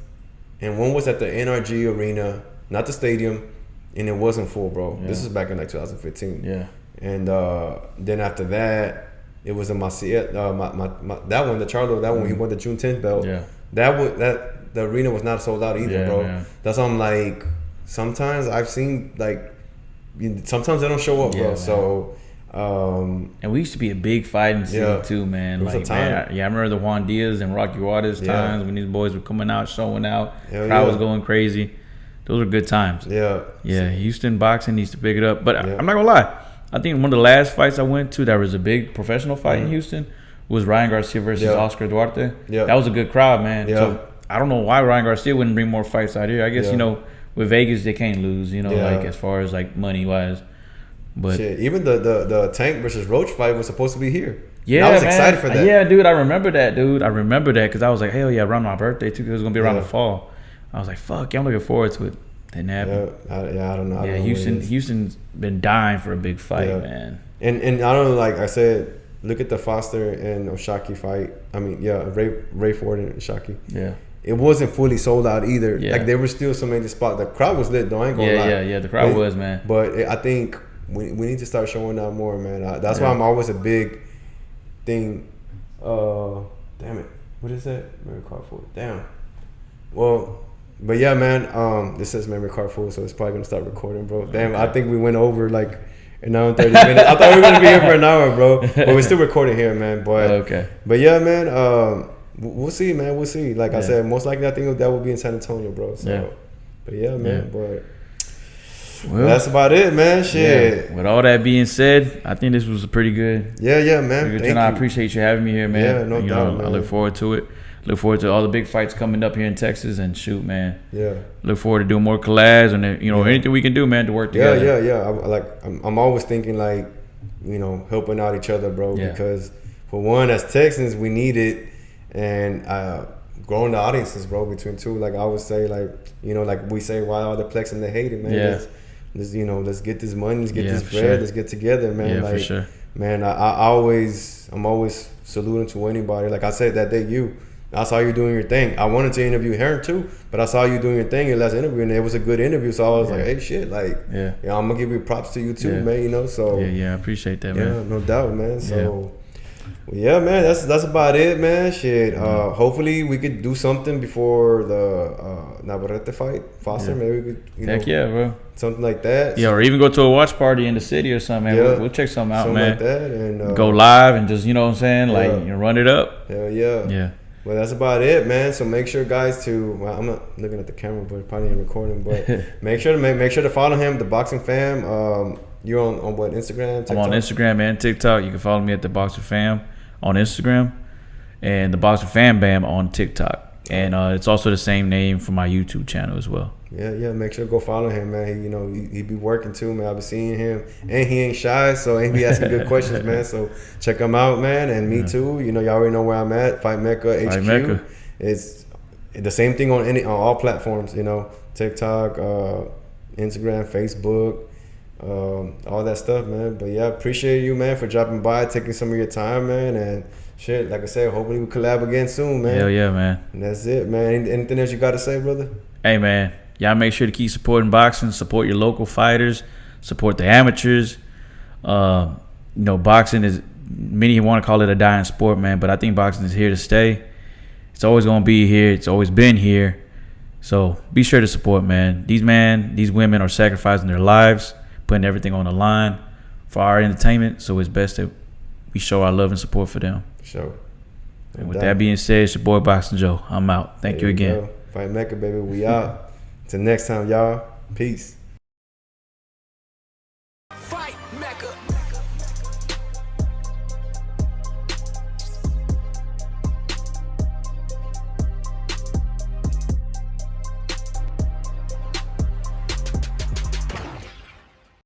And one was at the NRG Arena, not the stadium. And it wasn't full, bro. This is back in, like, 2015. Yeah. And then after that, it was in that one, the Charlo, that one, he won the June 10th belt. Yeah. The arena was not sold out either, bro. Man. That's why I'm like, sometimes I've seen, like, sometimes they don't show up, bro. Man. So, and we used to be a big fighting scene too, man. It was a time. Man, I remember the Juan Diaz and Rocky Waters times when these boys were coming out, showing out. Crowd was going crazy. Those were good times. Yeah. Houston boxing needs to pick it up. But I'm not gonna lie. I think one of the last fights I went to that was a big professional fight in Houston was Ryan Garcia versus Oscar Duarte. Yeah. That was a good crowd, man. Yeah. So I don't know why Ryan Garcia wouldn't bring more fights out here. I guess, with Vegas they can't lose, like as far as like money wise. But even the Tank versus Roach fight was supposed to be here. Yeah, and I was excited for that. Yeah, dude, I remember that, because I was like, hell yeah, around my birthday too, because it was gonna be around the fall. I was like, fuck yeah, I'm looking forward to it. Didn't happen. I don't know. Houston's been dying for a big fight, man. And I don't know, like I said, look at the Foster and Oshaki fight. I mean, Ray Ford and Oshaki. Yeah. It wasn't fully sold out either. Yeah. Like there were still so many spots. The crowd was lit though, I ain't gonna lie. Yeah, the crowd was, man. But I think we need to start showing out more, man. That's why I'm always a big thing. Damn it. What is that? Memory card for it. Damn. Well, but yeah, man, this says memory card full, so it's probably gonna start recording, bro. Damn, I think we went over like an hour and 30 minutes. I thought we were gonna be here for an hour, bro. But we're still recording here, man. But yeah, man, we'll see, man. We'll see. Like I said, most likely I think that will be in San Antonio, bro. So but yeah, man, but that's about it, man. Shit. Yeah. With all that being said, I think this was a pretty good. Yeah, man. Thank you. I appreciate you having me here, man. Yeah, no doubt, man. I look forward to it. Look forward to all the big fights coming up here in Texas, and shoot, man. Yeah. Look forward to doing more collabs and anything we can do, man, to work together. Yeah. I'm always thinking like, helping out each other, bro. Yeah. Because for one, as Texans, we need it, and growing the audiences, bro. Between two, like I always say, like like we say, why all the plex and the hating, man. Yeah. Let's get this money, let's get this bread, let's get together, man. Yeah, like, for sure. Man, I'm always saluting to anybody. Like I said that day, I saw you doing your thing. I wanted to interview Heron too, but I saw you doing your thing, your last interview, and it was a good interview. So I was like, hey, shit, like, I'm gonna give you props to you too, man. So I appreciate that, man. Yeah, no doubt, man. So Well, yeah, man, that's about it, man. Shit. Hopefully we could do something before the Navarrete fight. Foster, maybe we could, Heck yeah, bro. Something like that. Yeah, or even go to a watch party in the city or something, man. Yeah. We'll check something out, something man. like that, and go live and just, you know what I'm saying, like run it up. Hell yeah. Yeah. Well, that's about it, man. So make sure, guys, well, I'm not looking at the camera, but probably ain't recording. But make sure to follow him, the Boxing Fam. You're on what, Instagram, TikTok? I'm on Instagram and TikTok. You can follow me at the Boxing Fam on Instagram and the Boxing Fam Bam on TikTok. And it's also the same name for my YouTube channel as well. Yeah. Make sure to go follow him, man. He be working too, man. I've been seeing him, and he ain't shy, so he be asking good questions, man. So check him out, man. And me too. Y'all already know where I'm at. Fight Mecca HQ. Fight Mecca. It's the same thing on all platforms. TikTok, Instagram, Facebook. All that stuff, man. But yeah, appreciate you, man, for dropping by, taking some of your time, man. And shit, like I said, hopefully we collab again soon, man. Hell yeah, man. And that's it, man. Anything else you got to say, brother? Hey, man, y'all make sure to keep supporting boxing, support your local fighters, support the amateurs. Boxing is, many want to call it a dying sport, man, but I think boxing is here to stay. It's always going to be here. It's always been here. So be sure to support, man. These women are sacrificing their lives, putting everything on the line for our entertainment. So it's best that we show our love and support for them. Sure. And with that being said, it's your boy Boxing Joe. I'm out. Thank you again. Fight Mecca, baby. We out. Till next time, y'all. Peace.